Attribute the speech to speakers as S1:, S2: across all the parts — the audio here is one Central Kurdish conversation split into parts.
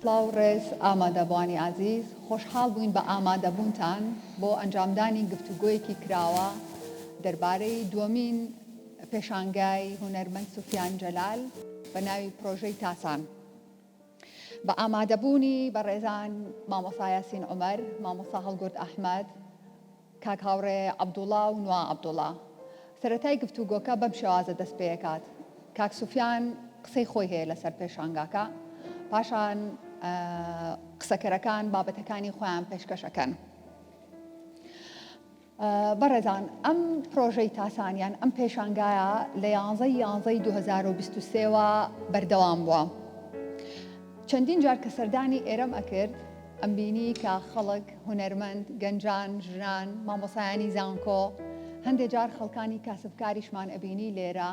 S1: سلااو ڕێز ئامادەبوانی عزیز خۆشحاڵ بووین بە ئامادەبوونتان بۆ ئەنجامدانی گفتوگۆیەکی کراوە دەربارەی دووەمین پێشانگای هونەرمەند سوفیان جەلال بە ناوی پرۆژەی تاسان. بە ئامادەبوونی بە ڕێزان مامۆستا یاسین عومەر، مامۆستا هەڵگورد ئەحمەد، کاک هاوڕێ عەبدوڵڵا و نوا عەبدوڵڵا. سەرەتای گفتوگۆکە بەم شێوازە دەست پێ دەکات. کاک سوفیان قسەی خۆی هەیە لەسەر پێشانگاکە، پاشان قسەکەرەکان بابەتەکانی خۆیان پێشکەشەکەن. بەڕێزان، ئەم پرۆژەی تاسانیان ئەم پێشانگایە لە 11/11 2023ەوە بەردەوام بووە. چەندین جار کە سەردانی ئێرەم ئەکرد، ئەم بینی کە خەڵک هونەرمەند، گەنجان، ژنان، مامۆسایانی زانکۆ، هەندێک جار خەڵکانی کاسبکاریشمان ئەبینی لێرە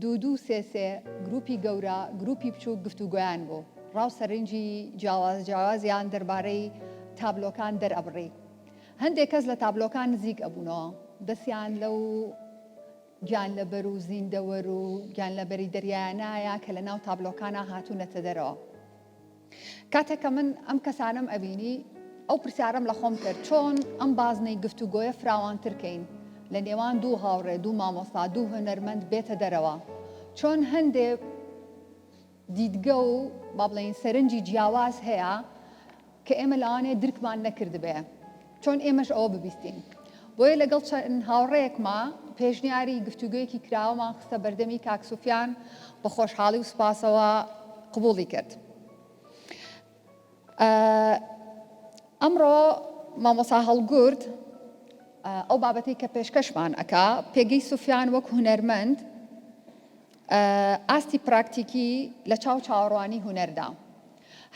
S1: دوو سێ گروپی گەورە، گروپی بچووک گفتوگۆیان بوو. ڕاو سەرنجی جیاوازیان دەربارەی تابلۆکان دەرئەبڕی. هەندێک کەس لە تابلۆکان نزیک ئەبوونەوە، دەستیان لەو گیانلەبەر و زیندەوەر و گیانلەبەری دەریایانایە کە لە ناو تابلۆکانە هاتوونەتە دەرەوە. کاتێک کە من ئەم کەسانم ئەبینی، ئەو پرسیارم لە خۆم کرد چۆن ئەم بازنەی گفتوگۆیە فراوانترکەین لە نێوان دوو هاوڕێ، دوو مامۆستا، دوو هونەرمەند بێتە دەرەوە. چۆن هەندێک دیدگە و با بڵێین سەرنجی جیاواز هەیە کە ئێمە لەوانێ درکمان نەکرد بێ، چۆن ئێمەش ئەوە ببیستین. بۆیە لەگەڵ چەند هاوڕێیەکما پێشنیاری گفتوگویەکی کراوەمان خستە بەردەمی کاک سوفیان، بە خۆشحاڵی و سوپاسەوە قبوڵی کرد. ئەمڕۆ مامۆستا هەڵگورد ئەو بابەتی کە پێشکەشمان ئەکا، پێگەی سوفیان وەک هونەرمەند ئاستی پراکتیکی لە چاوەڕوانی هونەردا.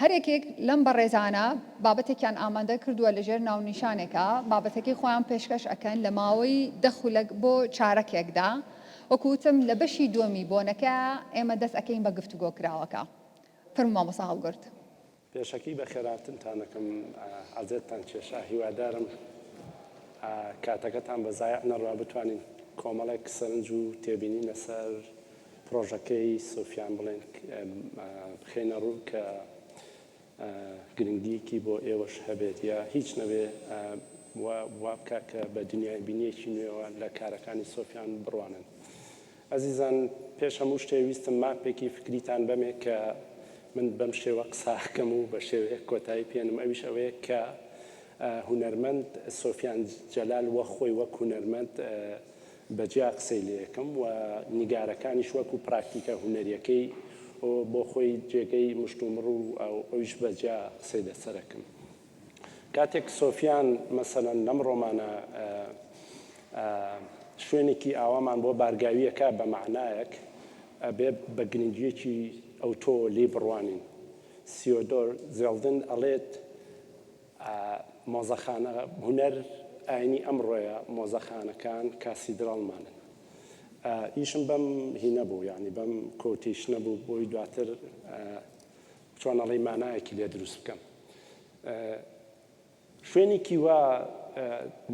S1: هەرێکێک لەم بەڕێزانە بابەتێکیان ئامادە کردووە لەژێر ناونیشانێکە، بابەتەکەی خۆیان پێشکەش ئەکەن لە ماوەی دەخولەک بۆ چارەکێکدا. وەکوتم لە بەشی دووەمی بۆنەکە ئێمە دەست ئەەکەین بە گفتوگۆ کراوەکە. فەرموو مامۆستا هەڵگورد.
S2: پێشەکی بە خێراتنتانەکەم، عەزێتتان کێشا، هیوادارم کاتەکەتان بەزایە نەڕوا بتوانین کۆمەڵێک سەرنج و تێبینی لەسەر پرۆژەکەی سوفیان بڵێن بخێنە ڕوو کە گرنگیەکی بۆ ئێوەش هەبێت یا هیچ نەبێ وا بکە کە بە دنیای بینیەکی نوێەوە لە کارەکانی سوفیان بڕوانن. ئەزیزان، پێش هەموو شتێ ویستم ماپێکی فکریتان بەمێ کە من بەم شێوە قساکەم و بە شێوەیە کۆتایی پێنم، ئەویش ئەوەیە کە هونەرمەند سوفیان جەلال وە خۆی وەک هونەرمەند بەجیا قسەی لێ یەکەم و نیگارەکانیش وەکو پراکتیکە هونەریەکەی بۆ خۆی جێگەی مشتومڕ و ئەویش بەجیا قسەی لەسەرەکەم. کاتێک سوفیان مەسەلەن لەم ڕۆمانە شوێنێکی ئاوامان بۆ بارگاویەکە بە معنایەک ئەبێ بە گرنگیەکی ئەو تۆ لێ بڕوانین. سیۆدۆر زێڵدن ئەڵێت مۆزەخانە هونەر ئاینی ئەمڕۆیە مۆزەخانەکان کاسیدراڵمانن. ئیشم بەم هینە بوو، یعنی بەم کۆتیشنە بوو بۆی دواتر چۆن ئەڵێ مانایەکی لێ دروست بکەم. شوێنێکی وا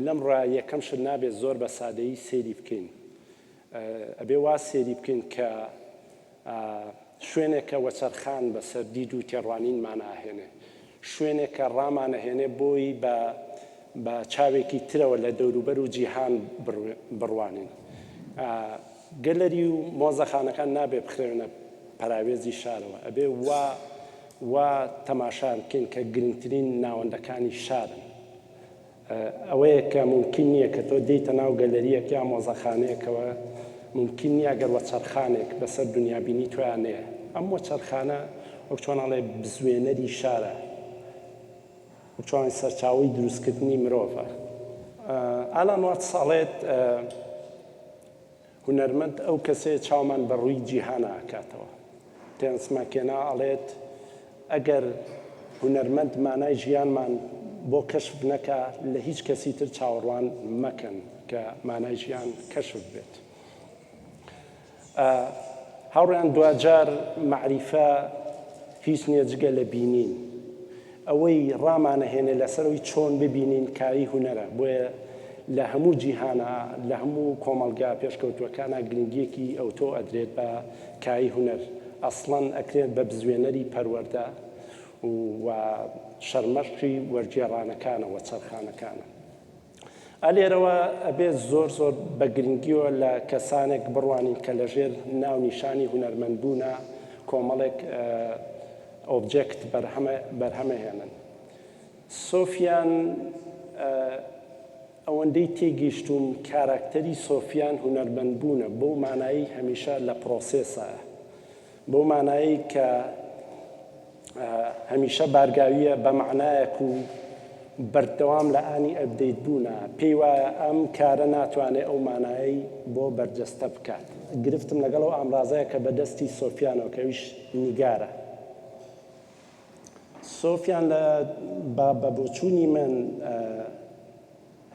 S2: لەم ڕای یەکەم شت نابێت زۆر بە سادەیی سێری بکەین. ئەبێ وا سێری بکەین کە شوێنێکە وەچەرخان بەسەر دید و تێڕوانین ماناهێنێ، شوێنێکە ڕامانەهێنێ بۆی بە چاوێکی ترەوە لە دەوروبەر و جیهان بڕوانین. گەلەری و مۆزەخانەکان نابێ بخرێنە پەراوێزی شارەوە، ئەبێ وا تەماشا بکەین کە گرنگترین ناوەندەکانی شارن. ئەوەیە کە ممکن نییە کە تۆ دەیتە ناو گەلەریەک یا مۆزەخانەیەکەوە ممکن نییە ئەگەر وەچەرخانێک بەسەر دنیابینی توانەیە. ئەم وەچەرخانە وەک چۆن ئەڵێ بزوێنەری شارە، وەک چۆن سەرچاوەی دروستکردنی مرۆڤە. ئالان واتس ئەڵێت هونەرمەند ئەو کەسەیە چاومان بە ڕووی جیهانە ئاکاتەوە. تێنس ماکێنا ئەڵێت ئەگەر هونەرمەند مانای ژیانمان بۆ کەشف نەکا، لە هیچ کەسی تر چاوەڕوان مەکەن کە مانای ژیان کەشف بێت. هاوڕێیان دوجار معریفە هیچ نییە جگە لە بینین. ئەوەی ڕامانەهێنێ لەسەرەوەی چۆن ببینین کاری هونەرە. بۆیە لە هەموو جیهانە، لە هەموو کۆمەلگا پێشکەوتوەکانە گرنگیەکی ئەوتۆ ئەدرێت بە کاری هونەر. ئەسڵەن ئەکرێت بە بزوێنەری پەروەردە و شەرمەشقی وەرگێڕانەکانەوە چەرخانەکانە. ئەلێرەوە ئەبێت زۆر بە گرنگیەوە لە کەسانێک بڕوانین کە لەژێر ناونیشانی هونەرمەندبوونە کۆمەڵێک ئۆبجێکت بەرهەمەهێنن. سۆفیان ئەوەندەی تێگەیشتوم کاراکتەری سۆفیان هونەرمەندبوونە بەو مانایی هەمیشە لە پرۆسێسە، بەو مانایی کە هەمیشە بارگاویە بە معنایەک و بەردەوام لە ئانی ئەبدەیت بوونە، پێی وایە ئەم کارە ناتوانێت ئەو مانایی بۆ بەرجەستە بکات. گرفتم لەگەڵ ئەو ئامرازەیە کە بەدەستی سۆفیانەوە کە ویش نیگارە. سۆفیان بە بۆچوونی من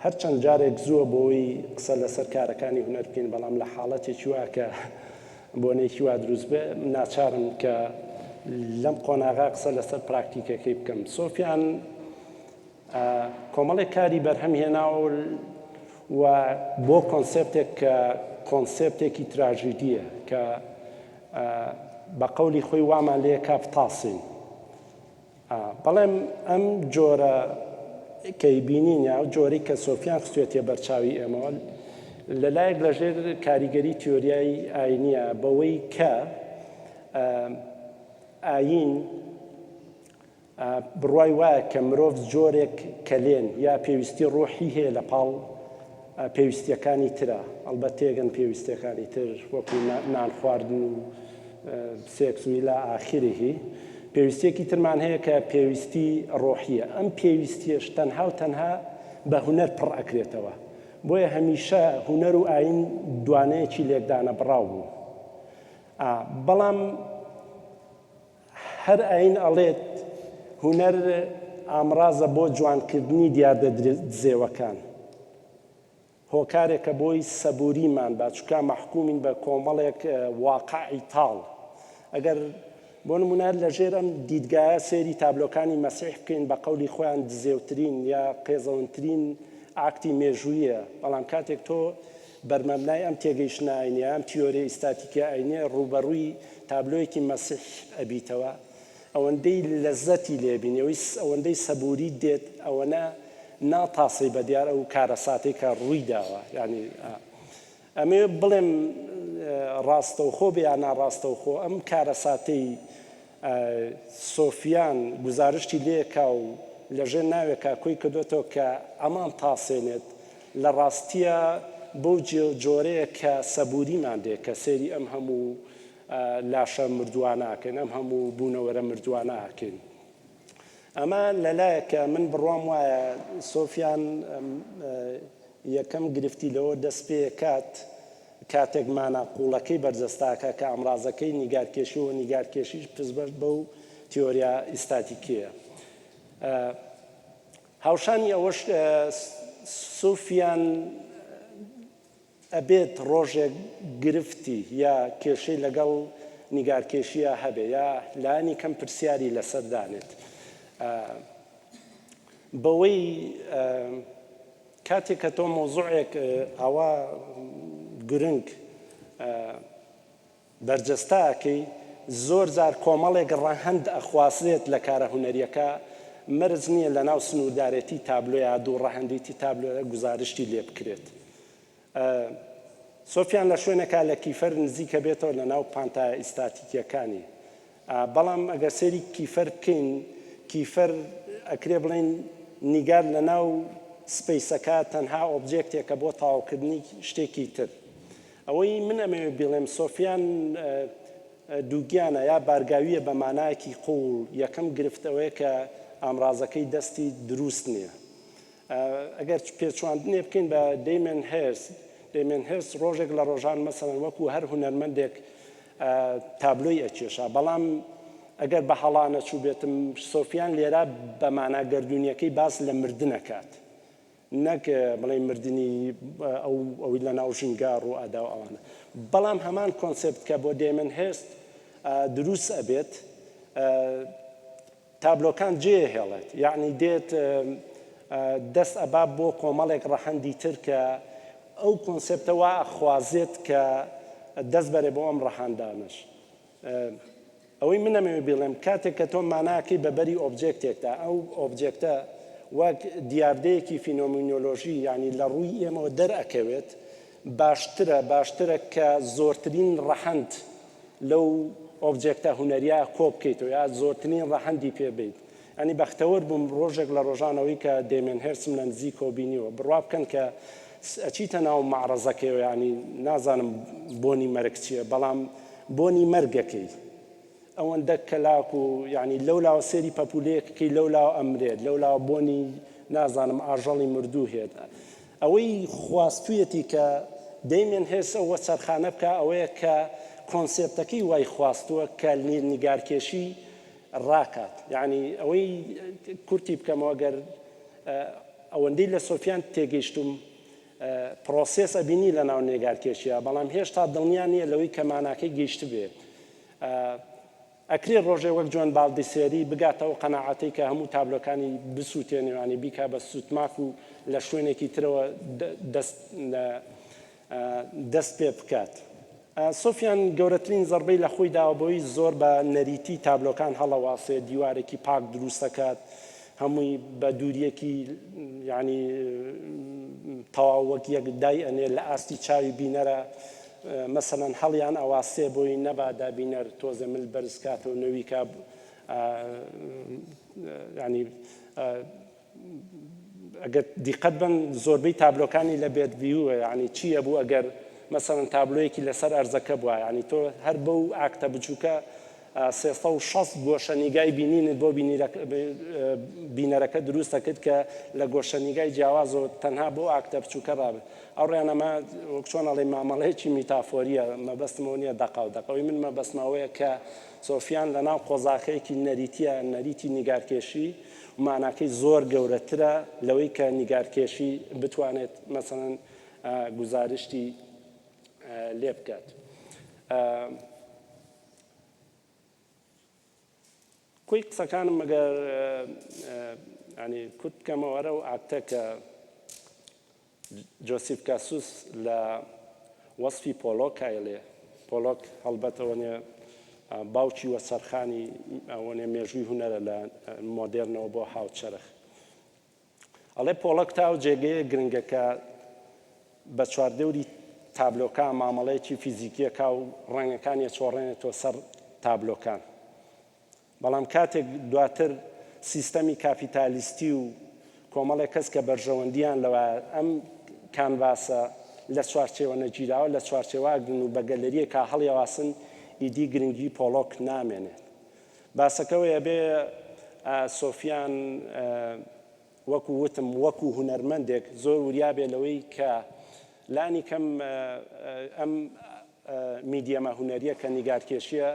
S2: هەرچەند جارێک زووە بۆی قسە لەسەر کارەکانی هونەر بکەین، بەڵام لە حاڵەتێکی وا کە بۆنێکی وا دروست بێ ناچارم کە لەم قۆناغا قسە لەسەر پراکتیکەکەی بکەم. سۆفیان کۆمەڵێک کاری بەرهەم هێناوە و بۆ کۆنسێپتێک کە کۆنسێپتێکی تراژیدیە کە بە قەولی خۆی وامان لێ کا بتاسین. بەڵێم ئەم جۆرە کەیبینین یا جۆرەی کە سۆفیان خستوێتە بەرچاوی ئێمەوە لەلایەک لەژێر کاریگەری تیۆریای ئاینیە بەوەی کە ئاین بڕوای وایە کە مرۆڤ جۆرێک کەلێن یا پێویستی ڕۆحی هەیە لە پاڵ پێویستیەکانی ترە. ئەڵبەت تێگەن پێویستیەکانی تر وەکو نان خواردن و سێکس و ئیلا ئاخیرهی. پێویستیەکی ترمان هەیە کە پێویستی ڕۆحیە. ئەم پێویستیەش تەنها و تەنها بە هونەر پڕ ئەکرێتەوە. بۆیە هەمیشە هونەر و ئاین دوانەیەکی لێکدانە بڕاو بوو. بەڵام هەر ئاین ئەڵێت هونەر ئامرازە بۆ جوانکردنی دیاردەدزێوەکان، هۆکارێکە بۆی سەبووریمان باچووکە مەحکومین بە کۆمەڵێک واقعی تاڵ. ئەگەر بۆ نمونە لەژێر ئەم دیدگایە سێری تابلۆکانی مەسیح بکەین بە قەولی خۆیان دزێوترین یا قێزەونترین ئاکتی مێژوویە، بەڵام کاتێک تۆ بەرمەبنای ئەم تێگەیشتنە ئاینیە ئەم تیۆرە ئیستاتیکە ئاینیە ڕوبەڕووی تابلۆیەکی مەسیح ئەبیتەوە، ئەوەندەی لەزەتی لێبینەوەی ئەوەندەی سەبووری دێت ئەوەنە ناتاسی بە دیار ئەو کارە ساتێک کە ڕووی داوە. یعنی ئەمێ بڵێم ڕاستەوخۆ بێ یا ناڕاستەوخۆ ئەم کارە ساتەی سۆفیان گزارشتی لێکا و لەژێر ناوێکە کۆی کردوێتەوە کە ئەمان تاسێنێت لە ڕاستیە بەو جۆرەیە کە سەبووریمان دێ کە سێری ئەم هەموو لاشە مردوواناکەن، ئەم هەموو بوونەوەرە مردوواناکەن. ئەمە لەلایەکە من بڕوام وایە سۆفیان یەکەم گرفتی لەوە دەست پێ کاتێک ماناقوڵەکەی بەرجەستاکە کە ئەمرازەکەی نیگارکێشی و نیگارکێشیش پزبەر بەو تیۆریا ئیستاتیکیە. هاوشانی ئەوەش سۆفیان ئەبێت ڕۆژێک گرفتی یا کێشەی لەگەڵ نیگارکێشیە هەبێ یا لانی کەم پرسیاری لەسەردانێت. بەوەی کاتێک کە تۆ مۆزوعێک ئەوە گرنگ بەرجەستاکەی زۆر جار کۆمەڵێک ڕەهەند ئەخوازێت لە کارە هونەریەکە مرز نییە لە ناو سنووردارەتی تابلۆیە دوو ڕەهەندێتی تابلۆە گزارشتی لێ بکرێت. سۆفیان لە شوێنێکا لە کیفەر نزیکە بێتەوە لە ناو پانتایە ئیستاتیکیەکانی، بەڵام ئەگەر سێری کیفەر بکەین کیفەر ئەکرێ بڵێن نیگار لە ناو سپەیسەکە تەنها ئۆبجێکتێکە بۆ تاواوکردنی شتێکی تر. ئەوەی من ئەمەوێ بڵێم سۆفیان دووگیانە یا بارگاویە بە مانایەکی قوڵ. یەکەم گرفتەوەیە کە ئامرازەکەی دەستی دروست نییە. ئەگەر پێچواندنێ بکەین بە دەیمن هێرس ڕۆژێک لە ڕۆژان مەسەڵەن وەکو هەر هونەرمەندێک تابلۆی ئەکێشا، بەڵام ئەگەر بە هەڵانە چوو بێتم سۆفیان لێرە بە ماناگەردوونیەکەی باس لە مردنەکات، نەک بڵێ مردنی ئەوی لە ناو ژنگار و ئادا و ئەوانە. بەڵام هەمان کۆنسێپت کە بۆ دێمن هێست دروست ئەبێت تابلۆکان جێهێڵێت، یعنی دێت دەست ئەبا بۆ کۆمەڵێک ڕەهەندی تر کە ئەو کۆنسێپتەوە ئەخوازێت کە دەست بەرێ بۆ ئەم ڕەهەندانش. ئەوەی منەمەوێ بڵێم کاتێک کە تۆ ماناکەی بەبەری ئۆبجێکتێکدا ئەو ئۆبجێکتە وەک دیاردەیەکی فینۆمینۆلۆژی یعنی لە ڕووی ئێمەوە دەرئەکەوێت باشترە کە زۆرترین ڕەحەند لەو ئۆبجێکتە هونەریە کۆ بکەیتەوە یا زۆرترین ڕەحەندی پێ بێت ئەنی بەختەوەر بووم ڕۆژێک لە ڕۆژانەوەی کە دێمێن هێرسم لە نزیکەوە بینیوە بڕوا بکەن کە ئەچیتە ناو معرەزەکەیەوە ینی نازانم بۆنی مەرگ چییە بەڵام بۆنی مەرگەکەی ئەوەندە کەلاک و ینی لەولاوە سێری پەپولەیەکەکەی لەولاوە ئەمرێت لەولاوە بۆنی نازانم ئاژەڵی مردوو هێت ئەوەی خواستویەتی کە دەیمێن هێرسە وە سەرخانە بکە ئەوەیە کە کۆنسێپتەکەی وای خواستووە کە نیگارکێشی ڕاکات یعنی ئەوەی کورتی بکەمەوە گەر ئەوەندەی لە سۆفیان تێگەیشتم پرۆسێسە بینی لە ناو نێگارکێشیە بەڵام هێشتا دڵنیا نییە لەوەی کە ماناکەی گەیشت بێ ئەکرێ ڕۆژێ وەک جوان باڵدی سێری بگاتەوە قەناعەتەی کە هەموو تابلۆکانی بسووتێنێوانی بیکا بە سوتماک و لە شوێنێکی ترەوە دەست پێ بکات سۆفیان گەورەترین زەربەی لە خۆی داوە بۆی زۆر بە نەریتی تابلۆکان هەڵەواسێ دیوارێکی پاک دروست دەکات هەمووی بە دووریەکی ینی تەواو وەک یەک دای ئەنێ لە ئاستی چاوی بینەرە مەسەلەن هەڵیان ئەواسێ بۆی نەبادا بینەر تۆزە مل بەرزکاتەوە نەوی کا ینی ئەگەر دیقەت بن زۆربەی تابلۆکانی لە بێت ڤیوە ینی چییە بوو ئەگەر مەسەڵەن تابلۆیەکی لەسەر ئەرزەکە بووە ینی تۆ هەر بەو ئاکتە بچووکە 360 گۆشەنیگای بینینت بۆ بینەرەکە دروست دەکرد کە لە گۆشەنیگای جیاوازەوە تەنها بۆ ئاکتە بچووکە ڕابێت ئەو ڕێنەما وەک چۆنەڵێ مامەڵەیەکی میتافۆریە مەبەستمەوە نییە دەقەوی من مەبەستمەوەیە کە سۆفیان لە ناو قۆزاقەیەکی نەریتیە نەریتی نیگارکێشی ماناکەی زۆر گەورەترە لەوەی کە نیگارکێشی بتوانێت مەسەڵەن گزارشتی لێ بکات کوی قسەکانم ئەگەر ینی کورت بکەمەوەرە و ئاکتە کە جۆسیف کاسوس لە وەسفی پۆلۆک هایڵێ پۆلۆک هەڵبەتەوە نیە باوکی وە سەرخانی ئەوەنێ مێژووی هونەرە لە مۆدێرنەوە بۆ هاوچەرخ ئەڵێ پۆلۆک تا و جێگەیە گرنگەکە بە چواردەوری تابلۆکە مامەڵەیەکی فیزیکیەکە و ڕەنگەکانی چۆڕێنێتەوە سەر تابلۆکان بەڵام کاتێک دواتر سیستەمی کاپیتالیستی و کۆمەڵێک کەس کە بەرژەوەندیان لەوە ئەم کانڤاسە لە چوارچێوە نەگیراوە لە چوارچێواگرن و بە گەلەریەکە هەڵیەواسن ئیدی گرنگی پۆلۆک نامێنێت باسەکەوەیە بێ سۆفیان وەکو وتم وەکو هونەرمەندێک زۆر وریابێ لەوەی کە لانی کەم ئەم میدیەمە هونەریە کە نیگارکێشیە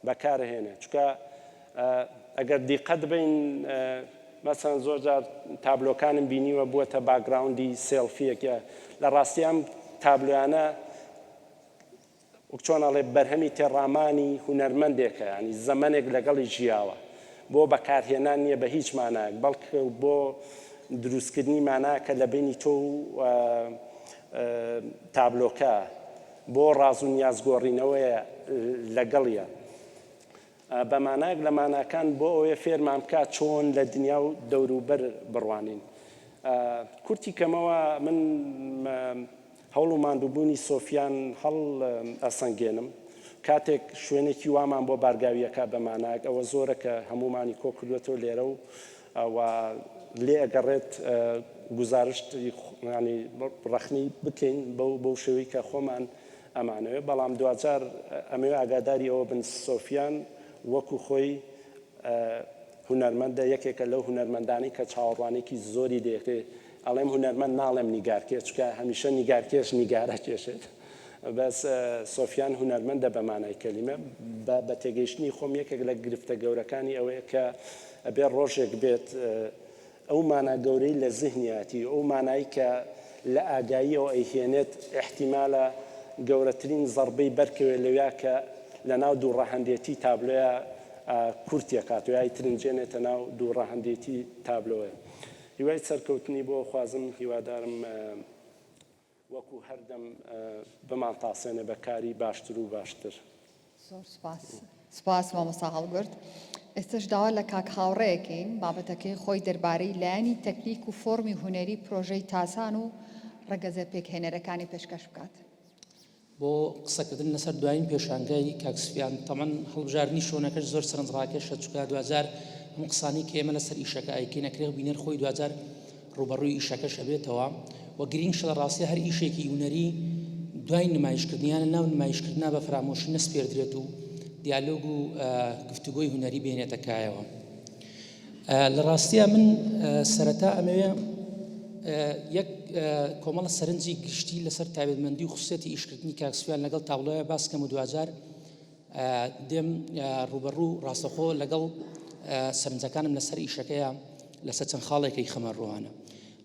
S2: بەکارهێنێت چکە ئەگەر دیقەت بین مەسەن زۆر جار تابلۆکانم بینیوە بووەتە باگراوندی سێلفیەکە لە ڕاستی ئەم تابلۆیانە وەک چۆنەڵێ بەرهەمی تێڕامانی هونەرمەندێکە ینی زەمانێک لەگەڵی ژیاوە بۆ بەکارهێنان نییە بە هیچ مانایەک بەڵکە بۆ دروستکردنی ماناکە لە بینی تۆ تابلۆکە بۆ ڕاز و نیازگۆڕینەوەیە لەگەڵیە بە مانایەک لە ماناکان بۆ ئەوەیە فێرمان بکات چۆن لە دنیا و دەوروبەر بڕوانین کورتی کەمەوە من هەوڵ و ماندووبوونی سۆفیان هەڵ ئەسەنگێنم کاتێک شوێنێکی وامان بۆ بارگاویەکە بە مانایەک ئەوە زۆرە کە هەمومانی کۆ کردوێتەوە لێرە و لێ ئەگەڕێت گزارشت ینی ڕەخنی بکەین بەو شێوەی کە خۆمان ئەمانەوێت بەڵام دوجار ئەمەوێ ئاگاداری ئەوە بن سۆفیان وەکو خۆی هونەرمەندە یەکێکە لەو هونەرمەندانی کە چاوەڕوانێکی زۆری دێکرێت ئەڵێم هونەرمەند ناڵێم نیگارکێش چکە هەمیشە نیگارکێش نیگارە کێشێت بەس سۆفیان هونەرمەندە بە مانای کەلیمە بە تێگەیشتنی خۆم یەکێک لە گرفتە گەورەکانی ئەوەیە کە ئەبێ ڕۆژێک بێت ئەو مانا گەورەی لە زیهنیاتی ئەو مانایی کە لە ئاگاییەوە ئەیهێنێت احتیمالە گەورەترین زەربەی بەرکەوێت لەویا کە لە ناو دوو ڕەهەندێتی تابلۆیە کورتێکات و یای ترنجێنێتە ناو دوو ڕەهەندێتی تابلۆیە هیوای سەرکەوتنی بۆ خوازم هیوادارم وەکو هەردەم بمان تاسێنە بە کاری باشتر و باشتر
S1: زۆر سپاس مامۆستا هەڵگرت. ئێستش داوا لە کاک هاوڕێیەکەین بابەتەکەی خۆی دەربارەی لایەنی تەکنیک و فۆرمی هونەری پرۆژەی تاسان و ڕەگەزە پێکهێنەرەکانی پێشکەش بکات.
S3: بۆ قسەکردن لەسەر دوایین پێشانگای کاکسفیان تەمان هەڵبژاردننی شۆنەکەش زۆر سەرنجڕاکێشە چووکە 2000 هەموو قسانی کە ئێمە لەسەر ئیشەکە ئایکەی نەکرێ بینەر خۆی 2000 ڕوبەڕووی ئیشەکەش ئەبێتەوە و گرنگشە لە ڕاستی هەر ئیشێکی هونەری دوای نمایشکردنیانە ناو نمایشکردنا بە فرامۆشی نەسپێردرێت و دیالۆگ و گفتوگۆی هونەری بێنێتەکایەوە. لە ڕاستیە من سەرەتا ئەمەوێ یەک کۆمەڵە سەرنجی گشتی لەسەر تایبەتمەندی و خصوصیەتی ئیشکردنی کاکسفیان لەگەڵ تاوڵەیە باسکەم و 2000 دێم ڕوبەڕوو ڕاستەخۆ لەگەڵ سەرنجەکانم لەسەر ئیشەکەیە لەسەر چەند خاڵێکی خەمەڕوانە.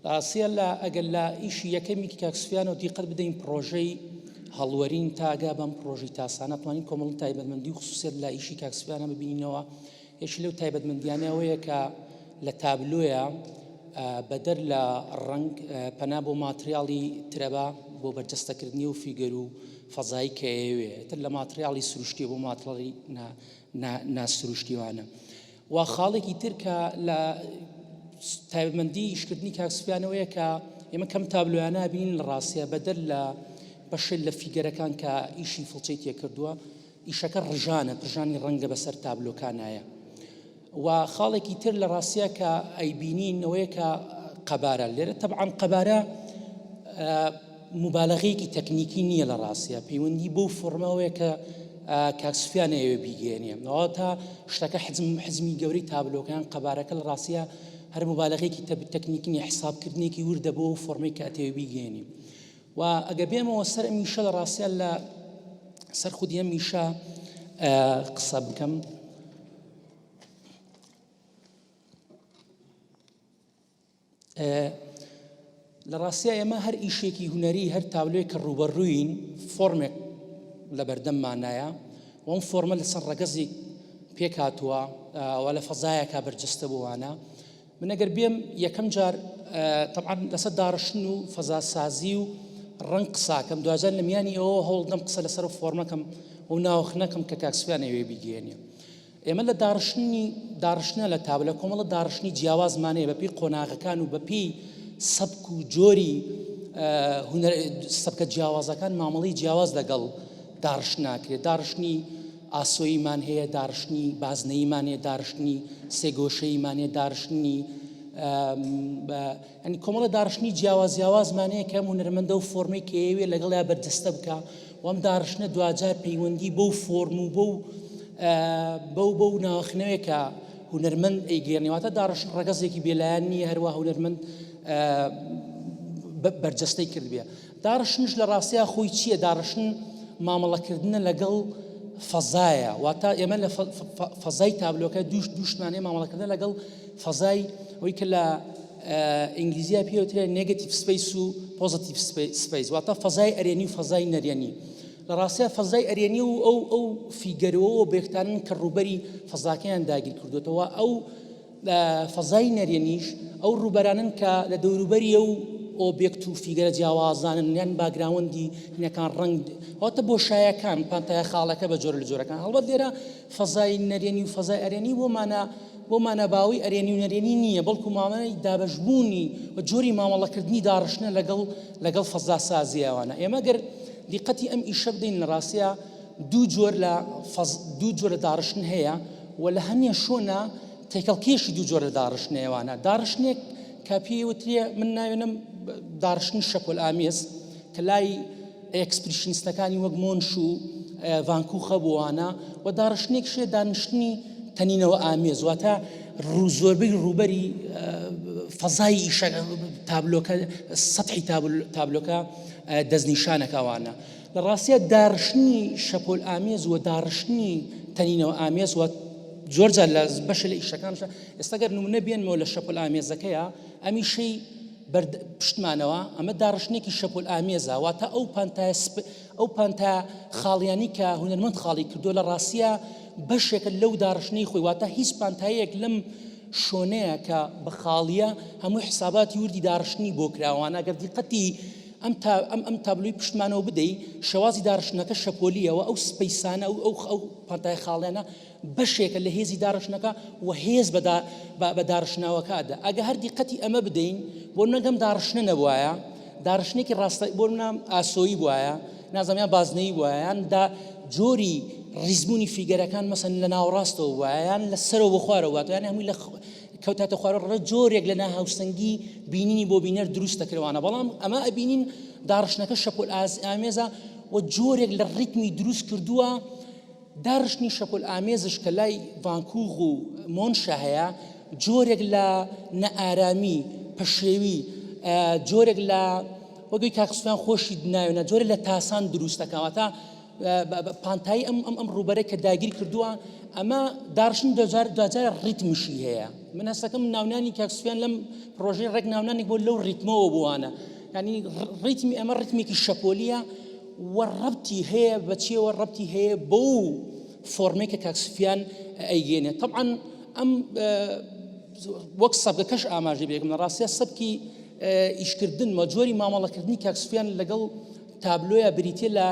S3: ڕاستیە ئەگەر لە ئیشی یەکەمیکی کاکسفیان و دیقەت بدەین پرۆژەی هەڵوەرین تاگا بەم پرۆژەی تاسانە توانین کۆمەڵ تایبەتمەندی و خصوصیەت لە ئیشی کاکسفیانە ببینینەوە. یەکی لەو تایبەتمەندیانەوەیە کە لە تابلۆیە بەدەر لە ڕنگ پەنا بۆ ماتریاڵی ترەبا بۆ بەرجەستەکردنی و فیگەر و فەزایی کە ئەوێ تر لە ماتریاڵی سروشتی بۆ ماتریاڵی ناسروشتیوانە. و خاڵێکی تر کە لە تایبەتمەندی ئیشکردنی کاکسفیانەوەیە کە ئێمە کەم تابلۆیانە بینین لە ڕاستیە بەدەر لە بەشێک لە فیگەرەکان کە ئیشی فڵچەی تێکردووە ئیشەکە ڕژانە پرژانی ڕەنگە بەسەر تابلۆکانایە. و خاڵێکی تر لە ڕاستیە کە ئەیبینین ئەوەیە کە قەبارە لێرە تەبعاً قەبارە مبالغەیەکی تەکنیکی نییە لە ڕاستیە پەیوەندی بەو فۆرمەوەیە کە کاکسفیان ئەوێ بیگەێنێ ئەوە تا شتەکە حزمی گەورەی تابلۆکان قەبارەکە لە ڕاستیە هەر مبالغەیەکی تەکنیکی نیە حسابکردنێکی وردە بۆ فۆرمەی کە ئەتەوێ بیگەێنی. و ئەگە بێمەوە سەر ئەمیشە لە ڕاستیە لە سەر خودی ئەمیشە قسە بکەم. لە ڕاستیە ئێمە هەر ئیشێکی هونەری هەر تابلۆیە کە ڕوبەڕووین فۆرمێک لە بەردەممانایە و ئەم فۆرمە لەسەر ڕەگەزێک پێک هاتووە و لە فەزایەکە بەرجەستە بووانە. من ئەگەر بێم یەکەم جار تەبعاً لەسەر داڕشتن و فەزاسازی و ڕەنگ قساکەم 2000 لە میانی ئەوە هەوڵدەم قسە لەسەر فۆرمەکەم و ناوخنەکەم کە کاکسفیان ئەوێ بیگەێنێ. ئێمە لە داڕشتنە لە تابلە کۆمەڵە داڕشتنی جیاوازمانەیە بەپی قۆناغەکان و بەپی سەبک و جۆری سەبکە جیاوازەکان مامەڵی جیاواز لەگەڵ داڕشت ناکرێت. داڕشتنی ئاسۆییمان هەیە، داڕشتنی بازنەییمان هەیە، داڕشتنی سێگۆشەییمان هەیە، داڕشتنی ئەنی کۆمەڵە داڕشتنی جیاوازمانەیە کە هونەرمەندە و فۆرمەی کە ئەوێ لەگەڵیا بەردەستە بکە و ئەم داڕشتنە دوجار پەیوەندی بەو فۆرم و بەو ناوەخنەوەیە کە هونەرمەند ئەیگەێنێواتە داڕشتن ڕەگەزێکی بێلایەن نییە هەروە هونەرمەند بەرجەستەی کرد بێ. داڕشتنش لە ڕاستیە خۆی چییە؟ داڕشتن مامەڵەکردنە لەگەڵ فەزایە واتە ئێمە لە فەزای تابلۆکە دووشتمانەیە مامەڵەکردن لەگەڵ فەزای ئەوەی کە لە ئینگلیزیە پێوترێ نێگەتیڤ سپەیس و پۆزیتیڤ سپەیس واتە فەزای ئەرێنی و فەزای نەرێنی. لە ڕاستیە فەزای ئەرێنی و ئەو فیگەرەوە و بێکتانن کە ڕوبەری فەزاکەیان داگیر کردوێتەوە ئەو فەزای نەرێنیش ئەو ڕوبەرانن کە لە دەوروبەری ئەو ئۆبێکت و فیگەرە جیاوازانن یان باگراوەندی هینەکان ڕنگ ئەوتە بۆ شایەکان پانتایە خاڵەکە بە جۆرە لە جۆرەکان. هەڵبەت لێرە فەزای نەرێنی و فەزای ئەرێنی بۆ مانەباوی ئەرێنی و نەرێنی نییە بەڵکو مامەی دابەشبوونی و جۆری مامەڵەکردنی داڕشتنە لەگەڵ فەزاسازیەوانە. ئێمە گەر دیقەتی ئەم ئیشە بدەین لە ڕاستیە دوو جۆر لە داڕشتن هەیە و لە هەمیە شۆنە تێکەڵکێشی دوو جۆر لە داڕشتنەوانە. داڕشتنێک کە پێی وترێ من ناوێنم داڕشتنی شەپۆل ئامێز کە لای ئەکسپریشنیستەکانی وەک مۆنش و ڤانکوخە بووانە و داڕشتنێک شێ دانیشتنی تەنینەوە ئامێز واتە زۆربەی ڕوبەری فەزای تابلۆکە سەطحی تابلۆکە دەستنیشانەکەوانە. لە ڕاستیە داڕشتنی شەپۆل ئامێز و داڕشتنی تەنینەوە ئامێز و زۆرجا لە بەشە لە ئیشەکانشە ئێستا گەر نمونە بێنمەوە لە شەپۆل ئامێزەکەیە ئەمیشەی پشتمانەوە ئەمە داڕشتنێکی شەپۆل ئامێزە واتە ئەو پانتایە خاڵیانی کە هونەرمەند خاڵی کردو لە ڕاستیە بەشێکە لەو داڕشتنەی خۆی واتە هیچ پانتایەک لەم شۆنەیە کە بە خاڵیە هەموو حساباتی وردی داڕشتنی بۆ کراوانە گەر دیقەتی ئەم تابلوی پشتمانەوە بدەی شێوازی داڕشتنەکە شەپۆلیەوە ئەو سپەیسانە ئەو پانتای خاڵیانە بەشێکە لە هێزی داڕشتنەکە و هێز بە داڕشتناوەکەدا ئەگە هەر دیقەتی ئەمە بدەین بۆ نەگەم داڕشتنە نەبووایە داڕشتنێکی ڕاستە بۆ منام ئاسۆیی بووایە نازانیان بازنەی بووایە یان دا جۆری ڕیزبوونی فیگەرەکان مەسەن لە ناوەڕاستەوە وایە یان لە سەرەوە بە خوارەوە واتە یان هەمووی لە کەوتاتە خوارەوە جۆرێک لە ناهاوسەنگی بینینی بۆ بینەر دروست دەکرێوانە بەڵام ئەمە ئەبینین داڕشتنەکە شەپۆل ئامێزە و جۆرێک لە ڕیتمی دروست کردووە داڕشتنی شەپۆل ئامێزش کە لای ڤانکوڤ و مۆنشە هەیە جۆرێک لە نەئارامی پەشێوی جۆرێک لە وەگوی کاکسویان خۆشی ناوێنە جۆرێک لە تاسان دروست دەکەواتە پانتایی ئەم ڕوبەرەی کە داگیر کردووە ئەمە داڕشتن دوجار ڕیتمشی هەیە من هەستەکەم ناونانی کاکسویان لەم پرۆژەی ڕێک ناونانی بۆ لەو ڕیتمەوە بووانە ینی ڕیتمی ئەمە ڕیتمێکی شەپۆلیە و ڕەبتی هەیە بەچیەوە ڕەبتی هەیە بۆ فۆرمێک کە کاکسویان ئەیگێنێ طبعاً ئەم وەک سەبکەکەش ئاماژەی بێکم لە ڕاستیە سەبکی ئیشکردن و جۆری مامەڵەکردنی کاکسویان لەگەڵ تابلۆیە بریتێ لە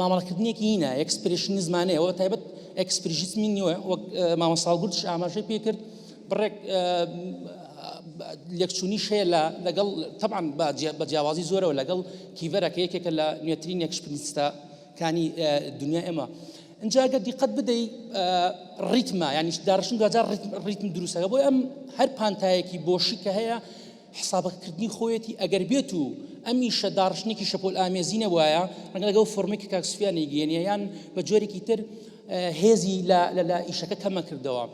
S3: مامەڵەکردنێکی هینە ئەکسپرێشنی زمانەیەوە تایبەت ئەکسپریژیسمی نیوە وەک مامە ساڵگورتش ئاماژەی پێ کرد بڕێک لێکچوونیش هەیە لەگەڵ طبعاً بە جیاوازی زۆرەوە لەگەڵ کیڤەرەکە یەکێکە لە نوێترین ئەکسپریستەکانی دنیا ئێمە اینجا ئەگەر دیقەت بدەی ڕیتمە یعنی داڕشتن دوجار ڕیتم دروستەکە بۆ ئەم هەر پانتایەکی بۆشی کە هەیە حسابەکردنی خۆیەتی ئەگەر بێت و ئەمیشە داڕشتنێکی شەپۆل ئامێزی نەبوایە ڕەنگە لەگەڵ فۆرمێکی کاکسویانی گەێنیە یان بە جۆرێکی تر هێزی لە ئیشەکە کەمە کردەوە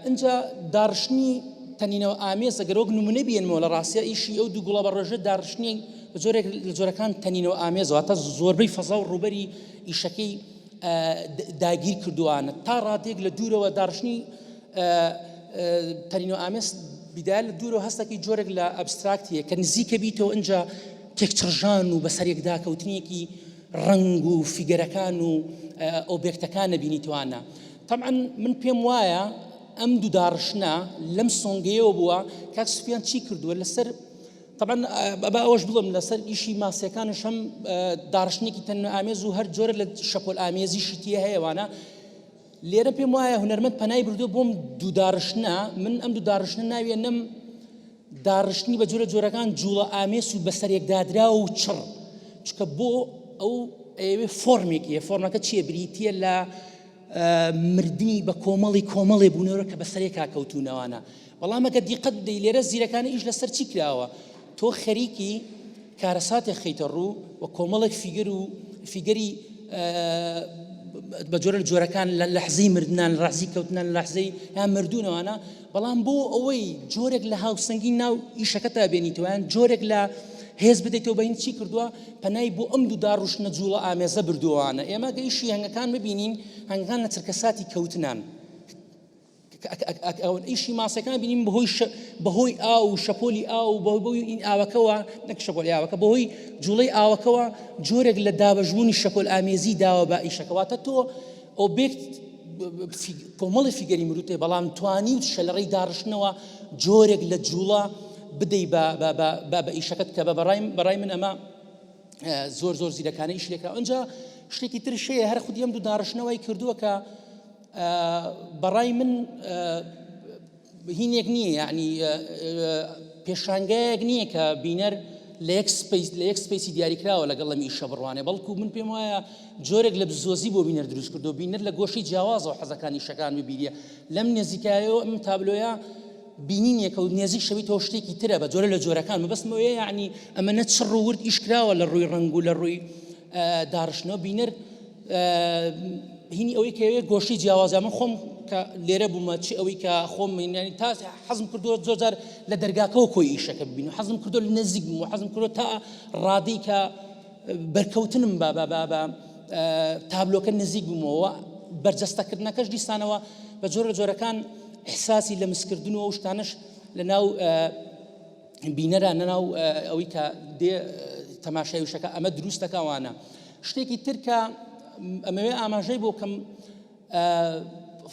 S3: اینجا داڕشتنی تەنینەوە ئامێز ئەگەر وەک نمونە بێنمەوە لە ڕاستیە ئیشی ئەو دوو گوڵە بە ڕۆژە داڕشتنی بە جۆرێک لە جۆرەکان تەنینەوە ئامێزەوە تا زۆربەی فەزا و ڕوبەری ئیشەکەی داگیر کردووانە تا ڕادێک لە دوورەوە داڕشتنی تەنینەوە ئامێز بیدایە لە دوورەوە هەستێکی جۆرێک لە ئەبستراکتیە کە نزیکە بیتەوە اینجا تێکچڕژان و بەسەرێکدا کەوتنیەکی ڕنگ و فیگەرەکان و ئۆبێکتەکان نەبینیتوانە طبعاً من پێم وایە ئەم دوو داڕشتنە لەم سۆنگەیەوە بووە کاکسویان چی کردووە لەسەر طبعاً بە ئەوەش بڵم لەسەر ئیشی ماسیەکانش هەم داڕشتنێکی تەنینەوە ئامێز و هەر جۆرە لە شەپۆل ئامێزیشی تێ هەیەوانە لێرە پێم وایە هونەرمەند پەنای بردووە بۆم دوو داڕشتنە من ئەم دوو داڕشتنە ناوێنم داڕشتنی بە جۆرە جۆرەکان جوڵە ئامێز و بەسەرێکدادرا و چڕ چکە بۆ ئەو ئەوێ فۆرمێکی فۆرمەکە چیە بریتیە لە مردنی بە کۆمەڵی بوونەوە کە بەسەرێکا کەوتونەوانە بەڵام ئەگەر دیقەت بدەی لێرە زیرەکانی ئیش لەسەر چی کراوە تۆ خەریکی کارەساتێک خەیتە ڕوو و کۆمەڵێک فیگەری بە جۆرە جۆرەکان لە لەحزەی مردنان ڕازی کەوتنان لە لەحزەی یان مردوونەوانە بەڵام بۆ ئەوەی جۆرێک لە هاوسەنگی ناو ئیشەکە تا بێنیتەوەیان جۆرێک لە هێز بدەیتەوە بەین چی کردووە پەنای بۆ ئەم دوو داڕشتنە جوڵە ئامێزە بردووانە ئێمە گەیشی هەنگەکان ببینین هەنگەکان لە چرکەساتی کەوتنان ئیشی ماسەکان بینیم بەهۆی ئاو و شەپۆلی ئاو و بەهۆی ئین ئاوەکەوە نەک شەپۆلی ئاوەکە بەهۆی جوڵەی ئاوەکەوە جۆرێک لە دابەژبوونی شەپۆل ئامێزی داوە بە ئیشەکەواتە تۆ ئۆبێکت کۆمەڵی فیگەری مروتێ بەڵام توانی و شەلەڕەی داڕشتنەوە جۆرێک لە جوڵە بدەی بە ئیشەکەت کە بەڕای من ئەمە زۆر زیرەکانە ئیش لێکرا ئەنجا شتێکی تر شەیە هەر خودی ئەم دوو داڕشتنەوەی کردووە کە بەڕای من هینێک نییە یعنی پێشانگایەک نییە کە بینەر لە یەک سپیسی دیاریکراوە لەگەڵ لەم ئیشە بڕوانێ بەڵکو من پێم وایە جۆرێک لە بزۆزی بۆ بینەر دروست کردو بینەر لە گۆشەی جیاوازەوە حەزەکانی شەکان ببیریە لەم نێزیکایەوە ئەم تابلۆیە بینینیەکە و نێزیک شەویتەوە شتێکی ترە بە جۆرە لە جۆرەکان مەبەستمەوەیە یعنی ئەمەنە چڕ و ورد ئیشکراوە لە ڕووی ڕنگ و لە ڕووی داڕشتنەوە بینەر هینی ئەوەی کەوێت گۆشەی جیاوازە من خۆم کە لێرە بوومە چی ئەوەی کە خۆم ینی تا حەزم کردووە زۆرجار لە دەرگاکەوە کۆی ئیشەکە ببین و حەزم کردو لە نزیک بووم و حەزم کردو تا ڕادەی کە بەرکەوتنم بە تابلۆکە نزیک بوومەوە بەرجەستەکردنەکەش دیسانەوە بە جۆرەکان احساسی لە مسکردنەوە و شتانش لە ناو بینەرە نەناو ئەوەی کە دێ تەماشای وشەکە ئەمە دروستەکەوانە شتێکی تر کە ئەمەوێ ئاماژەی بۆ کەم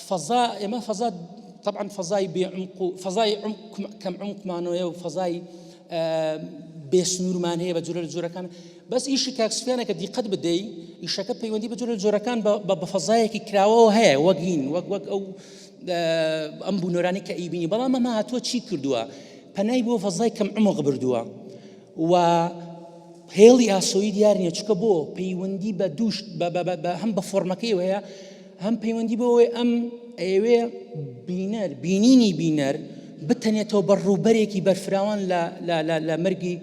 S3: فەزا ئێمە فەزا طبعا فەزای بێعمق و فەزای کەم عمقمانەوەیە و فەزای بێسنوورمان هەیە بە جۆرە لە جۆرەکان بەس ئیشی کاکسفیانە کە دیقەت بدەی ئیشەکە پەیوەندی بە جۆرە لە جۆرەکان بە فەزایەکی کراوەوە هەیە وەک هین وەک ئەو ئەم بوونەوەرانی کە ئیبینی بەڵام ئەمە هاتووە چی کردووە پەنای بۆ فەزای کەم عمق بردووە و هێڵی ئاسۆیی دیار نییە چکە بۆ پەیوەندی بە دووش هەم بە فۆرمەکەیەوە هەیە هەم پەیوەندی بەوەی ئەم ئەوێ بینینی بینەر بتەنێتەوە بە ڕووبەرێکی بەرفراوان لە مەرگی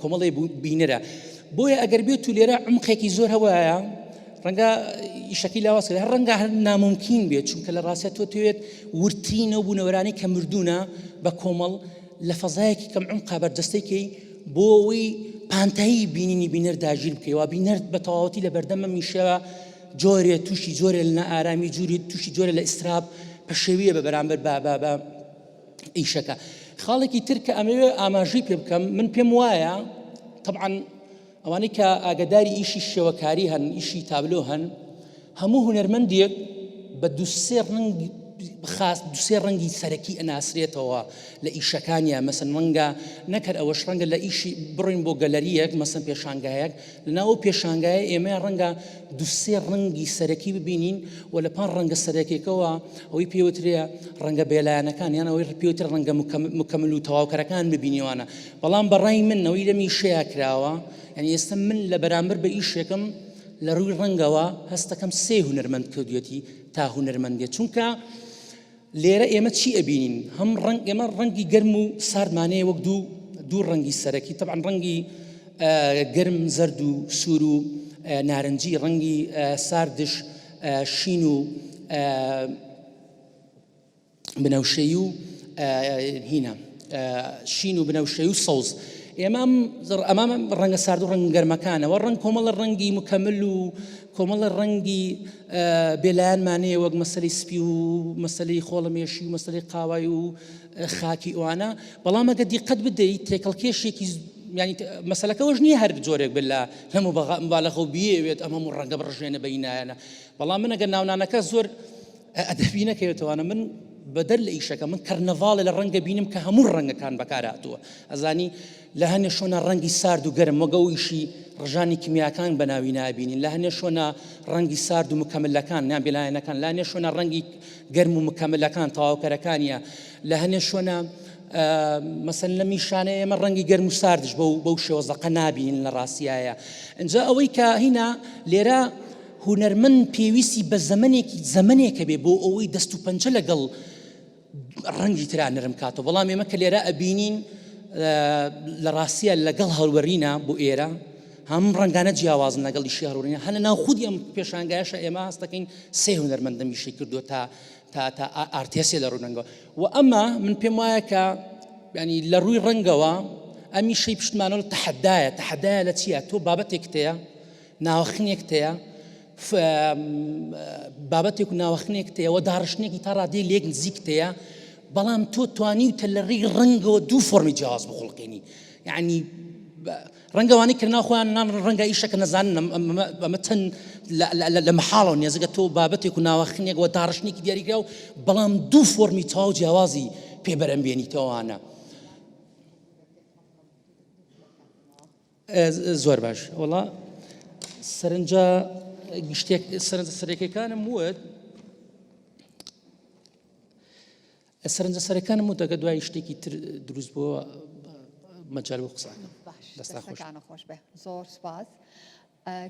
S3: کۆمەڵی بینەرە بۆیە ئەگەر بێت و لێرە عمقێکی زۆر هەوایە ڕەنگە ئیشەکەی لاواز کرد هەر ڕەنگە هەر ناممکین بێت چونکە لە ڕاستیە تۆ توێت ورترینە و بوونەوەرانی کە مردوونە بە کۆمەڵ لە فەزایەکی کەم عمقا بەردەستەیەکەی بۆ ئەوەی پانتایی بینینی بینەر داگیر بکەیەوە بینەر بە تەواوەتی لە بەردەمە میشەوە جۆرێ تووشی جۆرە لە نائارامی جووری تووشی جۆرە لە ئیستراب پەشێویە بە بەرامبەر بە ئیشەکە خاڵێکی تر کە ئەمەوێ ئاماژەی پێ بکەم من پێم وایە طبعاً ئەوانەی کە ئاگداری ئیشی شێوەکاری هەن ئیشی تابلۆ هەن هەموو هونەرمەندێک بە دوسێ ڕەنگی سەرەکی ئەناسرێتەوە لە ئیشەکانیە مەسن ڕەنگە نەکرد ئەوەش ڕەنگە لە ئیشی بڕین بۆ گەلەریەک مەسن پێشانگایەک لەناو پێشانگایە ئێمە ڕەنگە دوسێ ڕەنگی سەرەکی ببینین و لە پان ڕەنگە سەرەکێکەوە ئەوەی پێوترێ ڕەنگە بێلایەنەکان یان ئەوەی پێوتر ڕەنگە مکەمل و تەواوکەرەکان ببینیوانە بەڵام بەڕای من ئەوەی لە میشەیە کراوە یعنی ئێستا من لە بەرامبەر بە ئیشێکم لە ڕووی ڕەنگەوە هەستەکەم سێ هونەرمەند کردوێتی تا هونەرمەندێت چونکە لێرە ئێمە چی ئەبینین هەم ئێمە ڕەنگی گەرم و ساردمانەیە وەک دوو ڕەنگی سەرەکی طبعاً ڕەنگی گەرم زەرد و سوور و نارنجی ڕەنگی ساردش شین و بنەوشەی و هینە شین و بنەوشەی و سەوز ئێمە ڕەنگە سارد و ڕەنگ گەرمەکانەوە ڕەنگ کۆمەڵە ڕەنگی مکەمل و کۆمەڵە ڕەنگی بێلایەنمانەیە وەک مەسەلەی سپی و مەسەلەی خۆڵەمێشی و مەسەلەی قاوای و خاکی ئەوانە بەڵام ئەگە دیقەت بدەیت تێکەڵکێشێکی ینی مەسەلەکەەوەش نییە هەر جۆرێک بلا هەموو مبالەغە و بێوێت ئەمە ڕەنگە بڕژێنە بەینایەنە بەڵام من ئەگەر ناونانەکە زۆر ئەدەبی نەکەوێتەوەوانە من بەدەر لە ئیشەکە من کەرنەڤاڵە لە ڕەنگە بینم کە هەموو ڕەنگەکان بەکارهاتووە ئەزانی لە هەنێ شۆنە ڕەنگی سارد و گەرم وەگە و ئیشی ڕژانی کیمیاکان بەناوی نابینین لە هەنێ شۆنە ڕەنگی سارد و مکەملەکان یان بێلایەنەکان لە هەنێ شۆنە ڕەنگی گەرم و مکەملەکان تەواوکەرەکانیە لە هەنێ شۆنە مەسەن لە میشانەیە ئێمە ڕەنگی گەرم و ساردش بەو شێوەزەقە نابینین لە ڕاستیایە اینجا ئەوەی کە هینە لێرە هونەرمەند پێویستی بە زەمنێکە بێ بۆ ئەوەی دەست و پەنجە لەگەڵ ڕەنگی ترا نەرم کاتەوە بەڵام ئێمە کە لێرە ئەبینین لە ڕاستیە لەگەڵ هەڵوەرینە بۆ ئێرە هەم ڕەنگانە جیاوازن لەگەڵ ئیشی هەڵوەرینە هەنە ناو خودی ئەم پێشانگایشە ئێمە هەست دەکەین سێ هونەرمەندە میشی کردووە تا ئارتێسێ لە ڕووی ڕەنگەوە و ئەمە من پێم وایە کە ینی لە ڕووی ڕەنگەوە ئەمی شەی پشتمانەوە تەحەدایە لە چییە تۆ بابەتێک تەیە ناوەخنێک تەیە بابەتێک و ناوەخنێک تەیە و داڕشتێکی تا ڕادەیە لێک نزیک تەیە بەڵام تۆ توانیتە لە ڕێی ڕەنگەوە دوو فۆرمی جیاواز بخڵقێنی یعنی ڕەنگەوانی کردنا خۆیان نان ڕەنگە ئیشەکە نەزانن ئەمە چەند لە مەحاڵەوە نێزگە تۆ بابەتێک و ناوەخنێک و داڕشتێکی دیاریکرا و بەڵام دوو فۆرمی تەواو جیاوازی پێبەرەمبێنیتەوەوانە زۆر باش وەڵا سەرنجە سەرەکیەکانم وت سەرنجە سەرەکانم وت دەگە دوای شتێکی تر دروست بووە مەجال بۆ قسانە
S1: دەستەکانە خۆش بێ زۆر سپاس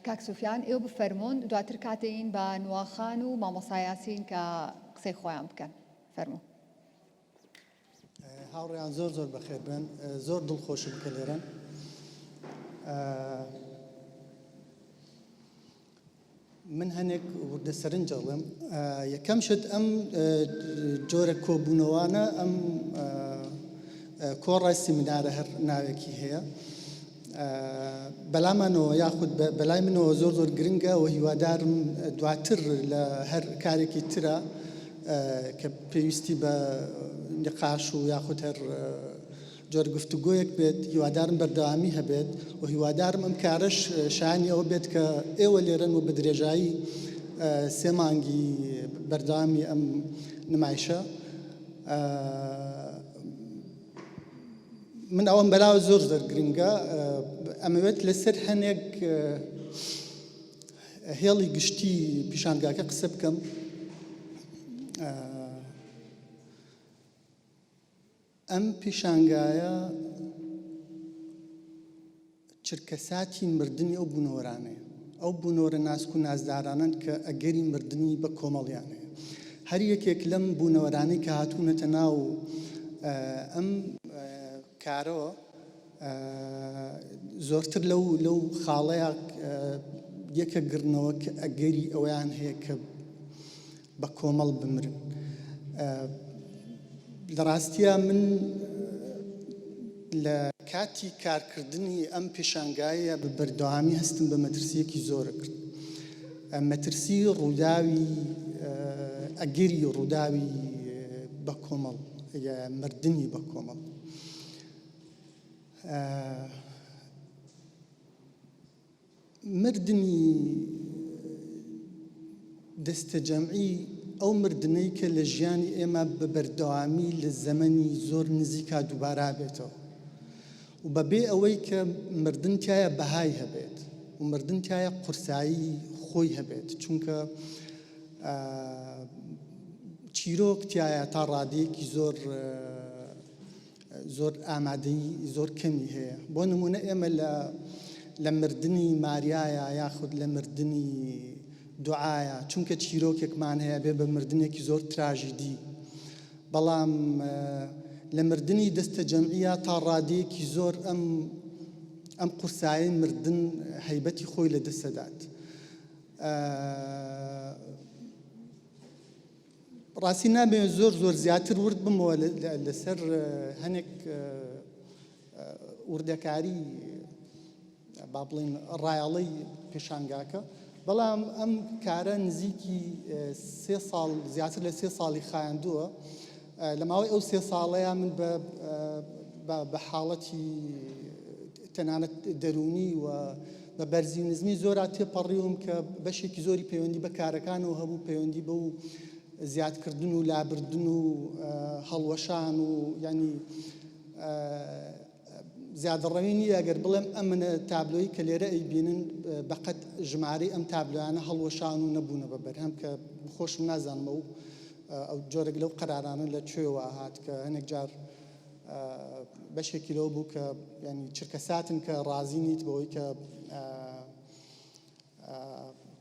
S1: کاک سوفیان ئێوە بفەرمونون دواتر کاتەین بە نواخان و مامۆسایاسین کە قسەی خۆیان بکەن فەرموو
S4: هاوڕێیان زۆر بەخێر بن زۆر دڵخۆشم کە لێرەن من هەنێک وردە سەرنجەڵم یەکەم شت ئەم جۆرە کۆبوونەوانە ئەم کۆڕای سیمینارە هەر ناوێکی هەیە بەلامانەوە یاخود بەلای منەوە زۆر گرنگە و هیوادارم دواتر لە هەر کارێکی ترە کە پێویستی بە نقاش و یاخود هەر جۆر گفتوگۆیەک بێت هیوادارم بەردەوامی هەبێت و هیوادارم ئەم کارەش شایانی ئەوە بێت کە ئێوە لێرەن و بە درێژایی سێ مانگی بەردەوامی ئەم نمایشە من ئەوەم بەلاوە زۆر گرنگە ئەمەوێت لەسەر هەنێک هێڵی گشتی پیشانگاکە قسە بکەم. ئەم پیشانگایە چرکەساتی مردنی ئەو بوونەوەرانەیە، ئەو بوونەوەرە ناسک و نازدارانن کە ئەگەری مردنی بە کۆمەڵیانەیە. هەر یەکێک لەم بوونەوەرانەی کە هاتوونەتە ناو ئەم کارەوە زۆرتر لەو خاڵەیە یەکە گرنەوە کە ئەگەری ئەویان هەیە کە بە کۆمەڵ بمرن. لە ڕاستیە من لە کاتی کارکردنی ئەم پێشانگایە بە بەردەوامی هەستم بە مەترسیەکی زۆرە کرد. مەترسی ڕووداوی ئەگەری ڕووداوی بە کۆمەڵ یا مردنی بە کۆمەڵ. مردنی دەستە جەمعی ئەو مردنەی کە لە ژیانی ئێمە بە بەردەوامی لە زەمەنی زۆر نزیکا دووبارە بێتەوە و بەبێ ئەوەی کە مردن تایە بەهای هەبێت و مردن تایە قورسایی خۆی هەبێت، چونکە چیرۆک تایە تا ڕادەیەکی زۆر ئامادەی زۆر کەمی هەیە. بۆ نمونە ئێمە لە مردنی ماریایە یاخود لە مردنی دوعایە، چونکە چیرۆکێکمان هەیە بێ بە مردنێکی زۆر تراژیدی، بەڵام لە مردنی دەستە جەمعیە تا ڕادەیەکی زۆر ئەم قورسایی مردن هەیبەتی خۆی لە دەستەدات. ڕاستی نابێت زۆر زیاتر ورد بمەوە لەسەر هەنێک وردەکاری با بڵێن ڕایەڵەی پێشانگاکە، بەڵام ئەم کارە نزیکی 3 ساڵ زیاتر لە 3 ساڵی خایاندووە. لە ماوەی ئەو 3 ساڵەیە من بە حاڵەتی تەنانەت دەرونی و بە بەرزینزمی زۆرا تێپەڕیوم کە بەشێکی زۆری پەیوەندی بە کارەکانەوە هەبوو، پەیوەندی بە و زیادکردن و لابردن و هەڵوەشان و ینی زیادڕەوینی ئەگەر بڵێم ئەمنە تابلۆی کە لێرە ئەیبینن بەقەت ژمارەی ئەم تابلۆیانە هەڵوەشان و نەبوونە بە بەرهەم کە خۆشم نازانمە و ئەو جۆرەك لەو قەرارانە لە کوێوە هات کە هەنێک جار بەشێکی لەو بوو کە ینی چرکەساتن کە ڕازی نیت بەوەی کە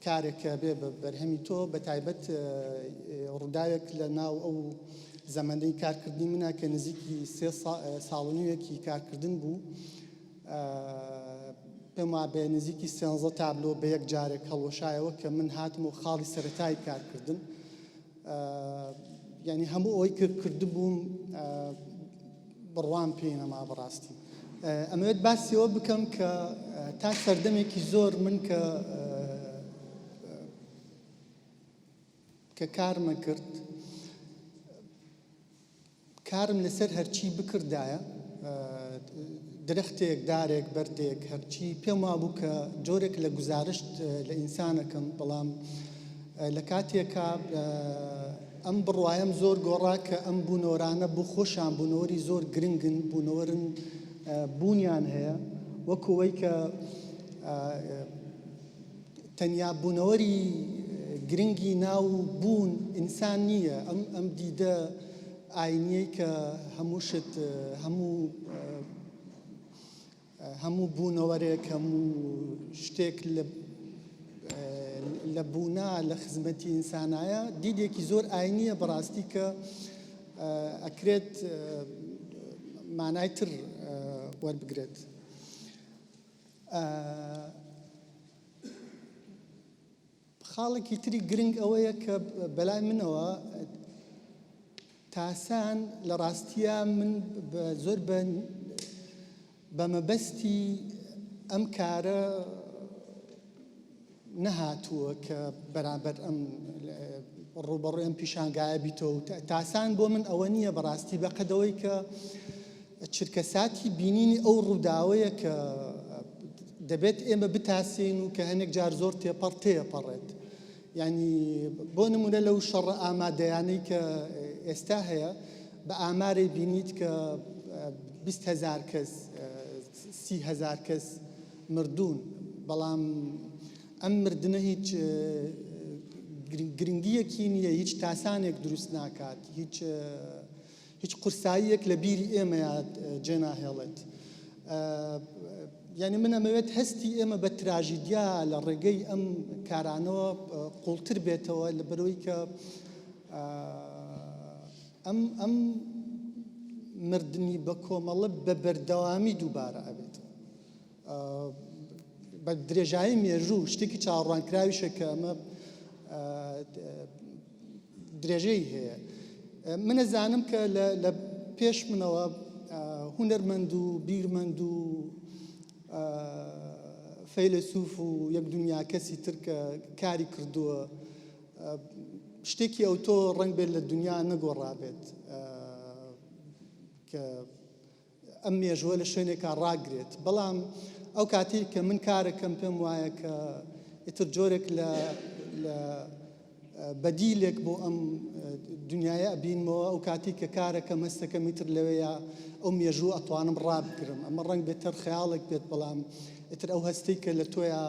S4: کارێکە بێ بە بەرهەمی تۆ بە تایبەت ڕووداوێک لە ناو ئەو زەمەندەی کارکردنی منە کە نزیکی 3 ساڵ و کارکردن بوو، پێم وا بێ نزیکی 13 تابلۆ بە یەک جارێک هەڵوەشایەوە کە من هاتم و خاڵی سەرەتای کارکردن. ینی هەموو ئەوەی کردبووم بڕوان پێی نەما بەڕاستی. ئەمەوێت باسیەوە بکەم کە تا سەردەمێکی زۆر من کە کارمە کرد، کارم لەسەر هەرچی بکردایە، درەختێک دارێک بەردێک هەرچی پێم وابوو کە جۆرێک لە گزارشت لە ئینسانەکەم، بەڵام لە کاتێکە ئەم بڕوایم زۆر گۆڕا کە ئەم بوونەوەرانە بوو خۆشان بوونەوەری زۆر گرنگن، بوونەوەرن بوونیان هەیە، وەکوەوەی کە تەنیا بوونەوەری گرنگی ناو بوون ئینسان نییە، ئەم دیدە ئاینیەی کە هەموو شت هەموو بوونەوەرێک هەموو شتێک لە بوونا لە خزمەتی ئینسانایە دیدێکی زۆر ئاینیە بەڕاستی کە ئەکرێت مانای تر وەربگرێت. خاڵێکی تری گرنگ ئەوەیە کە بەلای منەوە تاسان لە ڕاستیە من زۆر بە مەبەستی ئەم کارە نەهاتووە کە بەرامبەر ئەم ڕوبەڕووی ئەم پیشانگایە بیتەوە. تاسان بۆ من ئەوە نییە بەڕاستی بەقەدەوەی کە چرکەساتی بینینی ئەو ڕووداوەیە کە دەبێت ئێمە بتاسین و کە هەنێک جار زۆر تێپەڕێت. ینی بۆ نمونە لەو شەڕە ئامادەیانەی کە ئێستا هەیە بە ئامارەی بینیت کە 20,000 کەس 30,000 کەس مردوون بەڵام ئەم مردنە هیچ گرنگیەکی نییە هیچ تاسانێک دروست ناکات هیچ قورساییەک لە بیری ئێمەیە جێناهێڵێت یعنی من ئەمەوێت هەستی ئێمە بە تراژیدیا لە ڕێگەی ئەم کارانەوە قوڵتر بێتەوە لە بەرەوەی کە ئەم مردنی بە کۆمەڵە بە بەردەوامی دووبارە ئەبێت بە درێژایی مێژوو شتێکی چاوەڕوانکراویشە کە ئەمە درێژەی هەیە من ئەزانم کە لە پێش منەوە هونەرمەند و بیرمەند و فەیلسوف و یەک دنیا کەسی تر کە کاری کردووە شتێکی ئەوتۆ ڕەنگ بێت لە دنیا نەگۆڕابێت کە ئەم مێژوە لە شوێنێکا ڕاگرێت بەڵام ئەو کاتێک کە من کارەکەم پێم وایە کە ئیتر جۆرێک لە بەدیلێک بۆ ئەم دنیاە ئەبینمەوە ئەو کاتی کە کارەکە مەستەکەم ئیتر لەوەیە ئەو مێژوو ئەتوانم ڕابگرم ئەمە ڕەنگ بێتەر خەیاڵێک بێت بەڵام ئیتر ئەو هەستەی کە لە تۆیە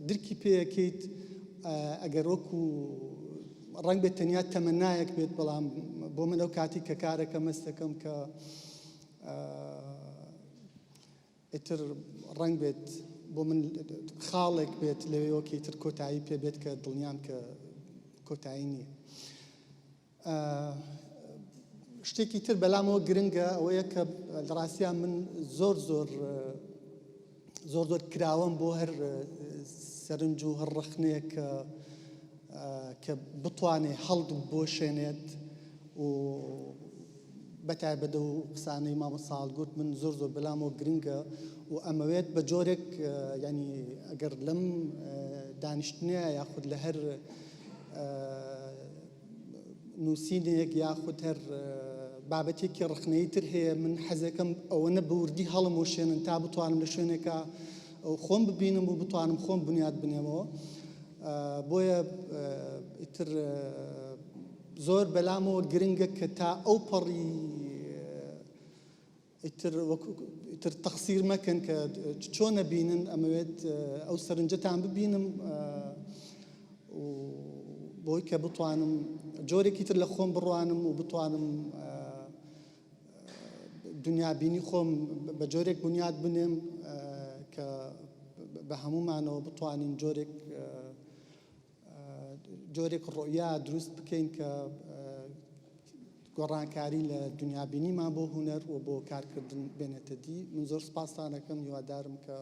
S4: درکی پێیەکەیت ئەگەر وەکو ڕەنگ بێت تەنیا تەمەنایەک بێت بەڵام بۆ من ئەو کاتی کە کارەکە مەستەکەم کە ئیتر ڕەنگ بێت بۆ من خاڵێک بێت لەوێ وەکی تر کۆتایی پێ بێت کە دڵنیام کە کۆتایی نییە شتێکی تر بەلامەوە گرنگە ئەوەیە کە لە ڕاستیان من زۆر کراوەم بۆ هەر سەرنج و هەر ڕخنەیە کە بتوانێ هەڵد بۆ شوێنێت و بەتایبەتە و قسانەی مامەساڵ گوت من زۆر بەلامەوە گرنگە و ئەمەوێت بە جۆرێک ینی ئەگەر لەم دانیشتنیە یاخود لە هەر نووسینێک یاخود هەر بابەتێکی ڕخنەی تر هەیە من حەزەکەم ئەوەنە بەوردی هەڵم و شوێنن تا بتوانم لە شوێنێکە خۆم ببینم و بتوانم خۆم بنیاد بنێمەوە بۆیە ئیتر زۆر بەلامەوە گرنگە کە تا ئەو پەڕی ئیتر تەقسیر مەکەن کە چۆنە بینن ئەمەوێت ئەو سەرنجەتان ببینم بۆی کە بتوانم جۆرێکی تر لە خۆم بڕوانم و بتوانم دنیابینی خۆم بە جۆرێک بنیاد بنێم کە بە هەمومانەوە بتوانین جۆرێک ڕۆیا دروست بکەین کە گۆڕانکاری لە دنیابینیمان بۆ هونەر و بۆ کارکردن بێنێتە دی من زۆر سپاسان دەکەم هیوادارم کە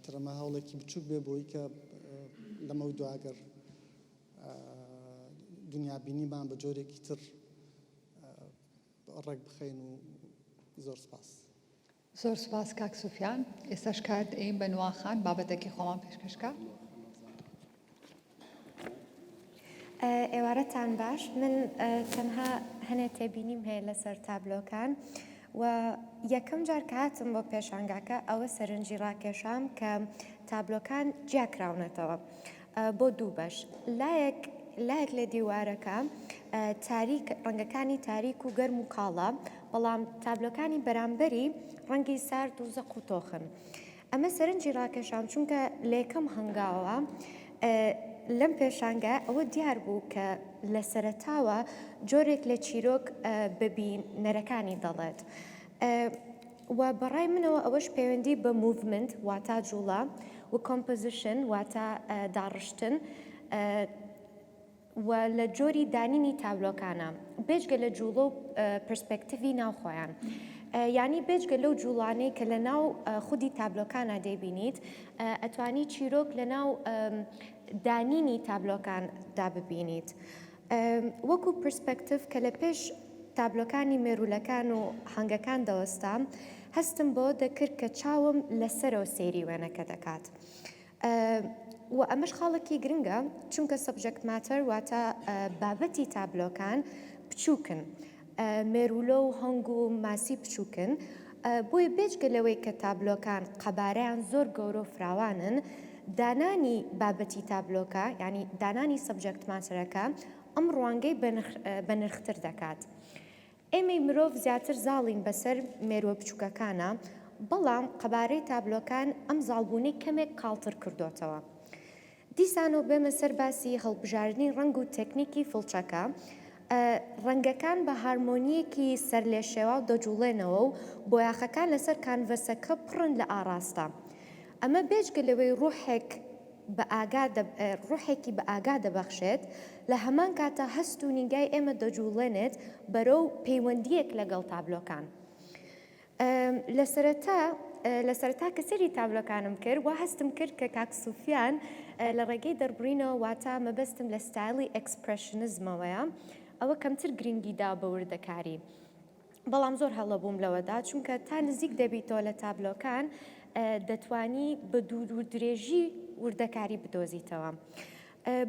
S4: ترەمە هەوڵێکی بچووک بێ بۆی کە لەمە دواگەر دنیابینیمان بە جۆرێکی تر ڕێک بخەین و زۆر سپاس
S1: زۆر سپاس کاک سوفیان ئێستاش کار دەین بە نواخان بابەتێکی خۆمان پێشکەشکە
S5: ئێوارەتان باش من تەنها هەنێ تێبینیم هەیە لەسەر تابلۆکان و یەکەم جار کە هاتم بۆ پێشانگاکە ئەوە سەرنجی ڕاکێشام کە تابلۆکان جیاکراونەتەوە بۆ دوو بەش لایەک لە دیوارەکە ڕەنگەکانی تاریک و گەرم و کاڵە بەڵام تابلۆکانی بەرامبەری ڕەنگی سارد و زەق و تۆخن ئەمە سەرنجی ڕاکێشام چونکە لێکەم هەنگاوە لەم پێشانگە ئەوە دیار بوو کە لە سەرەتاوە جۆرێک لە چیرۆک ببینەرەکانی دەڵێت و بەڕای منەوە ئەوەش پەیوەندی بە موڤمنت واتە جوڵە و کۆمپۆزیشن واتە داڕشتن و لە جۆری دانینی تابلۆکانە بێجگە لە جوڵە و پرسپێکتیڤی ناوخۆیان یعنی بێجگە لەو جوڵانەی کە لە ناو خودی تابلۆکانە دەیبینیت ئەتوانی چیرۆک لە ناو دانینی تابلۆکاندا ببینیت وەکو پرسپێکتیڤ کە لە پێش تابلۆکانی مێرولەکان و هەنگەکان دەوەستا هەستم بۆ دەکرد کە چاوم لەسەرەوە سێری وێنەکە دەکات و ئەمەش خاڵێکی گرنگە چونکە سەبجەکت ماتەر واتە بابەتی تابلۆکان بچووکن مێرولە و هەنگ و ماسی بچووکن بۆی بێجگە لەوەی کە تابلۆکان قەبارەیان زۆر گەورە و فراوانن دانانی بابەتی تابلۆکە یعنی دانانی سەبجەکت ماتەرەکە ئەم ڕوانگەی بە نرختر دەکات ئێمەی مرۆڤ زیاتر زاڵین بەسەر مێرووە بچووکەکانە، بەڵام قەبارەی تابلۆکان ئەم زاڵبوونەی کەمێک کاڵتر کردوتەوە. دیسانەوە بێمە سەر باسی هەڵبژاردننی ڕنگ و تەکنیکی فڵچەکە. ڕەنگەکان بە هارمۆنیەکی سەر لێ شێوا و دەجوڵێنەوە و بۆیاخەکان لەسەر کانڤەسەکە پڕن لە ئاراستە. ئەمە بێجگە لەوەی ڕوحێکی بە ئاگا دەبەخشێت، لە هەمان کاتە هەست و نیگای ئێمە دەجوڵێنێت بەرەو پەیوەندیەک لەگەڵ تابلۆکان. لە سەرەتا کە سەری تابلۆکانم کرد وا هەستم کرد کە کاک سوفیان لە ڕێگەی دەربڕینەوە واتە مەبەستم لە ستایلی ئەکسپرەشنزمەوەیە، ئەوە کەمتر گرنگیدا بە وردەکاری. بەڵام زۆر هەڵە بووم لەوەدا چونکە تا نزیک دەبیتەوە لە تابلۆکان دەتوانی بە دوور و درێژی وردەکاری بدۆزیتەوە.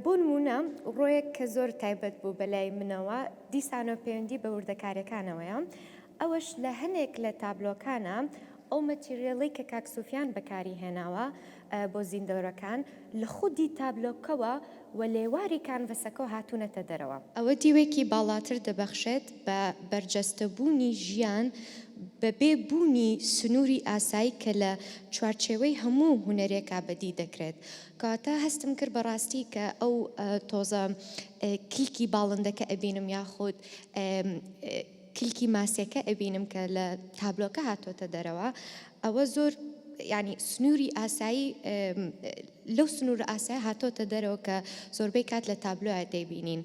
S5: بۆ نمونە ڕۆیەک کە زۆر تایبەت بوو بەلای منەوە دیسانۆ پەیوەندی بە وردەکارەکانەوەیە، ئەوەش لە هەنێک لە تابلۆکانە ئەو مەتیریێڵی کە کاک سوفیان بەکاری هێناوە بۆ زیندەوەرەکان لە خودی تابلۆکەوە و لێواری کانڤەسەکە هاتوونەتە دەرەوە. ئەوە دیوێکی باڵاتر دەبەخشێت بە بەرجەستەبوونی ژیان بەبێ بوونی سنووری ئاسایی کە لە چوارچێوەی هەموو هونەرێکا بەدی دەکرێت. کەواتە هەستم کرد بەڕاستی کە ئەو تۆزە کلیکی باڵندەکە ئەبینم یاخود کلکی ماسیەکە ئەبینم کە لە تابلۆکە هاتۆتە دەرەوە، ئەوە زۆر ینی سنووری ئاسایی لەو سنوور ئاسایی هاتۆتە دەرەوە کە زۆربەی کات لە تابلۆە دەیبینین.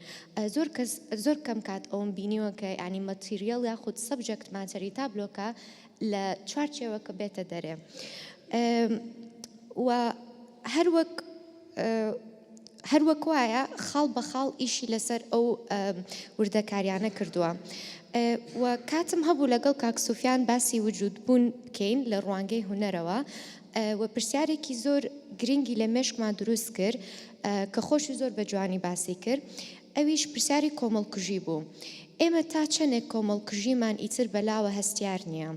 S5: زۆر کەم کات ئەوم بینیوە کە ینی مەتیریێڵ یاخود سەبجەکت ماتەری تابلۆکە لە چوارچێوەکە بێتە دەرێ. و هەروەک وایە خاڵ بە خاڵ ئیشی لەسەر ئەو وردەکاریانە کردووە. و کاتم هەبوو لەگەڵ کاک سوفیان باسی وجود بوون بکەین لە ڕوانگەی هونەرەوە و پرسیارێکی زۆر گرنگی لە مێشکمان دروست کرد کە خۆشی زۆر بە جوانی باسی کرد، ئەویش پرسیاری کۆمەڵکوژی بوو. ئێمە تا چەندێک کۆمەڵکوژیمان ئیتر بەلاوە هەستیار نییە.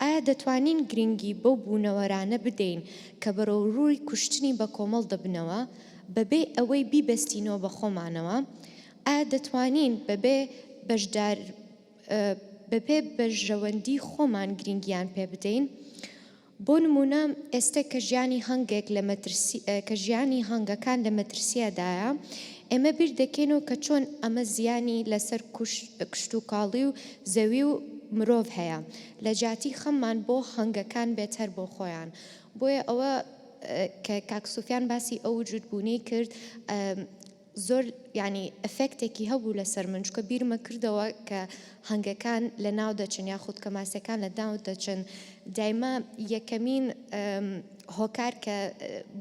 S5: ئایا دەتوانین گرنگی بەو بوونەوەرانە بدەین کە بەرەو ڕووی کوشتنی بە کۆمەڵ دەبنەوە بەبێ ئەوەی بیبەستینەوە بە خۆمانەوە؟ ئایا دەتوانین بەبێ بەژەوەندی خۆمان گرنگیان پێ بدەین؟ بۆ نمونە ئێستا کە ژیانی هەنگەکان لە مەترسیەدایە، ئێمە بیر دەکەینەوە کە چۆن ئەمە زیانی لەسەر کشت و کاڵی و زەوی و مرۆڤ هەیە، لە جاتی خەممان بۆ هەنگەکان بێتەر بۆ خۆیان. بۆیە ئەوە کە کاک سوفیان باسی ئەو وجودبوونی کرد زۆر ینی ئەفێکتێکی هەبوو لەسەر من، چکە بیرمە کردەوە کە هەنگەکان لە ناو دەچن یاخود کە ماسیەکان لە ناو دەچن دایما یەکەمین هۆکار کە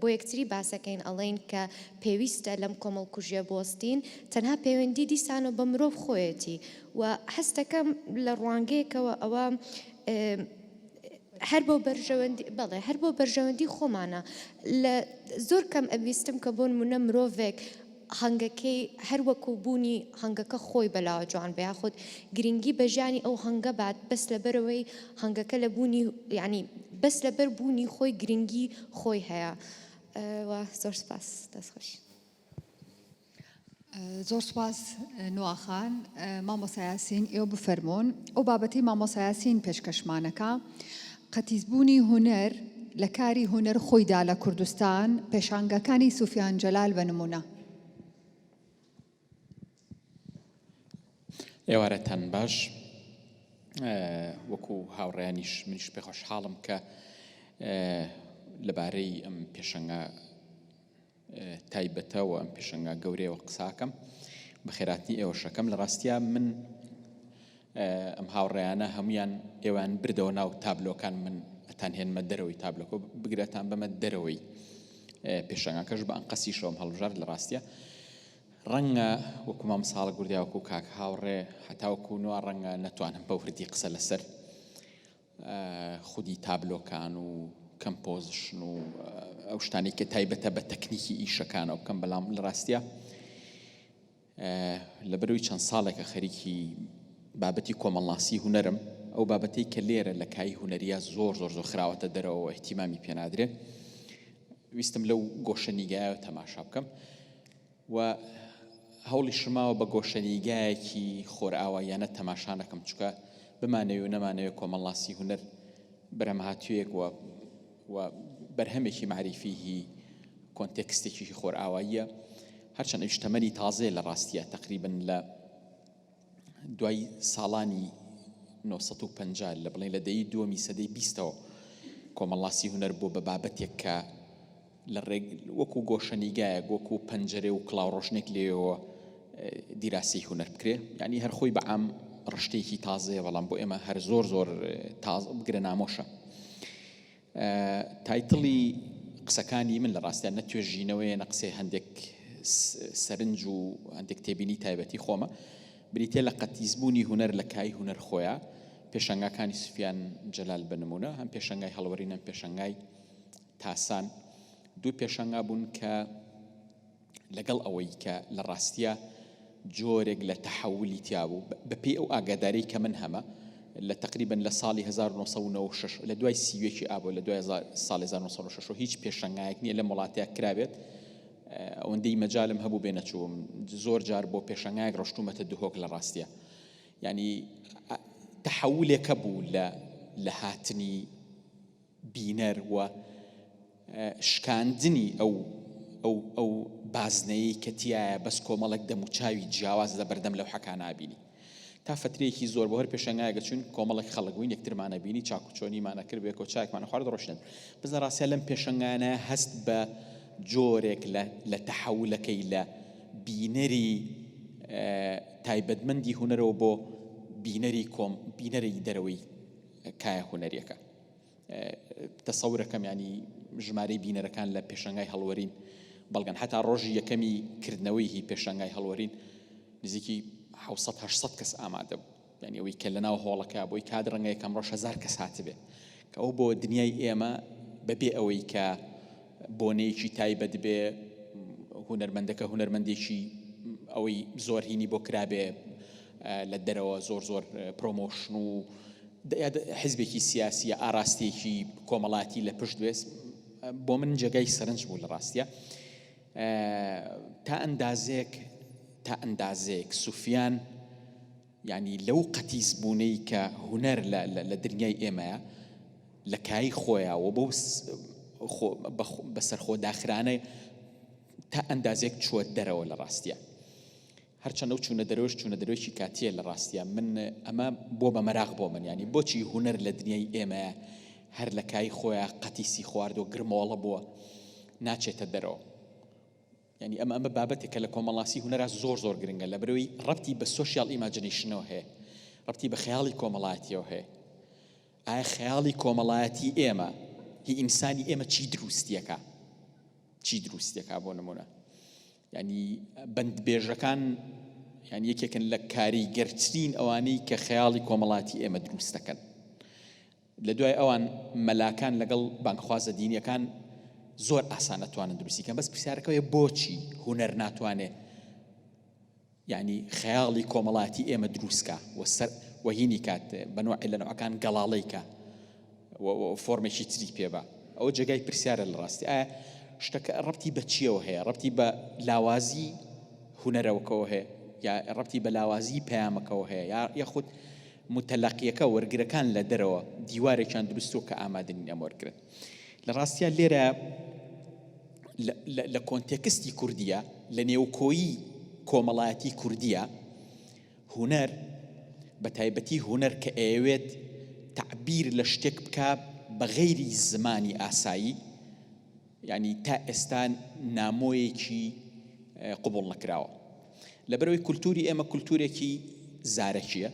S5: بۆ یەکتری باسەکەین ئەڵێن کە پێویستە لەم کۆمەڵکوژیە بۆستین تەنها پەیوەندی دیسانە بە مرۆڤ خۆیەتی و هەستەکەم لە ڕوانگەیەکەوە ئەوە هەر بۆ بەرژەوەندی خۆمانە. لە زۆر کەم ئەویستم کە بۆ نمونە مرۆڤێک هەنگەکەی هەروەکو بوونی هەنگەکە خۆی بەلاوە جوان بە یاخود گرنگی بە ژیانی ئەو هەنگە بات بەس لەبەرەوەی هەنگەکە لە بوونی ینی بەس لەبەر بوونی خۆی گرنگی خۆی هەیە. زۆر سپاس دەستخۆش.
S1: زۆر سپاس نواخان مامۆستا یاسین، ئێوە بفەرمونون ئەو بابەتی مامۆستا یاسین پێشکەشمانەکە قەتیزبوونی هونەر لە کاری هونەر خۆیدا لە کوردستان پێشانگەکانی سوفیان جەلال بە نمونە.
S6: ئێوارەتان باش، وەکو هاوڕێیانیش منیش پێ خۆشحاڵم کە لەبارەی ئەم پێشەنگە تایبەتەوە ئەم پێشەنگە گەورەیەوە قساکەم بە خێراتنی ئێوەشەکەم. لە ڕاستیە من ئەم هاوڕێیانە هەمویان ئێوان بردەوە ناو تابلۆکان، من ئەتان هێنمە دەرەوەی تابلۆکە بگرێتان بەمە دەرەوەی پێشەنگەکەش بە ئەنقەسی شەوم هەڵبژار. لە ڕاستیە ڕەنگە وەکو مامساڵە گوردیا وەکو کاک هاوڕێ هەتاوەکو نوە ڕەنگە نەتوانم بەوردی قسە لەسەر خودی تابلۆکان و کەمپۆزیشن و ئەو شتانی کە تایبەتە بە تەکنیکی ئیشەکانە بکەم، بەڵام لە ڕاستیە لەبەرەوەی چەند ساڵێکە خەریکی بابەتی کۆمەڵناسی هونەرم، ئەو بابەتەی کە لێرە لە کای هونەریە زۆر خراوەتە دەرەوە احتیمامی پێنادرێت، ویستم لەو گۆشە نیگایەوە تەماشا بکەم و هەوڵی شماوە بە گۆشەنیگایەکی خۆرئاوایانە تەماشانەکەم چکە بمانەوێ و نەمانەوێت کۆمەڵاسی هونەر بەرەمهاتوویەک و بەرهەمێکی معریفیهی کۆنتێکستێکی خۆرئاواییە هەرچەند ئەویشتەمەنی تازەیە لە ڕاستیە تقریبن لە دوای ساڵانی 1950 لە بڵێن لە دەی دووەمی سەدەی 20ەوە کۆمەڵاسی هونەر بۆ بە بابەتێک کە لە وەکو گۆشەنیگایە وەکو پەنجەرێ و کڵاوڕۆژنێک لێەوە دیراسی هونەر بکرێ یعنی هەر خۆی بەعام ڕشتێکی تازەیە بەڵام بۆ ئێمە هەر زۆر بگرە نامۆشە. تایتڵی قسەکانی من لە ڕاستیان نە توێژینەوەی نە قسەی هەندێک سەرنج و هەندێک تێبینی تایبەتی خۆمە بریتێ لە قەتیزبوونی هونەر لە کای هونەر خۆیە پێشەنگاکانی سوفیان جەلال بنمونە هەم پێشەنگای هەڵوەرین هەم پێشەنگای تاسان دوو پێشەنگا بوون کە لەگەڵ ئەوەی کە لە ڕاستیە جۆرێک لە تەحولی تیابوو بەپێی ئەو ئاگاداری کە من هەمە لە تقریبا لە ساڵی 1996 لە دوای سیوێکی ئابوو لە دوای ساڵی 1996 هیچ پێشەنگایەک نییە لە وڵاتەیە کرابێت ئەوەندەی مەجالم هەبوو بێنەچووم زۆر جار بۆ پێشەنگایەک ڕۆشتومەتە دوهۆک لە ڕاستیە یعنی تەحولێکە بوو لە هاتنی بینەر و شکاندنی ئەو بازنەیە کە تایە بەس کۆمەڵێک دەموچاوی جیاواز لە بەردەم لەو حەکان نابینی تا فترەیەکی زۆر بۆ هەر پێشەنگایەکە چون کۆمەڵێک خەڵک بووین یەکترمانە بینی چاکوچۆنیمانە کرد بێ کۆچاکمانە خوارد ڕۆشنن بزە ڕاستیە لەم پێشەنگانە هەست بە جۆرێک لە تەحولەکەی لە بینەری تایبەتمەندی هونەرەوە بۆ بینەری دەرەوەی کایە هونەریەکە تەسەورەکەم ینی ژمارەی بینەرەکان لە پێشەنگای هەڵوەرین بەڵگەن حتا ڕۆژی یەکەمی کردنەوەی هی پێشەنگای هەڵوەرین نزیکی 700-800 کەس ئامادە بوو یعنی ئەوەی کە لەناو هۆڵەکە بۆی کادڕەنگە یەکەم ڕۆژ 1000 کەس هاتبێ کە ئەو بۆ دنیای ئێمە بەبێ ئەوەی کە بۆنەیەکی تایبەت بێ هونەرمەندەکە هونەرمەندێکی ئەوەی زۆر هینی بۆ کرابێ لە دەرەوە زۆر پرۆمۆشن و حزبێکی سیاسیە ئاراستێکی کۆمەڵاتی لە پشت بێت بۆ من جێگای سەرنج بوو لە ڕاستیە تا ئەندازێک سوفیان ینی لەو قەتیزبوونەی کە هونەر لە دنیای ئێمەیە لە کای خۆیەوە بە سەرخۆداخرانە تا ئەندازێک چوە دەرەوە لە ڕاستیە هەرچەندە ئەو چوونە دەرەوەشی کاتیە لە ڕاستیە من ئەمە بۆ بە مەراغ بۆ من ینی بۆچی هونەر لە دنیای ئێمەیە هەر لە کای خۆیە قەتیسی خواردۆ گرمۆڵە بووە ناچێتە دەرەوە ینی ئەمە بابەتێکە لە کۆمەڵاسی هونەرە زۆر گرنگە لە بەرەوەی ڕەبتی بە سۆشیال ئیماجینیشنەوە هەیە ڕەبتی بە خەیاڵی کۆمەڵایەتیەوە هەیە ئایا خەیاڵی کۆمەڵایەتی ئێمە هی ئینسانی ئێمە چی دروستیەکە بۆ نمونە ینی بەندبێژەکان ینی یەکێکن لە کاریگەرترین ئەوانەی کە خەیاڵی کۆمەڵایەتی ئێمە دروست دەکەن لە دوای ئەوان مەلاکان لەگەڵ بانکخوازە دینیەکان زۆر ئاسان ناتوانن دروستیکەن بەس پرسیارەکەوەیە بۆچی هونەر ناتوانێت ینی خەیاڵی کۆمەڵایەتی ئێمە دروستکە وەهینی کات بەنوعی لە نوعەکان گەڵاڵەیکە فۆرمێکی تری پێبە ئەوە جێگای پرسیارە لە ڕاستی ئایا شتەکە ڕەبتی بە چیەوە هەیە ڕەبتی بە لاوازی هونەرەوەکەوە هەیە یا ڕەبتی بە لاوازی پەیامەکەوە هەیە یاخود متەلەقیەکە وەرگرەکان لە دەرەوە دیوارێکیان دروستوە کە ئامادەنین ئەمە وەرگرن لە ڕاستیە لێرە لە کۆنتێکستی کوردیە لە نێوکۆیی کۆمەڵایەتی کوردیە هونەر بە تایبەتی هونەر کە ئەوێت تعبیر لە شتێک بکە بە غەیری زمانی ئاسایی ینی تا ئێستا نامۆیەکی قبول نەکراوە لەبەرەوەی کولتوری ئێمە کولتورێکی زارەکیە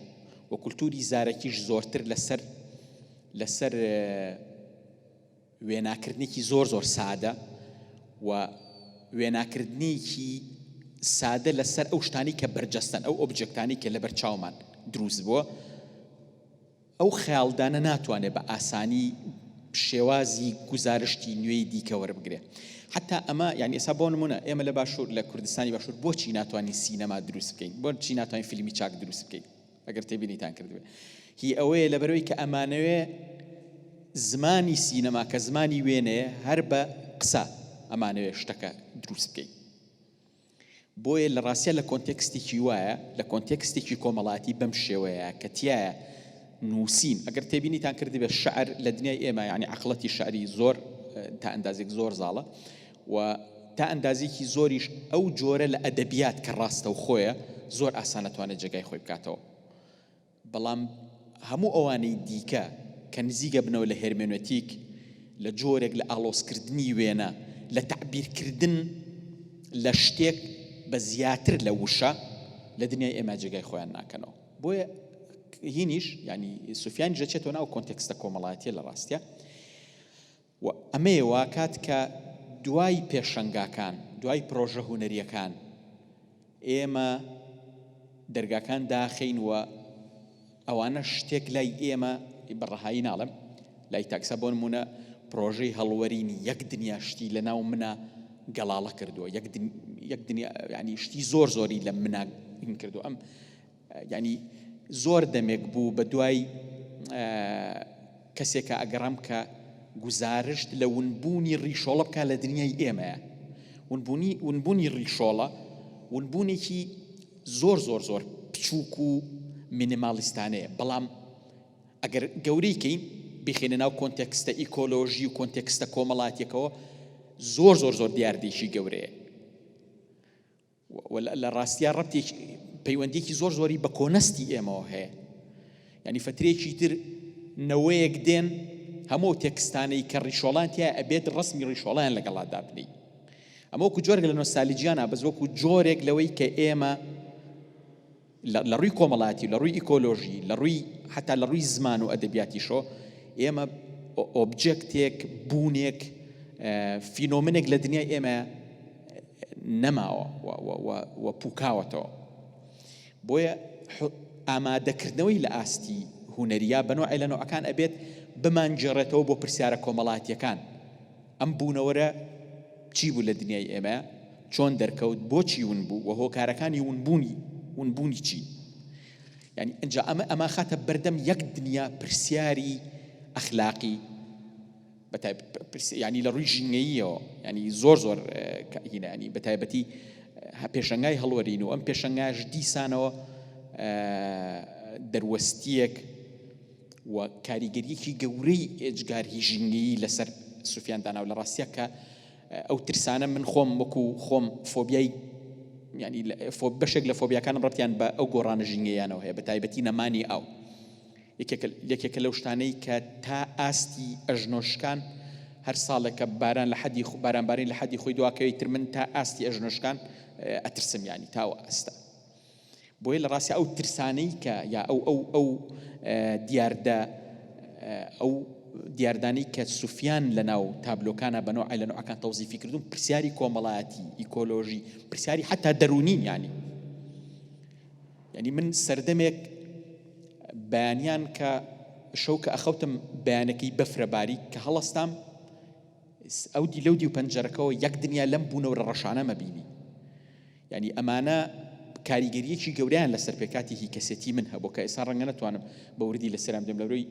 S6: و کولتوری زارەکیش زۆرتر لەسەر وێناکردنێکی زۆر سادە و وێناکردنێکی سادە لەسەر ئەو شتانی کە بەرجەستن ئەو ئۆبجێکتانی کە لەبەر چاومان دروست بووە ئەو خەیاڵدانە ناتوانێت بە ئاسانی شێوازی گزارشتی نوێی دیکە وەربگرێ حتا ئەمە یعنی ئێستا بۆ نمونە ئێمە لە باشوور لە کوردستانی باشوور بۆچی ناتوانین سینەما دروست بکەین بۆچی ناتوانین فیلمی چاک دروست بکەین ئەگەر تێبینیتان کردوێ هی ئەوەیە لەبەرەوەی کە ئەمانەوێ زمانی سینەما کە زمانی وێنەیە هەر بە قسە ئەمانەوێ شتەکە دروست بکەین بۆیە لە ڕاستیە لە کۆنتێکستێکی وایە لە کۆنتێکستێکی کۆمەڵاتی بەم شێوەیە کە تایە نووسین ئەگەر تێبینیتان کردی بە شعر لە دنیای ئێمە یعنی عەقڵەتی شعری زۆر تا ئەندازێک زۆر زاڵە و تا ئەندازێکی زۆریش ئەو جۆرە لە ئەدەبیات کە ڕاستە و خۆیە زۆر ئاسان نەتوانێت جێگای خۆی بکاتەوە بەڵام هەموو ئەوانەی دیکە کە نزیکە بنەوە لە هێرمێنۆتیک لە جۆرێک لە ئاڵۆزکردنی وێنە لە تعبیرکردن لە شتێک بە زیاتر لە وشە لە دنیای ئێمە جێگای خۆیان ناکەنەوە بۆیە هینیش ینی سوفیان دەچێتەوە ناو کۆنتێکستە کۆمەڵایەتیە لە ڕاستیە و ئەمەیەوە کات کە دوای پێشەنگاکان دوای پرۆژە هونەریەکان ئێمە دەرگاکان داخین و ئەوانە شتێک لای ئێمە بەڕەهایی ناڵم لای تاکسە بۆ نمونە پرۆژەی هەڵوەرینی یەک دنیا شتی لە ناو منە گەڵاڵە کردووە یەک دنیا ینی شتی زۆر زۆری لە منە هین کردو ئەم ینی زۆر دەمێک بوو بە دوای کەسێکە ئەگەڕام کە گزارشت لە ونبوونی ڕیشۆڵە بکە لە دنیای ئێمەیە ونبوونی ڕیشۆڵە ونبوونێکی زۆر زۆر زۆر بچووک و مینیمالیستانەیە بەڵام ئەگەر گەورەیکەین بخێنە ناو کۆنتێکستە ئیکۆلۆژی و کۆنتێکستە کۆمەڵاتێکەوە زۆر زۆر زۆر دیاردێکی گەورەیە لە ڕاستیە ڕەبتێکی پەیوەندێکی زۆر زۆری بە کۆنەستی ئێمەوە هەیە ینی فترێکی تر نەوەیەک دێن هەموو تێکستانەی کە ڕیشۆڵان تیا ئەبێت ڕسمی ڕیشۆڵیان لەگەڵادا بنی ئەمە وەکو جۆرێک لە نۆستالجیانە بەس وەکو جۆرێک لەوەی کە ئێمە لە ڕووی کۆمەڵاتی لە ڕووی ئیکۆلۆژی لە ڕووی حتا لە ڕووی زمان و ئەدەبیاتیشۆ ئێمە ئۆبجێکتێک بوونێک فینۆمنێک لە دنیای ئێمە نەماوە و پوکاوەتەوە بۆیە ئامادەکردنەوەی لە ئاستی هونەریە بەنۆعی لە نوعەکان ئەبێت بمانجێڕێتەوە بۆ پرسیارە کۆمەڵاتیەکان ئەم بوونەوەرە چی بوو لە دنیای ئێمە چۆن دەرکەوت بۆچی ون بوو و هۆکارەکانی ونبوونی چی یعنی ئەنجا ئەمە خاتە بەردەم یەک دنیا پرسیاری ئەخلاقی ینی لە ڕووی ژینگەییەوە ینی زۆر زۆر ینی بەتایبەتی پێشەنگای هەڵوەرین و ئەم پێشەنگاش دیسانەوە دەروەستیەک و کاریگەریەکی گەورەی ئێجگاری ژینگەیی لەسەر سوفیان داناو لە ڕاستیە کە ئەو ترسانە من خۆم وەکو خۆم فۆبیای ینی بەشێک لە فۆبیاکانم ڕەتیان بە ئەو گۆڕانە ژینگەیانەوە هەیە بەتایبەتی نەمانی ئاو یەکێکە لەو شتانەی کە تا ئاستی ئەژنۆشکان هەر ساڵێکە باران لە حەدی بارانبارین لە حەدی خۆی دواکەوی تر من تا ئاستی ئەژنۆشکان ئەترسم ینی تاوە ئەستە بۆیە لە ڕاستی ئەو ترسانەی کە یا ئەو دیاردانەی کە سوفیان لە ناو تابلۆکانە بەنۆعی لە نوعەکان تەوزیفی کردوون پرسیاری کۆمەڵایەتی ئیکۆلۆژی پرسیاری حتا دەرونین ینی من سەردەمێک بەیانیان کە شەو کە ئەخەوتم بەیانەکەی بەفرەباری کە هەڵەستام ئەو دی لەو دی و پەنجەرەکەەوە یەک دنیا لەم بوونەوە ڕەشانە مەبینی ینی ئەمانە کاریگەریەکی گەوریان لەسەر پێکاتی هی کەسێتی من هەبوو کە ئێستا ڕەنگە نەتوانم بە وردی لەسەرام دێم لەبەرەوەی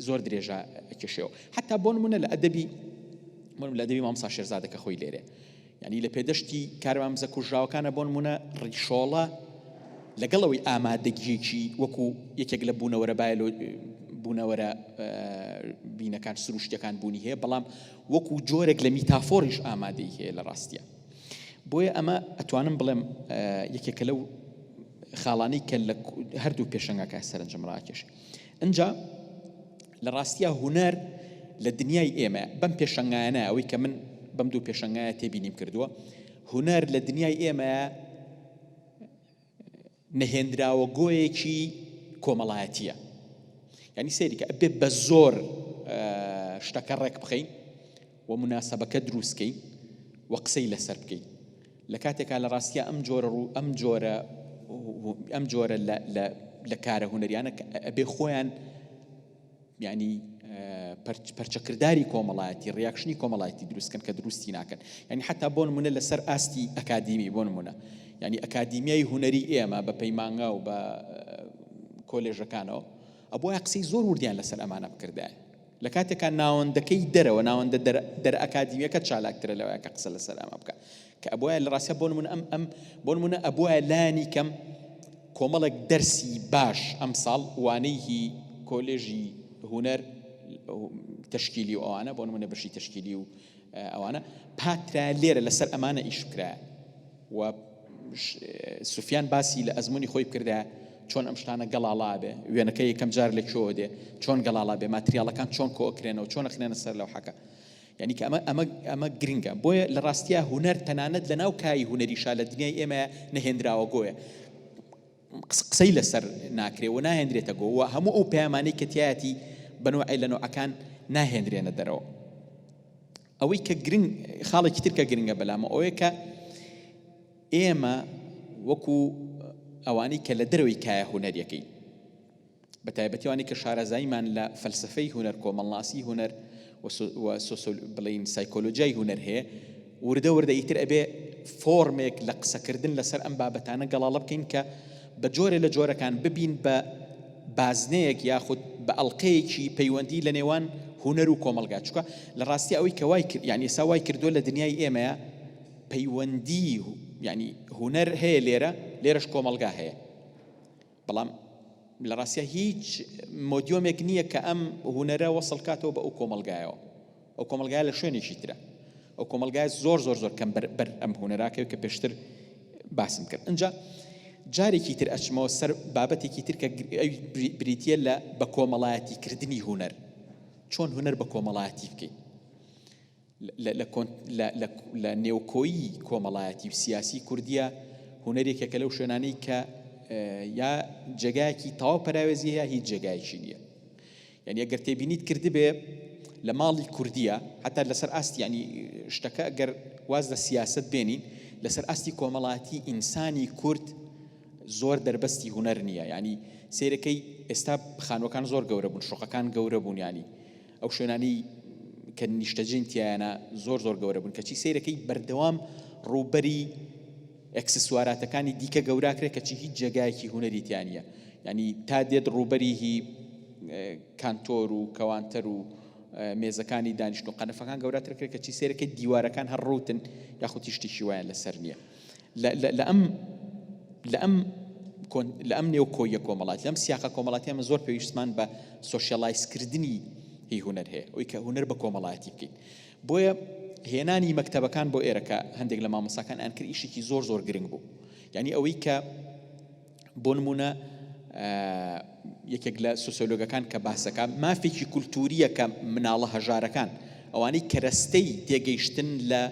S6: زۆر درێژە کێشەوە حتا بۆ نمونە لە ئەدەبی مامۆستا شێرزادە کە خۆی لێرێ ینی لە پێدەشتی کاروانمزە کوژراوەکانە بۆ نمونە ڕیشۆڵە لەگەڵەوەی ئامادەگیەکی وەکو یەکێک لە بوونەوەرە بینەکان سروشتەکان بوونی هەیە بەڵام وەکو جۆرێک لە میتافۆریش ئامادەی هەیە لە ڕاستیە بۆیە ئەمە ئەتوانم بڵێم یەکێکە لەو خاڵانەی کە لە هەردوو پێشەنگاکە سەرنجەم ڕاکێش ئەنجا لە ڕاستیە هونەر لە دنیای ئێمە بەم پێشەنگایانە ئەوەی کە من بەم دوو پێشەنگایە تێبینیم کردووە هونەر لە دنیای ئێمە نەهێنراوە گۆیەکی کۆمەڵایەتیە ینی سەیریکە ئەبێ بە زۆر شتەکە ڕێک بخەین و مناسەبەکە دروستکەین و قسەی لەسەر بکەین لە کاتێکا لە ڕاستیە ئەم جۆرە لە کارە هونەریانە ئەبێ خۆیان ینی پەرچەکرداری کۆمەڵایەتی ڕیاکشنی کۆمەڵایەتی دروستکەن کە دروستی ناکەن ینی حتا بۆ نمونە لەسەر ئاستی ئەکادیمی بۆ نمونە ینی ئەکادیمیای هونەری ئێمە بە پەیمانگا و بە کۆلێژەکانەوە ئەبووە قسەی زۆر وردیان لەسەر ئەمانە بکردایە لە کاتێکا ناوەندەکەی دەرەوە ناوەندە دەرئەکادیمیەکە چالاکترە لەوەیە کە قسە لەسەر ئەمە بکە کە ئەبووە لە ڕاستیە بۆ نمونە ئەبووە لانی کەم کۆمەڵێک دەرسی باش ئەم ساڵ وانەی کۆلێژی هونەر تشکیلی و ئەوانە بۆ نمونە بەشی تشکیلی و ئەوانە پاترا لێرە لەسەر ئەمانە ئیش بکرا و سوفیان باسی لە ئەزمموی خۆی بکردا چۆن ئەم شتانە گەڵاڵا بێ وێنەکە یەکەم جار لە کۆ دێ چۆن گەڵاڵا بێ ماتریاڵەکان چۆن کۆکرێنەوە چۆن ئەخنێنە سەر لەو حەکە یعنی کە ئەمە گرنگە بۆیە لە ڕاستیە هونەر تەنانەت لە ناو کای هونەریشا لە دنیای ئێمە نەهێنراوە گۆیە قسەی لەسەر ناکرێ و ناهێنرێتە گۆ و هەموو ئەو پەیامانەی کە تایەتی بەنوعی لە نوعەکان ناهێنرێنە دەرەوە ئەوەی کە گرنگ خاڵێکی تر کە گرنگە بەلامە ئەوەیە کە ئێمە وەکو ئەوانەی کە لە دەرەوەی کایە هونەریەکەی بە تایبەتیوانی کە شارەزاییمان لە فەلسفەی هونەر کۆمەڵناسی هونەر و بڵین سایکۆلۆجیای هونەر هەیە وردە ئیتر ئەبێ فۆرمێک لە قسەکردن لەسەر ئەم بابەتانە گەڵاڵە بکەین کە بە جۆرێ لە جۆرەکان ببین بە بازنەیەک یاخود بە ئەڵقەیەکی پەیوەندی لە نێوان هونەر و کۆمەلگا چکە لە ڕاستی ئەوەی کە وای کرد یعنی ئێستا وای کردووە لە دنیای ئێمەیە پەیوەندی یعنی هونەر هەیە لێرەش کۆمەلگا هەیە بەڵام لە ڕاستیە هیچ مۆدیۆمێک نییە کە ئەم هونەرە وەسڵ کاتەوە بە ئەو کۆمەلگایەوە ئەو کۆمەلگایە لە شوێنێکی ترە ئەو کۆمەلگای زۆر کەم بەر ئەم هونەراکەوە کە پێشتر باسم کرد اینجا جارێکی تر ئەچمەوە سەر بابەتێکی تر کە بریتیە لە بە کۆمەڵایەتی کردنی هونەر چۆن هونەر بە کۆمەڵایەتی بکەین لە نێوکۆیی کۆمەڵایەتی و سیاسی کوردیە هونەرێکێکە لەو شوێنانەی کە یا جێگایەکی تەواو پەراوێزی هەیە هیچ جێگایەکی نییە یعنی ئەگەر تێبینیت کردبێ لە ماڵی کوردیە حتا لەسەر ئاستی ینی شتەکە ئەگەر واز لە سیاست بێنین لەسەر ئاستی کۆمەڵایەتی ئینسانی کورد زۆر دەربەستی هونەر نییە ینی سیرەکەی ئێستا خانوەکان زۆر گەورە بوون شوقەکان گەورە بوون ینی ئەو شوێنانی کە نیشتەجین تیانە زۆر گەورە بوون کەچی سیرەکەی بەردەوام ڕووبەری ئەکسسواراتەکانی دیکە گەوراکرێت کەچی هیچ جێگایەکی هونەری تیانە ینی تا دێت ڕووبەری هی کانتۆر و کەوانتەر و مێزەکانی دانیشت و قەنەفەکان گەوراتر کرد کەچی سیرەکەی دیوارەکان هەرڕوتن یاخود تیشتێکی وایە لەسەر نییە لە ئەم نێوکۆیە کۆمەڵات لەم سیاقە کۆمەڵاتی ئەمە زۆر پێویستمان بە سۆشیاڵایزکردنی هی هونەر هەیە ئەوی کە هونەر بە کۆمەڵایەتی بکەین بۆیە هێنانی مەکتەبەکان بۆ ئێرەکە هەندێک لە مامۆستاکان ئەنکرد ئیشێکی زۆر گرنگ بوو یعنی ئەوەی کە بۆ نمونە یەکێک لە سۆسیۆلۆگەکان کە باسەکە مافێکی کولتوریە کە مناڵە هەژارەکان ئەوانەی کەرەستەی تێگەیشتن لە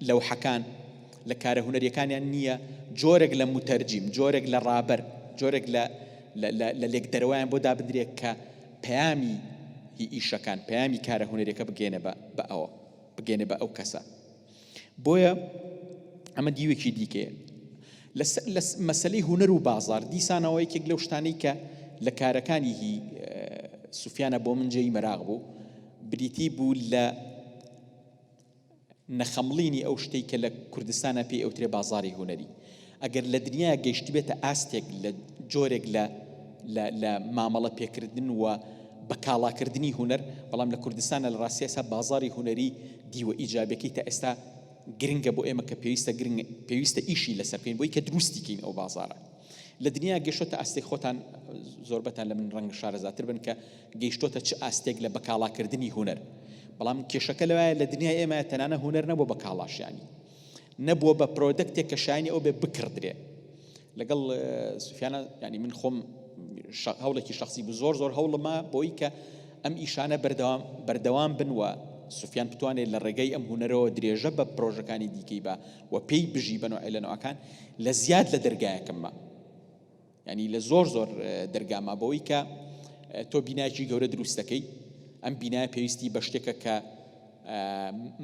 S6: لەوحەکان لە کارە هونەریەکانیان نییە جۆرێک لە متەرجیم جۆرێک لە ڕابەر جۆرێک لە لێک دەرەوەیان بۆ دابدرێت کە پەیامی ئیشەکان پەیامی کارە هونەریەکە بگێنێ بە ئەو کەسە بۆیە ئەمە دیوێکی دیکەیە لە مەسەلەی هونەر و بازار دیسانەوە یەکێک لەو شتانەی کە لە کارەکانی هی سوفیانە بۆ من جێی مەراغ بوو بریتی بوو لە نەخەمڵینی ئەو شتەی کە لە کوردستانە پێی ئەوترێ بازاری هونەری ئەگەر لە دنیا گەیشتی بێتە ئاستێک لە جۆرێک لە مامەڵە پێکردن و بەکاڵاکردنی هونەر بەڵام لە کوردستانە لە ڕاستی ئێستا بازاری هونەری دیوە ئیجابەکەی تا ئێستا گرنگە بۆ ئێمە کە پێویستە ئیشی لەسەر بکەین بۆی کە دروستیکەین ئەو بازارە لە دنیا گەیشتۆتە ئاستێک خۆتان زۆربەتان لە من ڕەنگە شارەزاتر بن کە گەیشتۆتە چ ئاستێک لە بەکاڵاکردنی هونەر بەڵام کێشەکە لەوایە لە دنیای ئێمە تەنانە هونەر نەبووە بە کاڵاشیانی نەبووە بە پرۆدەکتێک کە شایانی ئەو بێ بکردرێ لەگەڵ سوفیانە ینی من خۆم هەوڵێکی شخصی بوو زۆر هەوڵما بۆی کە ئەم ئیشانە بەردەوام بن و سوفیان بتوانێت لە ڕێگەی ئەم هونەرەوە درێژە بە پرۆژەکانی دیکەی بە و پێی بژی بەنوعی لە نوعەکان لە زیاد لە دەرگایەکەممە ینی لە زۆر دەرگاما بەوەی کە تۆ بینایکی گەورە دروستەکەی ئەم بینایە پێویستی بە شتێکە کە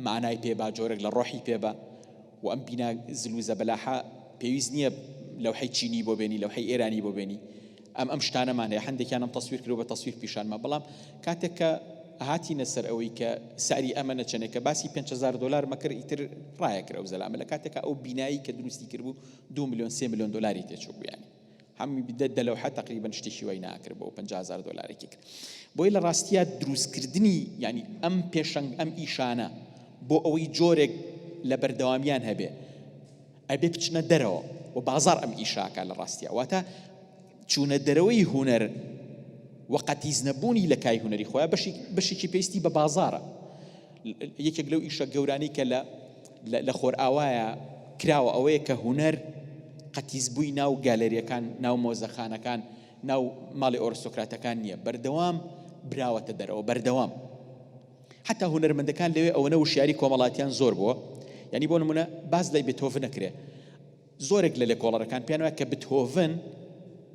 S6: معنای پێبا جۆرێک لە ڕۆحی پێبە و ئەم بینا زلوزە بەلاحە پێویست نییە لەوحەی چینی بۆ بێنی لەوحەی ئێرانی بۆ بێنی ئەم شتانەمان هەیە هەندێکیان ئەم تەسویر کرد بە تەسویر پیشانمە بەڵام کاتێک کە هاتینە سەر ئەوەی کە ساری ئەمە نەچەنێکە باسی $5,000 مەکرد ئیتر ڕایەکرا و زەلامە لە کاتێکە ئەو بینایی کە دروستی کرد بوو $2 ملیۆن $3 ملیۆن تێچوو بوو ینی هەمووی بدە لەوحە تقریبا شتێکی وای ناکرد بۆ 50,000 دۆلارێکی کرد بۆی لە ڕاستیە دروستکردنی یعنی ئەم پێشەنگ ئەم ئیشانە بۆ ئەوەی جۆرێک لە بەردەوامیان هەبێ ئەبێ بچنە دەرەوە و بازار ئەم ئیشاکە لە ڕاستیە واتە چوونە دەرەوەی هونەر وەقەتیز نەبوونی لە کای هونەری خۆیان بەشێکی پێویستی بە بازارە یەکێک لەو ئیشە گەورانەی کە لە خۆرئاوایە کراوە ئەوەیە کە هونەر قەتیزبووی ناو گالێریەکان ناو مۆزەخانەکان ناو ماڵی ئۆرستۆکراتەکان نییە بەردەوام براوەتە دەرەوە بەردەوام حتا هونەرمەندەکان لەوێ ئەوەنە وشیاری کۆمەڵاتیان زۆر بووە یعنی بۆ نمونە باز لای بێتۆڤن نەکرێ زۆرێک لە لێکۆڵەرەکان پێیان وایە کە بێتۆڤن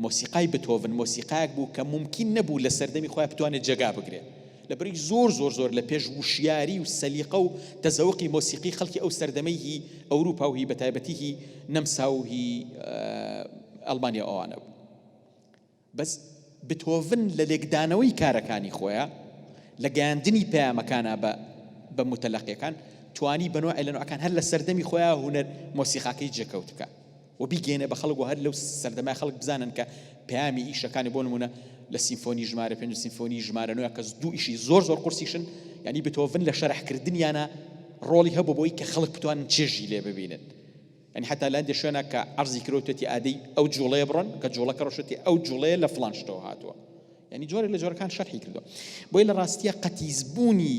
S6: مۆسیقای بێتۆڤن مۆسیقایەک بوو کە ممکن نەبوو لە سەردەمی خۆیان بتوانێت جێگا بگرێ لەبەرەوەی زۆر لە پێش وشیاری و سەلیقە و تەزەوقی مۆسیقی خەڵکی ئەو سەردەمەی هی ئەوروپا و هی بەتایبەتی هی نەمسا و هی ئەڵمانیا ئەوانە بوو بەس بێتۆڤن لە لێکدانەوەی کارەکانی خۆیان لە گەیاندنی پەیامەکانە بە متەلەقیەکان توانی بەنوع لە نوعەکان هەر لە سەردەمی خۆیان هونەر مۆسیقاکەی جێکەوت بکە و بیگەێنێ بە خەڵک و هەر لەو سەردەمای خەڵک بزانن کە پەیامی ئیشەکانی بۆ نمونە لە سیمفۆنی ژمارە 5 سیمفۆنی ژمارە 9 کە دوو ئیشی زۆر قورسیشن یعنی بێتۆڤن لە شەرحکردنیانە ڕۆڵی هەبوو بۆی کە خەڵک بتوانن چێژی لێ ببینن یعنی حتا لە هەندێک شوێنە کە عەرزی کردوێتی ئادەی ئەو جوڵەیە بڕۆن کە جوڵەکە ڕۆشێتی ئەو جوڵەیە لە فڵان شتەوە هاتووە یعنی جۆرێک لە جۆرەکان شەرحی کردووە بۆی لە ڕاستیە قەتیزبوونی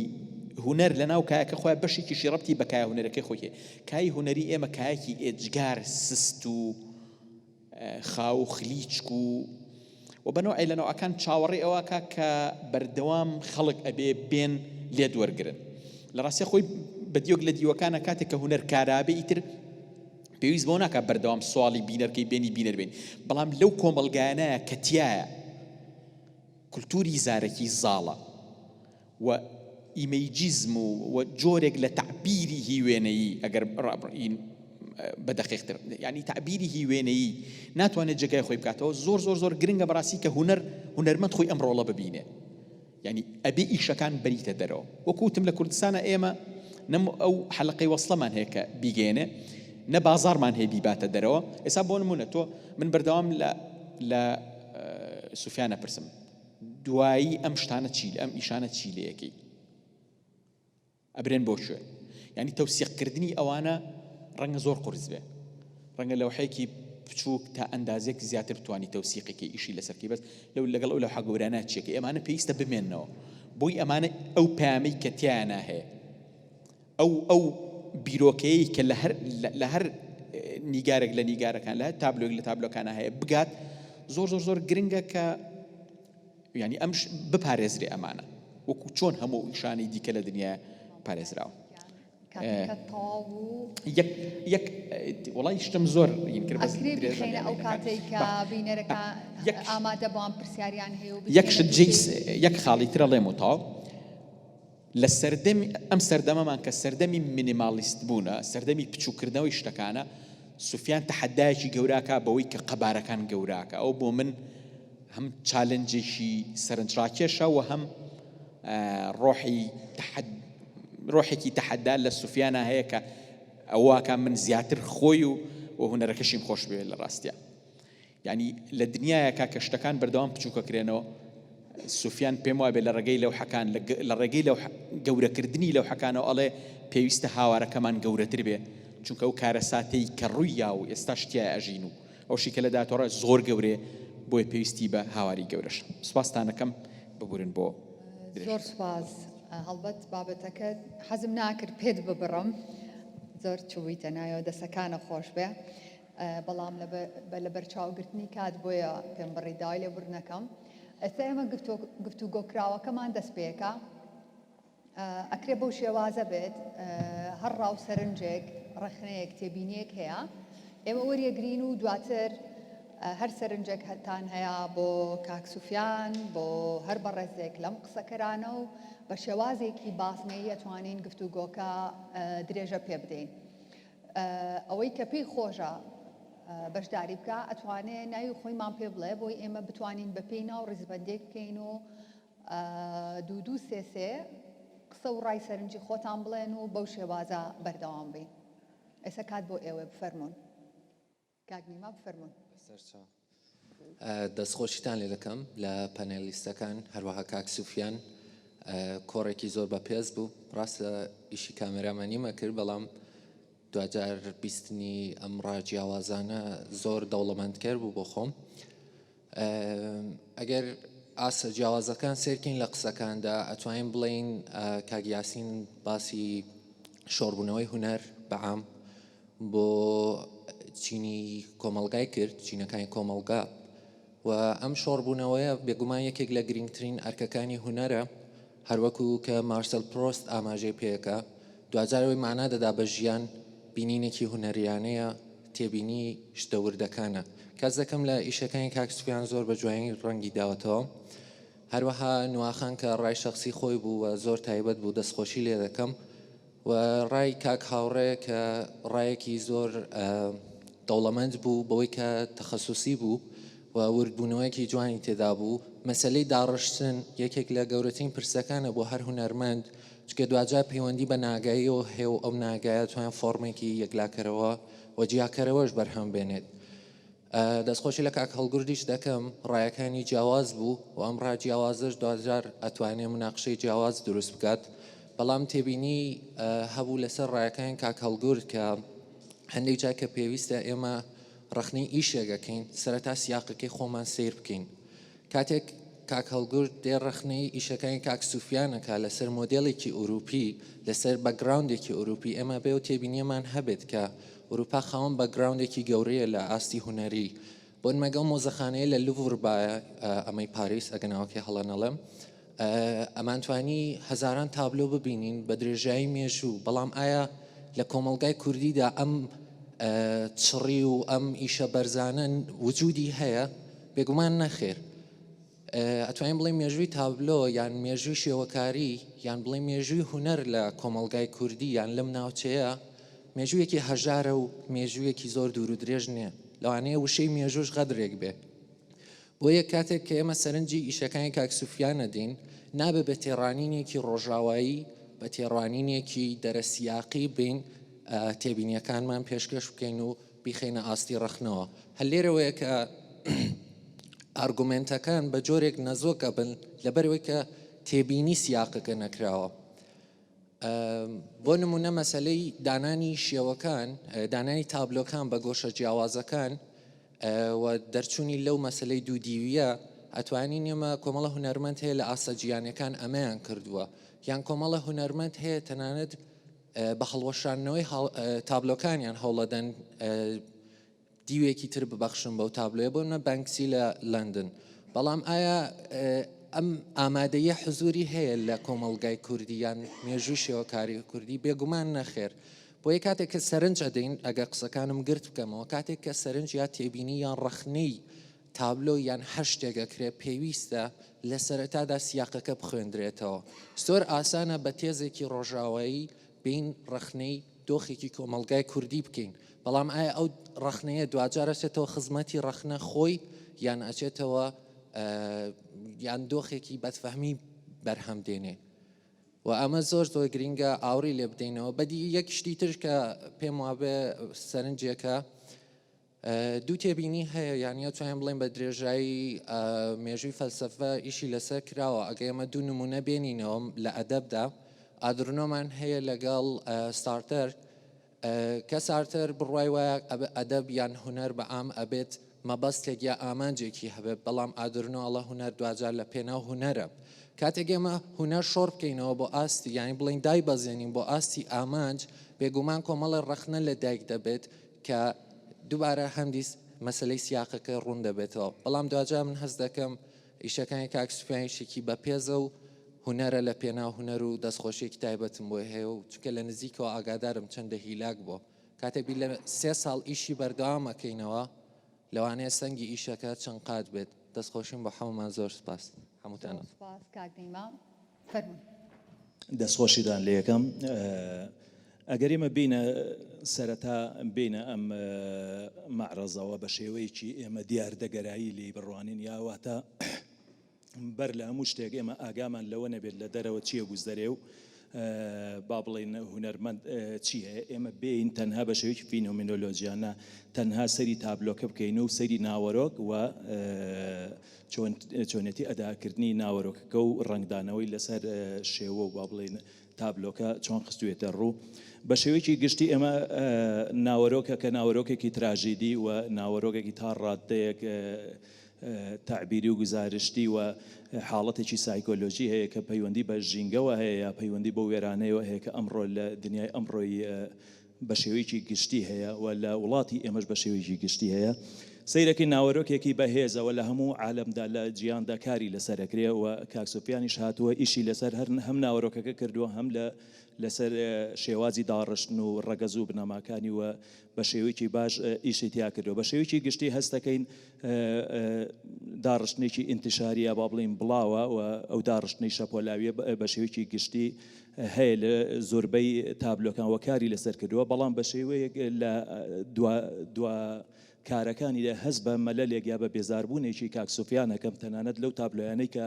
S6: هونەر لەناو کایەکە خۆیان بەشێکیشی ڕەبتی بە کایە هونەرەکەی خۆی کای هونەری ئێمە کایەکی ئێجگار سست و خاو و خلیچک و بەنەوەی لە نەوەکان چاوەڕێ ئەوەکە کە بەردەوام خەڵک ئەبێ بێن لێ دووەرگرن لە ڕاستیە خۆی بەدیۆک لە دیوەکانە کاتێک کە هونەر کارابێ ئیتر پێویست بۆ ناکات بەردەوام سواڵی بینەرکەی بێنی بینەر بێن بەڵام لەو کۆمەڵگایانەیە کە تایە کولتوری زارەکی زاڵە و ئیمەیجیزم و جۆرێک لە تعبیری هیوێنەیی ئەگەر بەدەقیقتر یعنی تعبیری هیوێنەیی ناتوانێت جێگای خۆی بکاتەوە زۆر گرنگە بەڕاستی کە هونەرمەند خۆی ئەم ڕۆڵە ببینێ یعنی ئەبێ ئیشەکان بەریتە دەرەوە وەکوتم لە کوردستانە ئێمە نەم ئەو حەلقەی وەسڵەمان هەیە کە بیگەێنێ نە بازارمان هەیە بیباتە دەرەوە ئێستا بۆ نمونە تۆ من بەردەوام لە سوفیانە پرسم دوایی ئەم شتانە چی ئەم ئیشانە چی لەیەکەی ئەبرێن بۆ شوێ یعنی تەوسیقکردنی ئەوانە ڕەنگە زۆر قورس بێ ڕەنگە لەوحەیەکی بچووک تا ئەندازێک زیاتر بتوانی تەوسیقێکی ئیشی لەسەرکی بەس لەگەڵ ئەو لەوحە گەورانە چیەکە ئێمانە پێویستە بمێننەوە بۆی ئەمانە ئەو پامەی کە تیانە هەیە ئەو بیرۆکەیەی کە لە هەر نیگارێک لە نیگارەکان لە تابلۆک لە تابلۆکانە هەیە بگات زۆر گرنگە کە یعنی ئەمش بپارێزرێ ئەمانە وەکو چۆن هەموو ئیشانی دیکە لە دنیا پارێزراوە یەک وڵای شتم زۆر
S1: ئەو کاتێک کە بینەرەکە ئامادە بۆ ئەم پرسیاریان هەیە و
S6: یەک خاڵی ترە لێم و تاو لە سەردەمی ئەم سەردەمەمان کە سەردەمی مینیمالیست بوونە سەردەمی بچووکردنەوەی شتەکانە سوفیان تەحەدایەکی گەوراکە بەوەی کە قەبارەکان گەوراکە ئەو بۆ من هەم چالنجێکی سەرنجڕاکێشە و هەم ڕۆحێکی تەحەدا لە سوفیانە هەیە کە ئەوواکە من زیاتر خۆی و هونەرەکەشیم خۆش بێ لە ڕاستیە یعنی لە دنیایەکە کە شتەکان بەردەوام بچووکەکرێنەوە سوفیان پێم وایە بێ لە ڕێگەی لەوحەکان لە ڕێگەی گەورەکردنی لەوحەکانەوە ئەڵێ پێویستە هاوارەکەمان گەورەتر بێ چونکە ئەو کارە ساتەی کە ڕووییا و ئێستا شتیای ئەژین و ئەوشی کە لە داتۆڕە زۆر گەورێ بۆی پێویستی بە هاواری گەورەش سوپاستانەکەم ببورن بۆ
S1: زۆر سوپاس هەڵبەت بابەتەکە حەزم ناکرد پێت ببڕم زۆر چوویتە نایەوە دەسەکانە خۆش بێ بەڵام لە بەرچاوگرتنی کات بۆیە پێم بڕی داوای لێبوورنەکەم ئێستا ئێمە گفتوگۆکراوەکەمان دەست پێکە ئەکرێ بەو شێوازە بێت هەر ڕاو سەرنجێک ڕەخنەیەک تێبینیەک هەیە ئێمە وەریەگرین و دواتر هەر سەرنجێک هەتان هەیە بۆ کاک سوفیان بۆ هەر بەڕێزێک لەم قسەکەرانە و بە شێوازێکی باسنەی ئەتوانین گفتوگۆکە درێژە پێ بدەین ئەوەی کە پێی خۆشە بەشداری بکە ئەتوانێت ناوی خۆیمان پێ بڵێ بۆی ئێمە بتوانین بە پێی ناو ڕیزبەندێک بکەین و دوو سێ قسە و ڕای سەرنجی خۆتان بڵێن و بەو شێوازە بەردەوام بین ئێستا کات بۆ ئێوە بفەرمونون کاک نیما بفەرمونون
S7: دەستخۆشیتان لێ دەکەم لە پەنێلیستەکان هەروەها کاک سوفیان کۆڕێکی زۆر بەپێز بوو ڕاستە ئیشی کامێرامانیمە کرد بەڵام دوجار بیستنی ئەم ڕاجیاوازانە زۆر دەوڵەمەندکەر بوو بۆ خۆم ئەگەر ئاسە جیاوازەکان سێرکەین لە قسەکاندا ئەتوانین بڵین کاک یاسین باسی شۆڕبوونەوەی هونەر بەعام بۆ چینی کۆمەلگای کرد چینەکانی کۆمەلگا و ئەم شۆڕبوونەوەیە بێگومان یەکێک لە گرنگترین ئەرکەکانی هونەرە هەروەکو کە مارسەل پرۆست ئاماژەی پێەکە دوجارەوەی معنا دەدا بە ژیان بینینێکی هونەریانەیە تێبینی شتەوردەکانە کەس دەکەم لە ئیشەکانی کاک سوفیان زۆر بە جوانی ڕەنگی داوەتەوە هەروەها نواخان کە ڕای شخصی خۆی بوو و زۆر تایبەت بوو دەستخۆشی لێ دەکەم و ڕای کاک هاوڕێ کە ڕایەکی زۆر دەوڵەمەند بوو بەوەی کە تەخەسوسی بوو و وردبوونەوەیەکی جوانی تێدا بوو مەسلەی داڕشتن یەکێک لە گەورەترین پرسەکانە بۆ هەر هونەرمەند چکە دوجار پەیوەندی بە ناگاییەوە هەیە و ئەو ناگایە توانێت فۆرمێکی یەکلاکەرەوە و جیاکەرەوەش بەرهەم بێنێت دەستخۆشی لە کاک هەڵگوردیش دەکەم ڕایەکانی جیاواز بوو و ئەم ڕاجیاوازش دوجار ئەتوانێت مناقشەی جیاواز دروست بکات بەڵام تێبینی هەبوو لەسەر ڕایەکانی کاک هەڵگورد کە هەندێک جا کە پێویستە ئێمە ڕخنەی ئیشێگەکەین سەرەتا سیاقەکەی خۆمان سیر بکەین کاتێک کاک هەڵگورد دێ ڕخنەی ئیشەکانی کاک سوفیانەکە لەسەر مۆدێڵێکی ئوروپی لەسەر بەگراوندێکی ئوروپی ئێمە بێ و تێبینیەمان هەبێت کە ئوروپا خاوەن بەگراوندێکی گەورەیە لە ئاستی هونەری بۆ نمەگەڵ مۆزەخانەیە لە لوڤڕبایە ئەمەی پاریس ئەگەناوەکەی هەڵەنەڵم ئەمانتوانی هەزاران تابلۆ ببینین بە درێژایی مێژوو بەڵام ئایا لە کۆمەلگای کوردیدا ئەم چڕی و ئەم ئیشە بەرزانە وجودی هەیە بێگومان نەخێر ئەتوانین بڵێ مێژووی تابلۆ یان مێژووی شێوەکاری یان بڵێ مێژووی هونەر لە کۆمەلگای کوردی یان لەم ناوچەیە مێژوویەکی هەژارە و مێژوویەکی زۆر دوور و درێژ نییە لەوانەیە وشەی مێژووش غەدرێک بێ بۆ یەک کاتێک کە ئێمە سەرنجی ئیشەکانی کاک سوفیانە دین نابێ بە تێڕانینێکی ڕۆژاوایی بە تێڕانینێکی دەرەسیاقی بین تێبینیەکانمان پێشکەش بکەین و بیخینە ئاستی ڕەخنەوە هەل لێرەوەیە کە ئارگومنتەکان بە جۆرێک نەزۆکە بن لەبەرەوەی کە تێبینی سیاقەکە نەکراوە بۆ نمونە مەسلەی دانانی شێوەکان دانانی تابلۆکان بە گۆشە جیاوازەکان و دەرچوونی لەو مەسلەی دوودیویە ئەتوانین ئێمە کۆمەڵە هونەرمەند هەیە لە ئاسە جیانەکان ئەمەیان کردووە یان کۆمەڵە هونەرمەند هەیە تەنانەت بە هەڵوەشانەوەی تابلۆکانیان هەوڵەدەن دیوێکی تر ببەخشن بەو تابلۆیە بۆ منە بانکسی لە لەندن بەڵام ئایا ئەم ئامادەیە حزوری هەیە لە کۆمەلگای کوردی یان مێژووی شێوەکاری کوردی بێگومان نەخێر بۆ یە کاتێک کە سەرنج ئەدەین ئەگە قسەکانم گرت بکەمەوە کاتێک کە سەرنج یا تێبینی یان ڕەخنەی تابلۆ یان هەر شتێکەکرێ پێویستە لە سەرەتادا سیاقەکە بخوێندرێتەوە زۆر ئاسانە بە تێزێکی ڕۆژاوایی بین ڕەخنەی دۆخێکی کۆمەلگای کوردی بکەین بەڵام ئایا ئەو ڕەخنەیە دوجار ئەچێتەوە خزمەتی ڕەخنە خۆی یان ئەچێتەوە یان دۆخێکی بەدفەهمی بەرهەم دێنێ و ئەمە زۆر زۆر گرینگە ئاوری لێ بدەینەوە بەدی یەک شتی تر کە پێم وابێ سەرنجێکە دوو تێبینی هەیە یانە توانین بڵێن بە درێژایی مێژووی فەلسەفە ئیشی لەسەر کراوە ئەگە ئێمە دوو نمونە بێنینەوە لە ئەدەبدا ئادرنۆمان هەیە لەگەڵ سارتەر کە سارتەر بڕوای وایە ئەدەب یان هونەر بە ئام ئەبێت مەبەستێک یا ئامانجێکی هەبێت بەڵام ئادرنۆ ئەڵە هونەر دوجار لە پێناو هونەرە کاتێک ئێمە هونەر شۆڕ بکەینەوە بۆ ئاستی یانی بڵین دای بەزێنین بۆ ئاستی ئامانج بێگومان کۆمەڵی ڕەخنە لە دایک دەبێت کە دووبارە هەندی مەسلەی سیاقەکە ڕوون دەبێتەوە بەڵام دوجار من هەست دەکەم ئیشەکانی کاک سوفیانیشێکی بەپێزە و هونەرە لە پێناو هونەر و دەستخۆشیێکی تایبەتم بۆ هەیە و چکە لە نزیکەوە ئاگادارم چەندە هیلاک بۆ کاتێبی لە 3 ساڵ ئیشی بەردەوامەکەینەوە لەوانەیە سەنگی ئیشەکە چەند قات بێت دەستخۆشیم بۆ هەمومان زۆر سپاس هەمووتانە
S8: دەستخۆشیدان لە یەکەم ئەگەر ئێمە بینە سەرەتا بینە ئەم مەعرەزەوە بە شێوەیەکی ئێمە دیاردەگەرایی لێی بڕوانین یاواتە بەر لە هەموو شتێک ئێمە ئاگامان لەوە نەبێت لە دەرەوە چییە گوزدەرێ و با بڵێن هونەرمەند چی هەیە ئێمە بین تەنها بە شێوەیەکی فینۆمینۆلۆژیانە تەنها سەری تابلۆکە بکەین و سەری ناوەرۆک و چۆنێتی ئەداکردنی ناوەرۆکەکە و ڕنگدانەوەی لەسەر شێوە و با بڵێن تابلۆکە چۆن خستوێتە ڕوو بە شێوەیەکی گشتی ئێمە ناوەرۆکە کە ناوەرۆکێکی تراژیدی و ناوەرۆکێکی تا ڕادەیەک تعبیری و گزارشتی و حاڵەتێکی سایکۆلۆژی هەیە کە پەیوەندی بە ژینگەوە هەیە یا پەیوەندی بە وێرانەوە هەیە کە ئەمڕۆ لە دنیای ئەمڕۆی بە شێوەیەکی گشتی هەیە و لە وڵاتی ئێمەش بە شێوەیەکی گشتی هەیە سەیرەکی ناوەرۆکێکی بەهێزەوە لە هەموو عالەمدا لە جیاندا کاری لەسەرەکرێ و کاک سوفیانیش هاتووە ئیشی لەسەر هەم ناوەرۆکەکە کردووە هەم لەسەر شێوازی داڕشتن و ڕەگەز و بنەماکانی و بە شێوەیەکی باش ئیشی تیا کردووە بە شێوەیەکی گشتی هەستەکەین داڕشتێکی ئینتیشاریە با بڵین بڵاوە و ئەو داڕشتنی شەپۆلاویە بە شێوەیەکی گشتی هەیە لە زۆربەی تابلۆکان وەکاری لەسەر کردووە بەڵام بە شێوەیەک لە دوا کارەکانی لە هەز بە مەلەلێک یا بە بێزاربوونێکی کاک سوفیانەکەم تەنانەت لەو تابلۆیانەی کە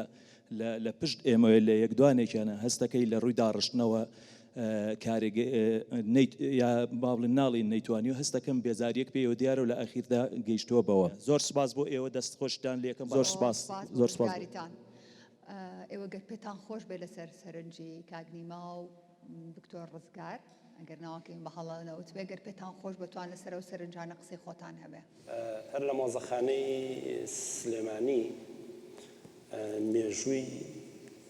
S8: لە پشت ئێمە لە یەکدوانێکیانە هەستەکەی لە ڕووی داڕشتنەوە کارێک یا باڵین ناڵین نەیتوانی و هەستەکەم بێزاریەک پێوە دیارە و لە ئەخیردا گەیشتووە بەوە زۆر سپاس بۆ ئێوە دەستخۆشتان لێکم زۆر سپاس زۆر سپاس
S1: ئێوە گەر پێتان خۆش بێ لەسەر سەرنجی کاگنیما و دکتۆر ڕزگار ئەگەر ناوەکەین بە هەڵەنەوت بێ گەر پێتان خۆش بتوان لەسەر و سەرنجانە قسەی خۆتان هەبێ
S2: هەر لە مۆزەخانەی سلێمانی مێژووی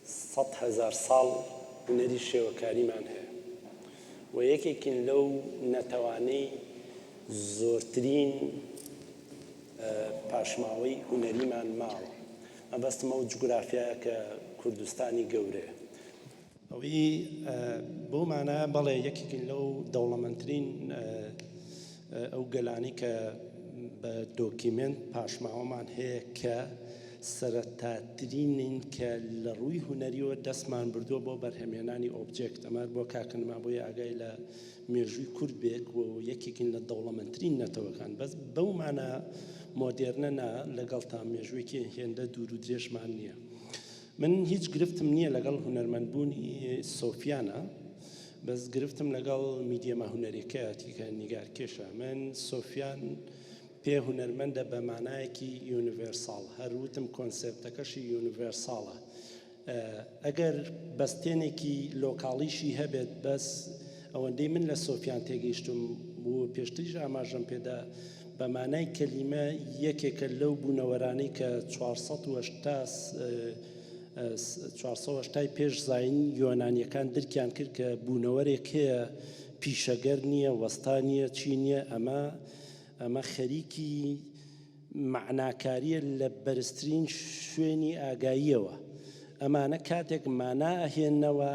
S2: 100,000 ساڵ هونەری شێوەکاریمان هەیە و یەکێکین لەو نەتەوانەی زۆرترین پاشماوەی هونەریمان ماوە مەبەستمە و جوگرافیایە کە کوردستانی گەورەیە ئەوەی بۆ مانە بەڵێ یەکێکین لەو دەوڵەمەندترین ئەو گەلانی کە بە دۆکیمنت پاشماوەمان هەیە کە سەرەتاترینین کە لە ڕووی هونەریەوە دەستمان بردووە بۆ بەرهەمێنانی ئۆبجێکت ئەمە بۆ کاکنما بۆی ئاگای لە مێژووی کورد بێک و یەکێکین لە دەوڵەمەندترین نەتەوەکان بەس بەو مانە مۆدێرنە نا لەگەڵ تا مێژوویەکی هێندە دوور و درێژمان نییە من هیچ گرفتم نییە لەگەڵ هونەرمەندبوونی سۆفیانە بەس گرفتم لەگەڵ میدیەمە هونەریەکەیەتی کە نیگارکێشە من سۆفیان پێ هونەرمەندە بە مانایەکی یونیڤێرساڵ هەروتم کۆنسێپتەکەشی یونیڤێرساڵە ئەگەر بەستێنێکی لۆکاڵیشی هەبێت بەس ئەوەندەی من لە سۆفیان تێگەیشتم بۆ پێشتریش ئاماژەم پێدا بە مانای کەلیمە یەکێکە لەو بوونەوەرانەی کە 480 پێش زاین یۆنانیەکان درکیان کرد کە بوونەوەرێک هەیە پیشەگەر نییە وەستا نییە چی نییە ئەمە خەریکی معناکاریە لە بەرزترین شوێنی ئاگاییەوە ئەمانە کاتێک مانا ئەهێننەوە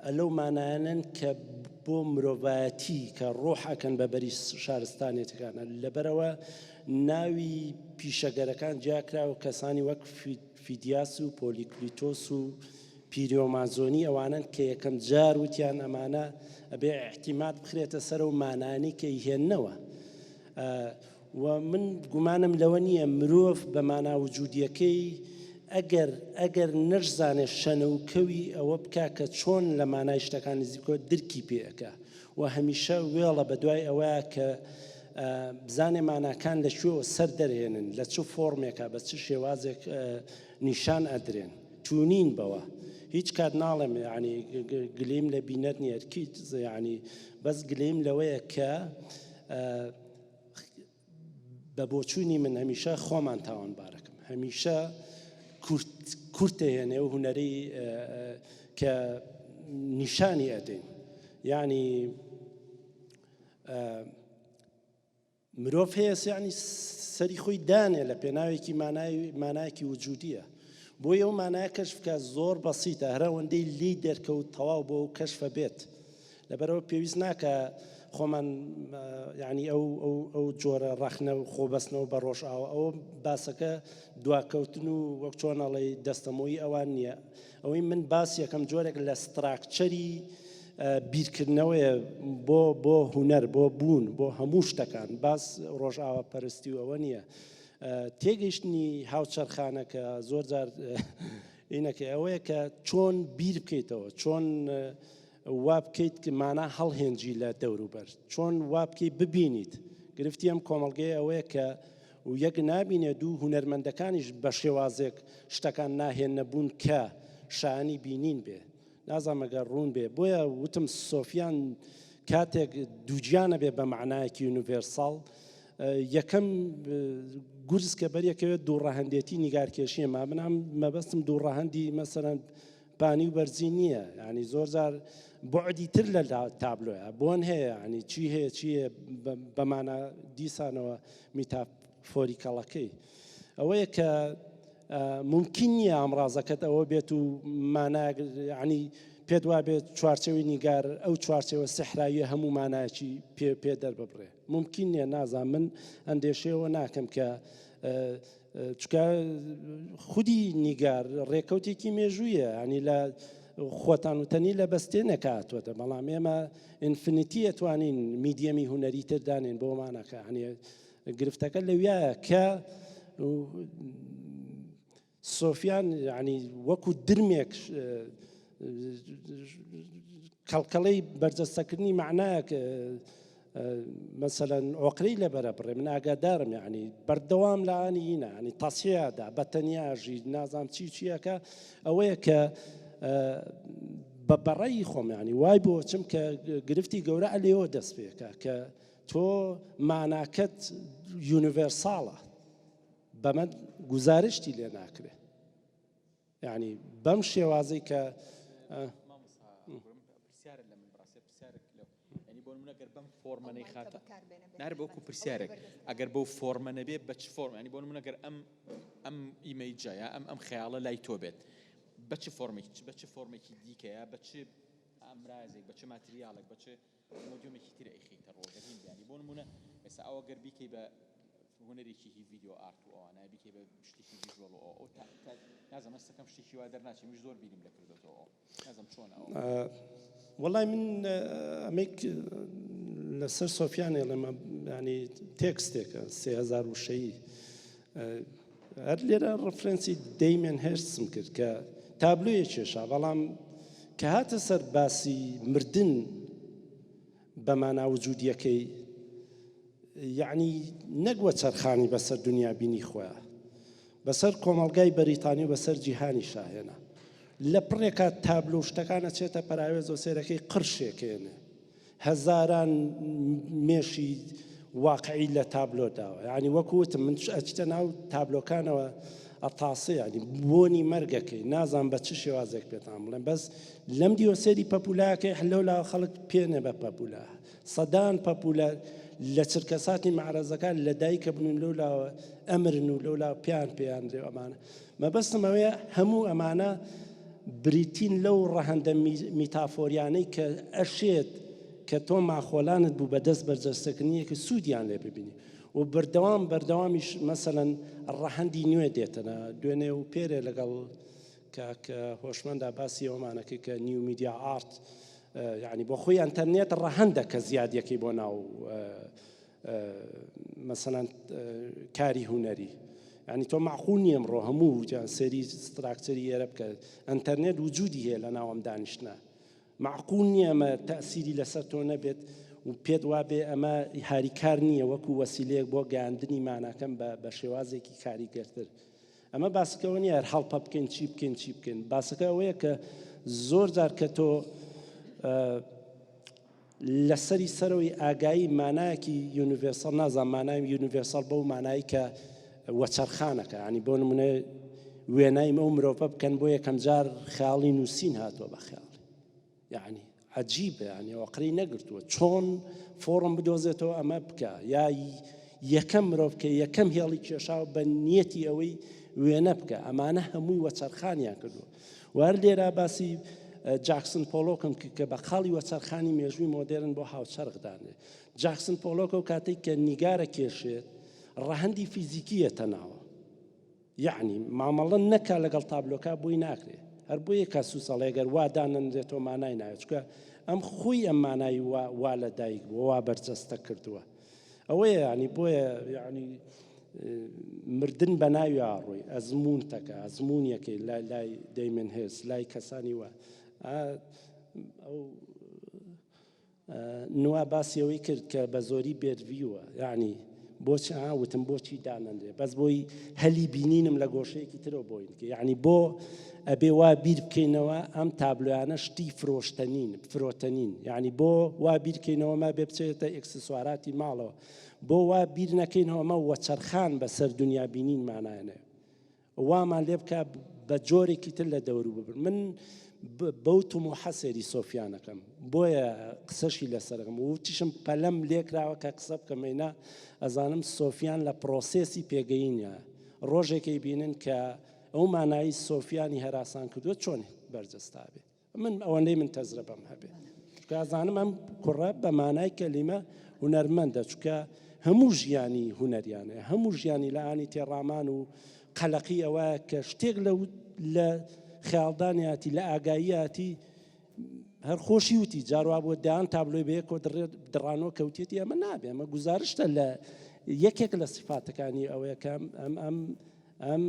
S2: ئەلەو مانایەنن کە بۆ مرۆڤایەتی کە ڕۆحەکەن بە بەری شارستانێتەکانە لەبەرەوە ناوی پیشەگەرەکان جیاکرا و کەسانی وەک فیدیاس و پۆلیکلیتۆس و پیرۆمازۆنی ئەوانن کە یەکەم جار وتیان ئەمانە ئەبێ احتیمات بخرێتە سەر و مانانی کە هێننەوە و من گومانم لەوە نییە مرۆڤ بە مانا وجودیەکەی ئەگەر نەشزانێ شەنەوکەوی ئەوە بکا کە چۆن لە مانای شتەکانی نزیکۆ درکی پێەکە و هەمیشە وێڵە بە دوای ئەوەیە کە بزانێ ماناکان لە شوێوە سەر دەرهێنن لە چ فۆرمێکە بە چ شێوازێک نیشان ئەدرێن چونین بەوە هیچ کات ناڵێم ینی گلیم لە بینەت نییە ینی بەس گلیم لەوەیە کە بە بۆچوونی من هەمیشە خۆمان تاوانبارەکەم هەمیشە کورتێنێ و هونەری کە نیشانی ئەدەین یعنی مرۆڤ هەیە یعنی سەری خۆی دانێ لە پێناوێکی مانایەکی وجودیە بۆ ئەو مانایە کەشفکە زۆر بەسیتە هەرەوەندەی لی دەرکەوت تەواو بۆ کەشفە بێت لەبەرەوە پێویست ناکە خۆمان ینی ئەو جۆرە ڕەخنە و خۆبەستنەوە بە ڕۆژئاوە ئەوە باسەکە دواکەوتن و وەک چۆنەڵێ دەستەمۆیی ئەوان نییە ئەوەی من باس یەکەم جۆرێک لە ستراکچەری بیرکردنەوەیە بۆ هونەر بۆ بوون بۆ هەموو شتەکان باس ڕۆژئاوە پەرستی و ئەوە نییە تێگەیشتنی هاوچەرخانەکە زۆر جار ئینەکە ئەوەیە کە چۆن بیر بکەیتەوە چۆن وا بکەیت کە مانە هەڵهێنجی لە دەوروبەر چۆن وا بکەیت ببینیت گرفتی ئەم کۆمەڵگەی ئەوەیە کە و یەک نابینێ دوو هونەرمەندەکانیش بە شێوازێک شتەکان ناهێنەبوون کە شانی بینین بێ نازانم ئەگەر ڕوون بێ بۆیە وتم سۆفیان کاتێک دووجیانە بێ بە معنایەکی یونیڤێرساڵ یەکەم گورز کە بەریەکەوێت دووڕەهەندێتی نیگارکێشیە ما منام مەبەستم دووڕەهەندی مەسەرەن پانی و بەرزی نییە ینی زۆر جار بۆعدی تر لە تابلۆیە بۆن هەیە ینی چی هەیە چیە بەمانە دیسانەوە میتافۆریکەڵەکەی ئەوەیە کە ممکن نییە ئامڕازەکەت ئەوە بێت و ینی پێت وا بێت چوارچەوەی نیگار ئەو چوارچەوە سەحراییە هەموو مانایەکی پێ دەرببڕێ ممکن نییە نازان من ئەندێشەوە ناکەم کە چکە خودی نیگار ڕێکەوتێکی مێژوویە ینی لە خۆتان وتەنی لە بەستێ نەکاتوەتە بەڵام ئێمە ئینفینیتی ئەتوانین میدیەمی هونەری تردانێن بۆمانەکە هەنێ گرفتەکە لەویایە کە سۆفیان ینی وەکو درمێک کەڵکەڵەی بەرجەستەکردنی معنایەک مثلەن ئۆقرەی لەبەرە بڕێ من ئاگادارم ینی بەردەوام لەانی هینە ینی تەسیادا بە تەنیاژی نازام چیەکە ئەوەیە کە بە بەڕێی خۆم ینی وای بۆ چم کە گرفتی گەورە لێەوە دەست پێکە کە تۆ ماناکەت یونیڤێرساڵە بەمە گزارشتی لێ ناکرێ ینی بەم شێوازەی کە
S6: فۆرمەنەی خاتە نار بۆکو پرسیارێک ئەگەر بەو فۆرمە نەبێ بە چ فۆرم ینی بۆ نمونەگەر ئەم ئیمەیجایە ئەم خەیاڵە لای تۆ بێت بە چ فۆرمێکی بە چ فۆرمێکی دیکەیە بە چ ئامرازێک بە چ ماتریالێک بە چ مۆدیۆمێکی ترە ئەیخیتە ڕۆگەین ینی بۆ نمونە ئێستا ئەوە گەر بیکەی بە هونەرێکی ڤیدیۆ ئارت و ئەوانە بیکەی بە شتێکی ڤیژوەڵ و ئەو نازانم ئەستەکەم شتێکی وا دەرناچێ میش زۆر بیریم دەکردێتەوە نازانم چۆنە
S2: وەڵای من ئەمەیک لەسەر سۆفیانێ لەمە ینی تێکستێکە 3006 هەر لێرە ڕفرەنسی دەیمێن هێرسم کرد کە تابلویە کێشا بەڵام کە هاتە سەر باسی مردن بەمانە وجودیەکەی یعنی نەگوە چەرخانی بەسەر دنیا بینی خۆیە بەسەر کۆمەڵگای بەریتانی و بەسەر جیهانی شاهێنە لە پڕێکە تابلو شتەکانە چێتە پەراوێز و سێرەکەی قرشێکێنێ هەزاران مێشی واقعی لە تابلۆداوە ینی وەکوتم من ئەچتە ناو تابلۆکانەوە ئەتاسە ینی بۆنی مەرگەکەی نازان بە چ شێوازێک پێتان بڵێن بەس لەم دیۆسێری پەپولایەکەی لەولا خەڵک پێنێ بە پەپولا سەدان پەپولە لە چرکەساتی معرەزەکان لە دایکە بنون لەولاوە ئەمرن و لەولا پێیان درێ ئەمانە مەبەستم ئەوەیە هەموو ئەمانە بریتین لەو ڕەهەندە میتافۆریانەی کە ئەشێت کە تۆ ماخۆلانت بوو بە دەست بەرجەستەکردنیەکە سوودیان لێ ببینی و بەردەوامیش مەسەلەن ڕەهەندی نوێ دێتەنە دوێنێ و پێرێ لەگەڵ کە هۆشمەندا باسی ئەومانەکەی کە نیو میدیا ئارت یعنی بۆ خۆی ئەنتەرنێت ڕەهەندە کە زیادیەکەی بۆ ناو مەسەلەن کاری هونەری ینی تۆ معقول نیە ئەمڕۆ هەموو سەری ستراکچەری ئێرە بکە ئەنتەرنێت وجودی هەیە لە ناوەم دانیشتە معقول نییە ئەمە تەئسیری لەسەر تۆ نەبێت و پێت وابێ ئەمە هاریکار نییە وەکو وەسیلەیەک بۆ گەیاندنی ماناکەم بە شێوازێکی کاریگەرتر ئەمە باسەکەەوە نیە هەر هەڵپە بکەین چی بکەین باسەکە ئەوەیە کە زۆر جار کە تۆ لەسەری سەرەوەی ئاگایی مانایەکی یونیڤێرساڵ نازان مانای یونیڤێرساڵ بەو مانایی کە وەچەرخانەکە ینی بۆ نمونە وێنای ئەو مرۆڤە بکەن بۆ یەکەم جار خەیاڵی نووسین هاتووە بە خەیاڵی یعنی عجیبە ینی ئۆقرەی نەگرتووە چۆن فۆڕم بدۆزێتەوە ئەمە بکە یا یەکەم مرۆڤ کە یەکەم هێڵی کێشاوە بە نیەتی ئەوەی وێنە بکە ئەمانە هەمووی وەچەرخانیان کردووە وار لێرە باسی جاکسن پۆلۆکم کە بە خاڵی وەچەرخانی مێژووی مۆدێرن بۆ هاوچەرخدانێ جاکسن پۆلۆکە و کاتێک کە نیگارە کێشێت ڕەهەندی فیزیکیەتە ناوە یعنی مامەڵە نەکا لەگەڵ تابلۆکە بووی ناکرێت هەر بۆ یەکە سوسەڵێگەر وادانەنرێتەوە مانای ناوێت چکە ئەم خۆی ئەم مانایی وا لە دایک بووە وا بەرجەستە کردووە ئەوەیە ینی بۆیە یعنی مردن بە ناوی ئاڕۆی ئەزمون تەکە ئەزمونیەکەی لای دەیمن هێز لای کەسانی وە ئەو نوا باسیەوەی کرد کە بە زۆری بێدڤیوە یعنی بۆچی وتم بۆچی دانەندێ بەس بۆی هەلی بینینم لە گۆشەیەکی ترەوە بۆین کە یعنی بۆ ئەبێ وا بیر بکەینەوە ئەم تابلۆیانە شتی فرۆتەنین یعنی بۆ وا بیر بکەینەوە ما بێ بچێتە ئەکسسواراتی ماڵەوە بۆ وا بیر نەکەینەوە ئەمە وەچەرخان بەسەر دنیا بینینمانایەنێ وامان لێ بکە بە جۆرێکی تر لە دەور ببر من بەوتم و حەسێری سۆفیانەکەم بۆیە قسەشی لەسەرم و تیشم قەلەم لێکراوە کە قسە بکەمەینە ئەزانم سۆفیان لە پرۆسێسی پێگەینە ڕۆژێکی بینن کە ئەو مانایی سۆفیانی هەراسان کردووە چۆن بەرجەستا بێ من ئەوەندەی من تەجربەم هەبێ چونکە ئەزانم ئەم کوڕە بە مانای کەلیمە هونەرمەندە چونکە هەموو ژیانی هونەریانە هەموو ژیانی لە ئانی تێڕامان و قەلەقی ئەوە کە شتێک لە خیاڵدانیاتی لە ئاگاییاتی هەر خۆشی وتی جارووا بۆ دایان تابلۆی بەیەکۆ دڕانەوە کەوتێتی ئەمە نابێ ئەمە گوزارشتە لە یەکێک لە سیفاتەکانی ئەوەیە کە ئەم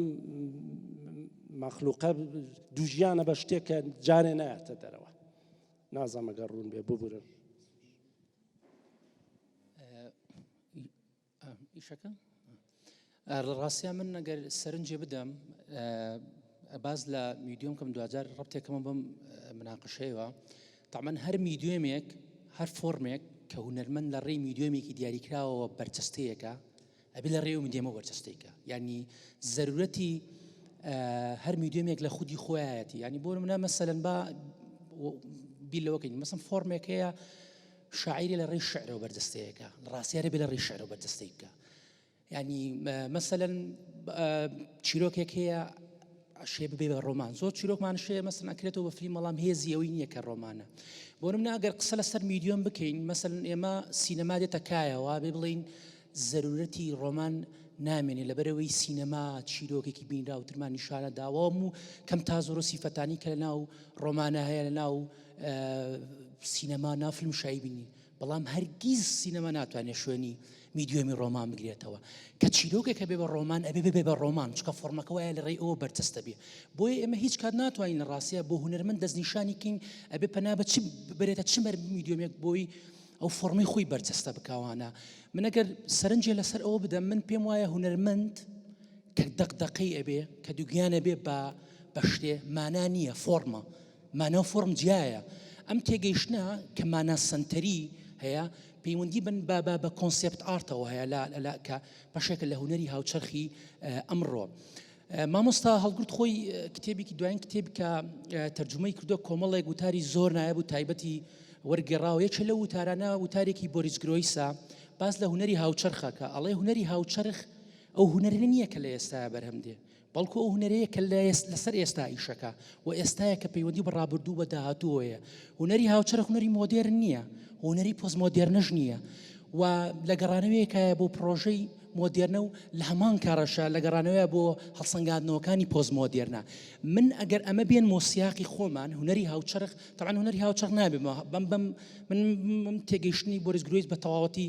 S2: مەخلوقە دووژیانە بە شتێکە جارێ نایەتە دەرەوە نازانم ئەگەر ڕوون بێ ببورن
S3: ئیشەکە لە ڕاستیان من ئەگەر سەرنجێ بدەم باز لە میدیۆم کەم دوجار ڕبتێکەمە بم مناقشەیەوە تامان هەر میدیۆمێک هەر فۆرمێک کە هونەرمەند لە ڕێی میدیۆمێکی دیاریکراوەوە بەرچەستەیەکە ئەبێ لە ڕێو میدیۆمە بەرچەستەیەکە یعنی زەرورەتی هەر میدیۆمێک لە خودی خۆیەتی ینی بۆ منە مەسەلەن با بیلەوەکەین مەسم فۆرمێک هەیە شاعیری لە ڕێی شعرەوە بەرجەستەیەکە ڕاستیارە بێ لە ڕێی شعرەوە بەرجەستەیەکە ینی مەسەلەن چیرۆکێک هەیە شێ ببێ بە ڕۆمان زۆر چیرۆکمان شێ مەسەن ئەکرێتەوە بە فیلم بەڵام هێزی ئەوەی نییە کە ڕۆمانە بۆ منە ئەگەر قسە لەسەر میدیۆم بکەین مەسەلەن ئێمە سینەما دێتە کایەوە بێ بڵین زەرورەتی ڕۆمان نامێنێ لەبەرەوەی سینەما چیرۆکێکی بینرا و ترمان نیشانە داوام و کەم تا زۆر سیفەتانی کە لە ناو ڕۆمانە هەیە لە ناو سینەما ناو فیلم شایی بینی بەڵام هەرگیز سینەما ناتوانێت شوێنی میدیۆمی ڕۆمان بگرێتەوە کە چیرۆکێکە بێ بە ڕۆمان ئەبێ بێ بە ڕۆمان چکە فۆرمەکە وایە لە ڕێی ئەوە بەرچەستە بێ بۆیە ئێمە هیچ کات ناتوانین لە ڕاستیە بۆ هونەرمەند دەستنیشانی کەین ئەبێ پەنا بە چ ببرێتە چمەر میدیۆمێک بۆی ئەو فۆرمەی خۆی بەرچەستە بکاوانە من ئەگەر سەرنجێ لەسەر ئەوە بدەم من پێم وایە هونەرمەند کە دەقدەقەی ئەبێ کە دووگیانە بێ بە شتێ مانا نییە فۆرمە مانە و فۆرم جیایە ئەم تێگەیشتە کە مانا سنتەری هەیە پەیوەندی بن بە کۆنسێپت ئارتەوە هەیە کە بەشێکە لە هونەری هاوچەرخی ئەمڕۆ مامۆستا هەڵگرت خۆی کتێبێکی دوایین کتێب کە تەرجمەی کردو کۆمەڵێک وتاری زۆر نایە بوو تایبەتی وەرگێڕاوە یەکێ لە وتارانە وتارێکی بۆریس گرۆیسا باس لە هونەری هاوچەرخەکە ئەڵێ هونەری هاوچەرخ ئەو هونەرە نییە کە لە ئێستا بەرهەم دێ بەڵکو ئەو هونەرەیە کە لەسەر ئێستا ئیشەکە و ئێستایە کە پەیوەندی بە ڕابردوو بە داهاتووەیە هونەری هاوچەرخ هونەری مۆدێرن نییە هونەری پۆزمۆدێرنەش نییە و لە گەڕانەوەیەکایە بۆ پرۆژەی مۆدێرنە و لە هەمان کارەشە لە گەڕانەوەیە بۆ هەڵسەنگاندنەوەکانی پۆزمۆدێرنە من ئەگەر ئەمە بێن مۆسیاقی خۆمان هونەری هاوچەرخ تەعاً هونەری هاوچەرخ نابێ من تێگەیشتنی بۆریس گرۆیس بە تەواوەتی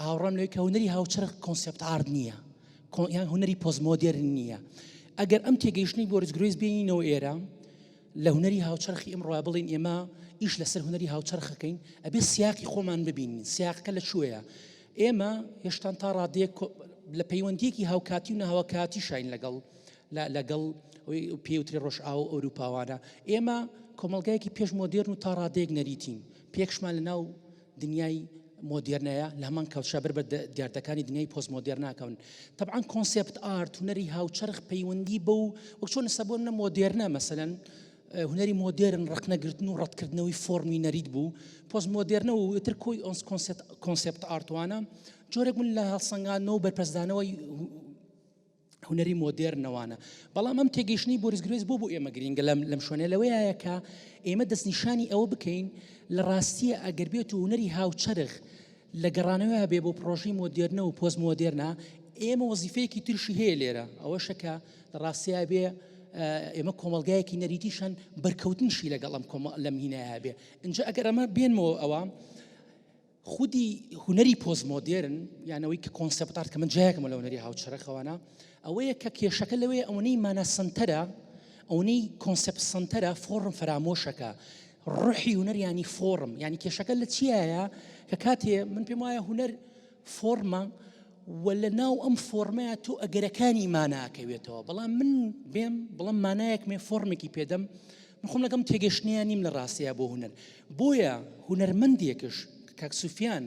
S3: هاوڕام لەوەی کە هونەری هاوچەرخ کۆنسێپت ئارت نییە یان هونەری پۆزمۆدێرن نییە ئەگەر ئەم تێگەیشتنی بۆریس گرۆیس بێنینەوە ئێرە لە هونەری هاوچەرخی ئەمڕۆ بڵین ئێمە ئیش لەسەر هونەری هاوچەرخەکەین ئەبێ سیاقی خۆمان ببینین سیاقەکە لە کوێیە ئێمە هێشتان تا ڕادەیەک لە پەیوەندیەکی هاوکاتی و نەهاوکاتی شاین لەگەڵ پێوتری ڕۆژئاو و ئەوروپاوانە ئێمە کۆمەلگایەکی پێش مۆدێرن و تا ڕادەیەک نەریتین پێکشمان لە ناو دنیای مۆدێرنەیە لە هەمان کەوتشە بەر بە دیاردەکانی دنیای پۆزمۆدێرناکەون طبعاً کۆنسێپت ئارت هونەری هاوچەرخ پەیوەندی بە و وەک چۆن سەبۆنە مۆدێرنە مەسەلەن هونەری مۆدێرن ڕقنەگرتن و ڕەتکردنەوەی فۆرمی نەریت بوو پۆزمۆدێرنە و تر کۆی کۆنسێپت ئارتوانە جۆرێک من لە هەڵسەنگاندنەوە و بەرپرسدانەوەی هونەری مۆدێرنەوانە بەڵام ئەم تێگەیشتنی بۆریس گرۆیس بۆ ئێمە گرینگە لەم شوێنە لەوەیە کە ئێمە دەستنیشانی ئەوە بکەین لە ڕاستیە ئەگەر بێت و هونەری هاوچەرخ لە گەڕانەوەیە بێ بۆ پرۆژەی مۆدێرنە و پۆزمۆدێرنە ئێمە وەزیفەیەکی ترشی هەیە لێرە ئەوەشە کە لە ڕاستیە بێ ئێمە کۆمەلگایەکی نەریتیشان بەرکەوتنشی لەگەڵ لەم هینایە بێ اینجا ئەگەر ئەمە بێنمەوە ئەوە خودی هونەری پۆزمۆدێرن یانەوەی کە کۆنسێپت ئارت کە من جایەکەمە لە هونەری هاوچەرخەوانە ئەوەیە کە کێشەکە لەوەیە ئەوەی مانە سنتەرە ئەوەی کۆنسێپت سنتەرە فۆرم فرامۆشەکە ڕوحی هوەر ینی فۆرم ینی کێشەکە لە چیایە کە کاتێ من پێم وایە هوەر فۆرمە و لە ناو ئەم فۆرمەیە تۆ ئەگەرەکانی ماناکەوێتەوە بەڵام من بێم بڵم مانایەک مێ فۆرمێکی پێدەم من خۆم لەگەم تێگەشتنیان نیم لە ڕاستەیە بۆ هوەر بۆیە هوەرمەندێکش کاک سوفیان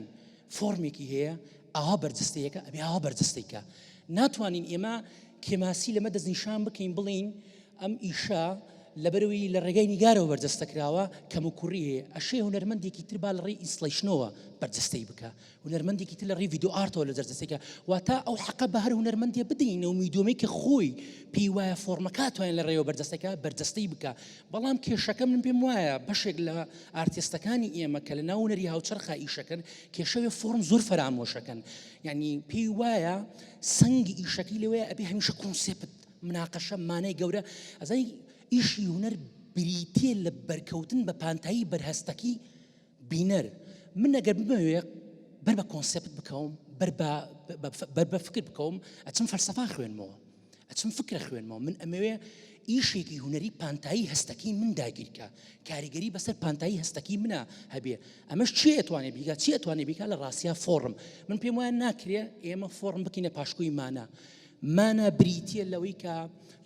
S3: فۆرمێکی هەیە ئاوا بەرجەستەیەکە ئەبێ ئاوا بەرجەستەیکە ناتوانین ئێمە کێماسی لەمە دەستنیشان بکەین بڵین ئەم ئیشا لەبەرەوەی لە ڕێگای نیگارەوە بەرجەستەکراوە کەم و کوڕی هەیە ئەشێ هوەرمەندێکی تر با لە ڕێی ئینستڵیشنەوە بەرجەستەی بکە هوەرمەندێکی تر لە ڕێی ڤیدیۆ ئارتەوە لە جەرجەستەیکە واتە ئەو حەقە بە هەر هوەرمەندێ بدەینەوە میدۆمەی کە خۆی پێی وایە فۆرمەکە توانێت لە ڕێوە بەرجەستەکە بەرجەستەی بکە بەڵام کێشەکە من پێم وایە بەشێک لە ئارتیستەکانی ئێمە کە لە ناو هوەری هاوچەرخە ئیشەکەن کێشەوێ فۆرم زۆر فەرامۆشەکەن یعنی پێی وایە سەنگی ئیشەکەی لەوەیە ئەبێ هەمیشە کۆنسێپت مناقەشە مانای گەورە ئەزای ئیشی هوەر بریتێ لە بەرکەوتن بە پانتایی بەرهەستەکی بینەر من ئەگەر بمەوێ بەر بە کۆنسێپت بکەوم بەر بە فکر بکەوم ئەچم فەلسەفا خوێنمەوە ئەچم فکرە خوێنمەوە من ئەمەوێ ئیشێکی هوەری پانتایی هەستەکی من داگیرکە کاریگەری بەسەر پانتایی هەستەکی منە هەبێ ئەمەش چی ئەتوانێت بیکە چی ئەتوانێت بیکە لە ڕاستیە فۆرم من پێم وایە ناکرێ ئێمە فۆرم بکەینە پاشکۆی مانە بریتە لەوەی کە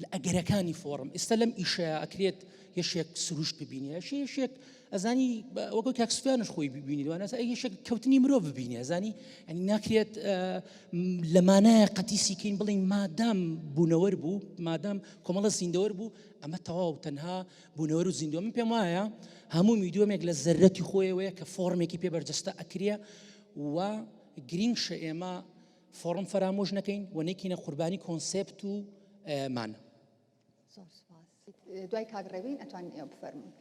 S3: لە ئەگەرەکانی فۆرم ئێستا لەم ئیشەیە ئەکرێت یەشێک سروشت ببینی یەشێک ئەزانی وەکو کاک سوفیانش خۆی ببینی دوانە یەشێک کەوتنی مرۆڤ ببینی ئەزانی ینی ناکرێت لەمانایە قەتیسیکەین بڵین مادام بوونەوەر بوو مادام کۆمەڵە زیندەوەر بوو ئەمە تەواو تەنها بوونەوەر و زیندەوە من پێم وایە هەموو میدۆمێک لە زەرەتی خۆیەوەیە کە فۆرمێکی پێ بەرجەستە ئەکرێ و گرنگشە ئێمە فۆرم فەرامۆژ نەکەین و نەکەینە قوربانی کۆنسێپت و مانە
S1: زۆر سوپاس دوای کاگڕێبین ئەتوانین ئێوە بفەرمون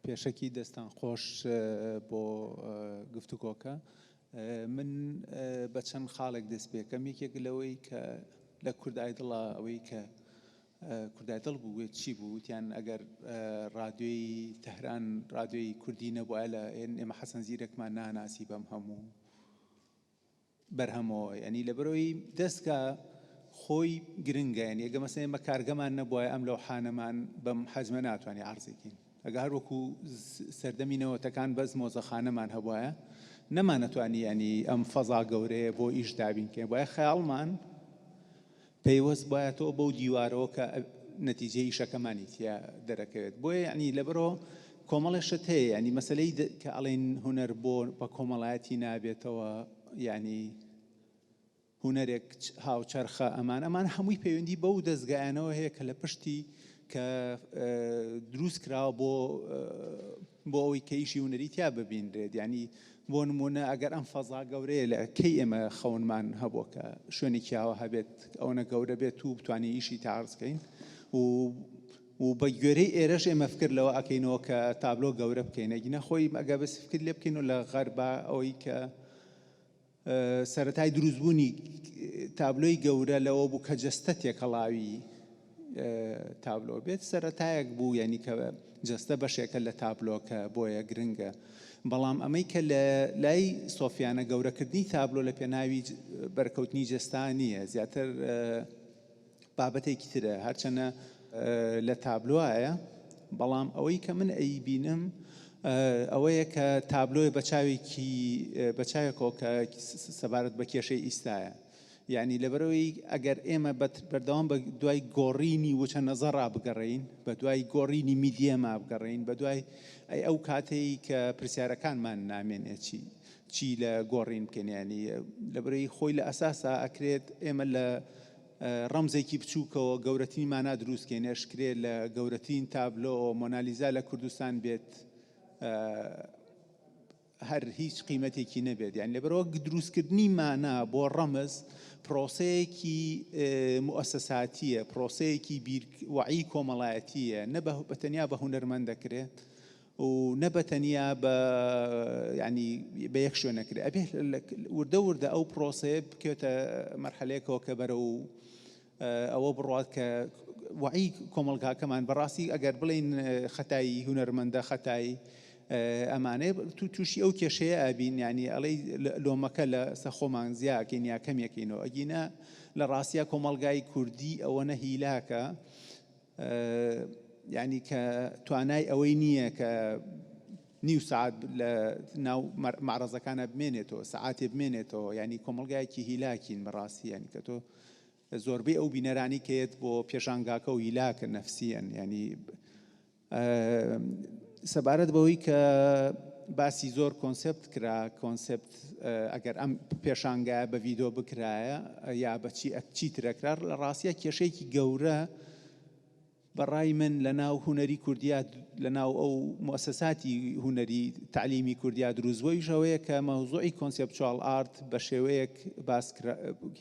S9: پێشەکی دەستان خۆش بۆ گفتوگۆکە من بە چەند خاڵێک دەست پێکەم یەکێک لەوەی کە لە کوردای دڵە ئەوەی کە کوردای دڵ بوو چی بوو وتیان ئەگەر ڕادیۆی تەهران ڕادیۆی کوردی نەبووە لە ئێمە حەسەن زیرەکمان ناناسی بەم هەموو بەرهەمەوە ینی لەبەرەوەی دەستکە خۆی گرنگە ینی ئەگە مەسەڵەن ئێمە کارگەمان نەبووە ئەم لەوحانەمان بەم حەجمە ناتوانێ عەرزێکین ئەگە هەر وەکو سەردەمی نەوەتەکان بەس مۆزەخانەمان هەبوایە نەمانەتوانی ینی ئەم فەزا گەورەیە بۆ ئیش دابین کە بۆیە خەیاڵمان پەیوەست بایەتەوە بەو دیوارەوە کە نەتیجەی ئیشەکەمانی تیا دەرەکەوێت بۆیە ینی لەبەرەوە کۆمەڵێشت هەیە ینی مەسەلەی کە ئەڵێن هونەر بۆ بە کۆمەڵایەتی نابێتەوە ینی هونەرێک هاوچەرخە ئەمان هەمووی پەیوەندی بەو دەستگایانەوە هەیە کە لە پشتی کە دروست کراوە بۆ ئەوەی کە ئیشی هونەری تیا ببینرێت ینی بۆ نمونە ئەگەر ئەم فەزا گەورەیە لە کەی ئێمە خەونمان هەبووە کە شوێنێکی یاوە هەبێت ئەوەنە گەورە بێت و بتوانین ئیشی تاعرزکەین و بە گوێرەی ئێرەش ئێمە فکر لەوە ئەکەینەوە کە تابلۆ گەورە بکەین ئەگینە خۆی ئەگە بەس فکر لێ بکەین و لە غەربا ئەوەی کە سەرەتای دروستبوونی تابلۆی گەورە لەوە بوو کە جەستە تێکەڵاوی تابلۆ بێت سەرەتایەک بوو ینی کە جەستە بەشێکە لە تابلۆکە بۆیە گرنگە بەڵام ئەمەی کە لە لای سۆفیانە گەورەکردنی تابلۆ لە پێناوی بەرکەوتنی جەستان نییە زیاتر بابەتێکی ترە هەرچەنە لە تابلۆایە بەڵام ئەوەی کە من ئەیبینم ئەوەیە کە تابلۆی بە چاوێکەوە کە سەبارەت بە کێشەی ئیستایە یعنی لەبەرەوەی ئەگەر ئێمە بەردەوام بە دوای گۆڕینی وچە نەزەڕا بگەڕین بە دوای گۆڕینی میدیەما بگەڕین بە دوای ئەو کاتەی کە پرسیارەکانمان نامێنێت چی لە گۆڕین بکەین ینی لەبەرەوەی خۆی لە ئەساسا ئەکرێت ئێمە لە ڕەمزێکی بچووکەوە گەورەترین مانا دروستکەین ئەشکرێت لە گەورەترین تابلۆ مۆنالیزا لە کوردستان بێت هەر هیچ قیمەتێکی نەبێت یان لەبەرەوە دروستکردنی مانا بۆ ڕەمز پرۆسەیەکی موسەساتیە پرۆسەیەکی وعی کۆمەڵایەتیە نە بەتەنیا بە هونەرمەند دەکرێت و نە بەتەنیا بە ینی بە یەک شوێنەکرێت ئەبێ وردە وردە ئەو پرۆسەیە بکەوێتە مەرحەلەیەکەوە کە بەرە و ئەوە بڕات کە وعی کۆمەڵگاکەمان بەڕاستی ئەگەر بڵین خەتایی هونەرمەندە خەتایی ئەمانەیە تووشی ئەو کێشەیە ئابین ینی ئەڵەی لۆمەکە لە سەخۆمان زیاکەین یا کەمێکینەوە ئەگینە لە ڕاستیە کۆمەڵگای کوردی ئەوەنە هیلاکە یعنی کە توانای ئەوەی نییە کە نیو سعات لە ناو معرەزەکانە بمێنێتەوە سعاتێ بمێنێتەوە ینی کۆمەلگایەکی هیلاکین بەڕاستی ینی کە تۆ زۆربەی ئەو بینەرانی کێت بۆ پێشانگاکە و هیلاکە نەفسیەن ینی سەبارەت بەوەی کە باسی زۆر کۆنسپت کرا کۆنسپت ئەگەر ئەم پێشانگایە بە ڤیدۆ بکرایە یا بەچی چی ترەکرا لە ڕاستیە کێشەیەکی گەورە بەڕای من لە ناو هوەری کوردیا لە ناو ئەو مؤسساتی هوەری تعلیمی کوردیا دروستبوویش ئەوەیە کە مەوزوعی کۆنسپچوال ئارت بە شێوەیەک باس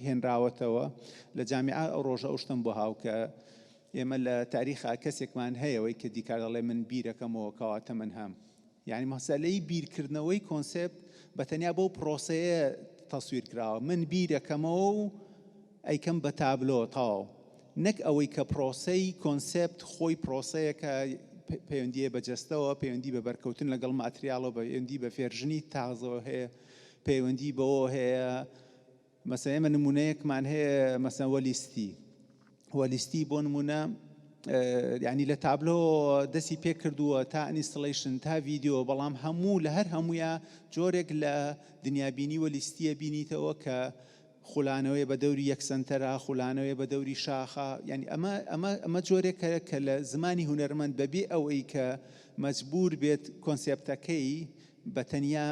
S9: هێنراوەتەوە لە جامیعە ئەو ڕۆژە ئەو شتم بۆ هاو کە ئێمە لە تاریخا کەسێکمان هەیەەوەی کە دیکار دەڵێ من بیرەکەمەوە کەواتە من هەم یعنی مەسەلەی بیرکردنەوەی کۆنسپت بەتەنیا بەو پرۆسەیە تەسویر کراوە من بیرەکەمەوە و ئەیکەم بە تابلۆ تاو نەک ئەوەی کە پرۆسەی کۆنسپت خۆی پرۆسەیەکە پەیوەندیە بە جەستەوە پەیوەندی بە بەرکەوتن لەگەڵ ماتریالەوە پەیوەندی بە فێرژنی تازەوە هەیە پەیوەندی بەوە هەیە مەسەلەن ئێمە نمونەیەکمان هەیە مەسەلەن وەلیستی بۆ نمونە یعنی لە تابلۆ دەستی پێ کردووە تا ئینستەڵیشن تا ڤیدیۆ بەڵام هەموو لە هەر هەموویە جۆرێک لە دنیابینی وەلیستیە بینیتەوە کە خولانەوەی بە دەوری یەکسەنتەرە خولانەوەی بە دەوری شاخە ینی ئەمە جۆرێکە کە لە زمانی هونەرمەند بەبێ ئەوەی کە مەجبور بێت کۆنسپتەکەی بە تەنیا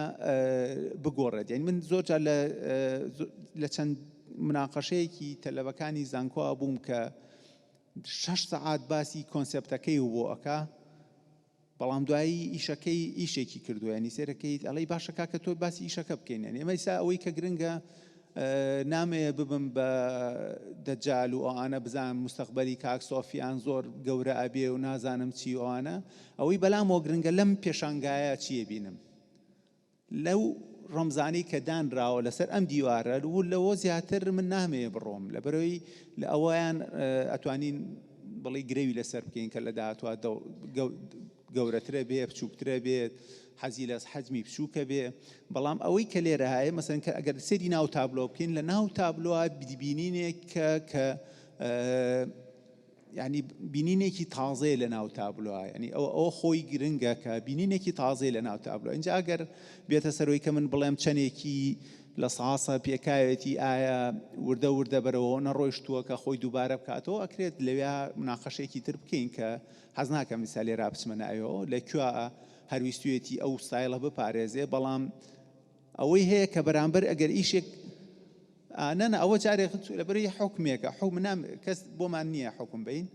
S9: بگۆڕێت یعنی من زۆرجار لە چەند مناقەشەیەکی تەلەبەکانی زانکۆ بووم کە 6 سەعات باسی کۆنسپتەکەی و بۆ ئەکا بەڵام دوایی ئیشەکەی ئیشێکی کردو ینی سێرەکەی ئەڵەی باشەکە کە تۆ باسی ئیشەکە بکەین ینی ئێمە ئیسا ئەوەی کە گرنگە نامەیە ببم بە دەجال و ئەوانە بزانم مستەقبەلی کاک سۆفیان زۆر گەورە ئەبێ و نازانم چی ئەوانە ئەوەی بەلامەوە گرنگە لەم پێشانگایە چیە بینم لەو ڕەمزانەی کە دانراوە لەسەر ئەم دیوارە و لەوە زیاتر من نامەیە بڕۆم لەبەرەوەی لە ئەوەیان ئەتوانین بڵی گرەوی لەسەر بکەین کە لە داهاتوە گەورەترە بێ بچووکترە بێت حەزی لە حەجمی بچووکە بێ بەڵام ئەوەی کە لێرە هەیە مەسەن کە ئەگەر سێری ناو تابلۆ بکەین لە ناو تابلۆە بینینێک کە ینی بینینێکی تازەیە لە ناو تابلۆە ینی ئەوە خۆی گرنگە کە بینینێکی تازەیە لە ناو تابلۆ اینجا ئەگەر بێتە سەرۆی کە من بڵێم چەندێکی لە ساسە پێکایەتی ئایا وردە بەرەوە نەڕۆیشتووە کە خۆی دووبارە بکاتەوە ئەکرێت لەوێ مناقەشێکی تر بکەین کە حەز ناکەم میسالی رابچمە ناویەوە لەکوێ هەرویستویەتی ئەو ستایلە بپارێزێ بەڵام ئەوەی هەیە کە بەرامبەر ئەگەر ئیشێک نەنە ئەوە جارێک لەبەرەوەی حکمێکە حکم کەس بۆمان نییە حکم بین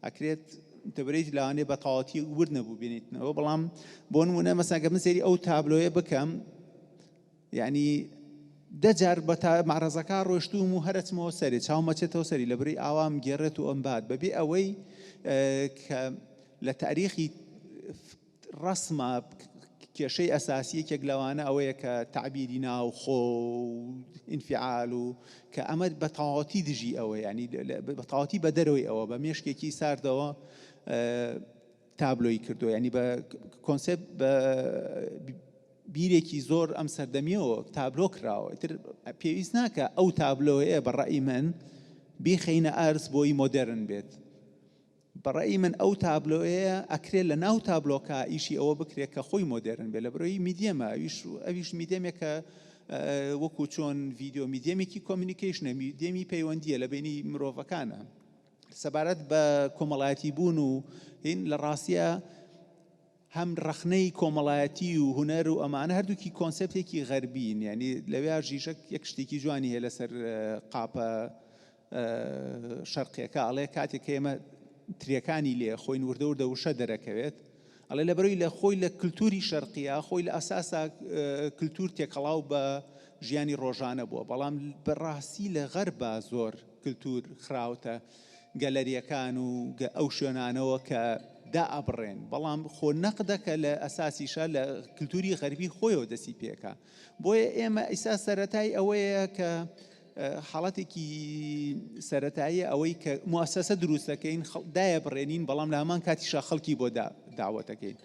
S9: ئەکرێت دەبرێت لەوانێ بە تەواوەتی ورد نەبوو بینیتنەوە بەڵام بۆ نمونە مەسەن کە من سێری ئەو تابلۆیە بکەم یعنی دەجار بە معرەزەکە ڕۆیشتوم و هەرچمەوە سەری چاومەچێتەوە سەری لەبەرەوەی ئاوام گێڕێت و ئەمبات بەبێ ئەوەی کە لە تاریخی ڕسمە کێشەی ئەساسیەکێک لەوانە ئەوەیە کە تعبیری ناوخۆ و ئینفعال و کە ئەمە بە تەواوەتی دژی ئەوە ینی بە تەواوەتی بە دەرەوەی ئەوە بە مێشکێکی ساردەوە تابلۆی کردو ینی بە کۆنسپت بە بیرێکی زۆر ئەم سەردەمیەوە تابلۆ کراوە تر پێویست ناکە ئەو تابلۆیە بەڕەئی من بیخەینە ئەرز بۆی مۆدرن بێت بەڕەئی من ئەو تابلۆیە ئەکرێت لە ناو تابلۆکە ئیشی ئەوە بکرێت کە خۆی مۆدرن بێت لە بەرەوەی میدیەمە ئەویش میدیەمێکە وەکو چۆن ڤیدیۆ میدیەمێکی کۆمیونیکیشنە میدیەمی پەیوەندیە لە بینی مرۆڤەکانە سەبارەت بە کۆمەڵایەتی بوون و هین لە ڕاستیە هەم ڕەخنەی کۆمەڵایەتی و هونەر و ئەمانە هەردووکی کۆنسپتێکی غەربین یعنی لەوێ ژیژەک یەک شتێکی جوانی هەیە لەسەر قاپە شەرقیەکە ئەڵێ کاتێک ئێمە تریەکانی لێ خۆی وردە وشە دەرەکەوێت ئەڵێ لەبەرەوەی لە خۆی لە کللتوری شەرقیە خۆی لە ئەساسا کللتور تێکەڵاو بە ژیانی ڕۆژانە بووە بەڵام بەڕاستی لە غەربە زۆر کللتور خراوتە گەلەریەکان و ئەو شوێنانەوە کە دا ئەبڕێن بەڵام خۆ نەقدەکە لە ئەساسیشە لە کللتوری غەربی خۆیەوە دەستی پێکە بۆیە ئێمە ئیسا سەرەتای ئەوەیە کە حاڵەتێکی سەرەتاییە ئەوەی کە موسسە دروستەکەین دایە بڕێنین بەڵام لە هەمان کاتیشە خەڵکی بۆ داوەتەکەین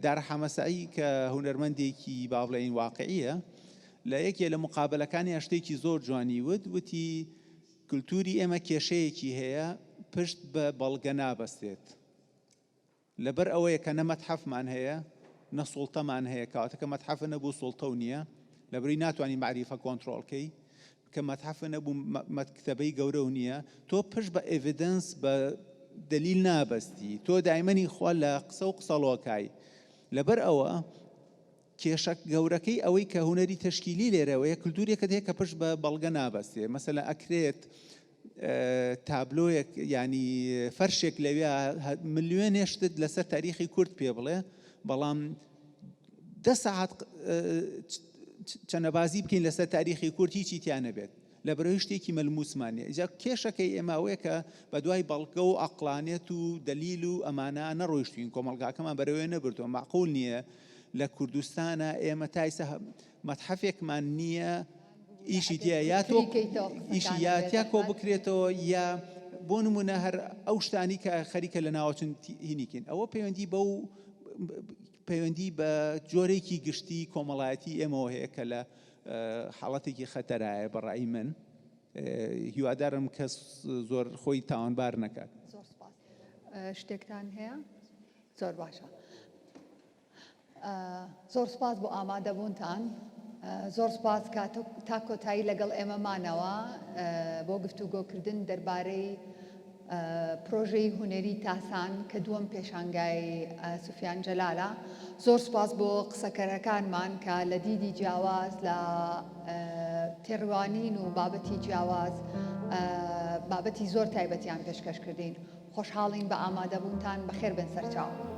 S9: دار حەمەسایی کە هونەرمەندێکی با بڵێین واقعیە لە یەکێ لە مقابلەکانی شتێکی زۆر جوانی وتی کللتوری ئێمە کێشەیەکی هەیە پشت بە بەڵگە نابەستێت لەبەر ئەوەیە کە نە مەتحەفمان هەیە نە سوڵتەمان هەیە کەواتەکە مەتحەفە نەبوو سوڵتە و نییە لەبەری ناتوانانی معریفە کۆنتترۆلکەی کە مەتحەفە نەبوو مەکتەبەی گەورە و نییە تۆ پشت بە ئێڤیدنس بە دلیل نابەستی تۆ دایمەنی خوا لە قسە و قسەڵۆکای لەبەر ئەوە کێشە گەورەکەی ئەوەی کە هوەری تەشکیلی لێرەوەیە کللتورێکە هەیە کە پشت بە بەڵگە نابەستێ مەسەلا ئەکرێت تابلۆیەک ینی فەرشێک لەوێ ملیۆنێشتت لەسەر تاریخی کورد پێ بڵێ بەڵام 10 ساعت چەنەبازی بکەین لەسەر تاریخی کورد هیچی تیانە بێت لە بەرەوەی شتێکی مەلموسمانە ئیجا کێشەکەی ئێماوەیە کە بە دوای بەڵگە و عەقڵانێت و دەلیل و ئەمانە نەڕۆیشتوین کۆمەڵگاکەمان بەرەوەی نەبردووە معقول نییە لە کوردستانە ئێمە تایسە مەتحەفێکمان نییە ئیشی تیا یا تۆ ئیشی یاتیا کۆ بکرێتەوە یا بۆ نمونە هەر ئەو شتانی کە خەریکە لە ناوچن هینیکن ئەوە پەیوەندی بە جۆرێکی گشتی کۆمەڵایەتی ئێمەوە هەیە کە لە حاڵەتێکی خەتەرایە بەڕای من هیوادارم کەس زۆر خۆی تاوانبار نەکات.
S1: زۆر سپاس. شتێکتان هەیە؟ زۆر باشە. زۆر سپاس بۆ ئامادەبوونتان. زۆر سپاس تا کۆتایی لەگەڵ ئێمەمانەوە بۆ گفتوگۆکردن دەربارەی پرۆژەی هونەری تاسان کە دووەم پێشانگای سوفیان جەلالە. زۆر سپاس بۆ قسەکەرەکانمان کە لە دیدی جیاواز لە تێڕوانین و بابەتی جیاواز بابەتی زۆر تایبەتیان پێشکەش کردین. خۆشحاڵین بە ئامادەبوونتان بەخێر بن سەرچاو.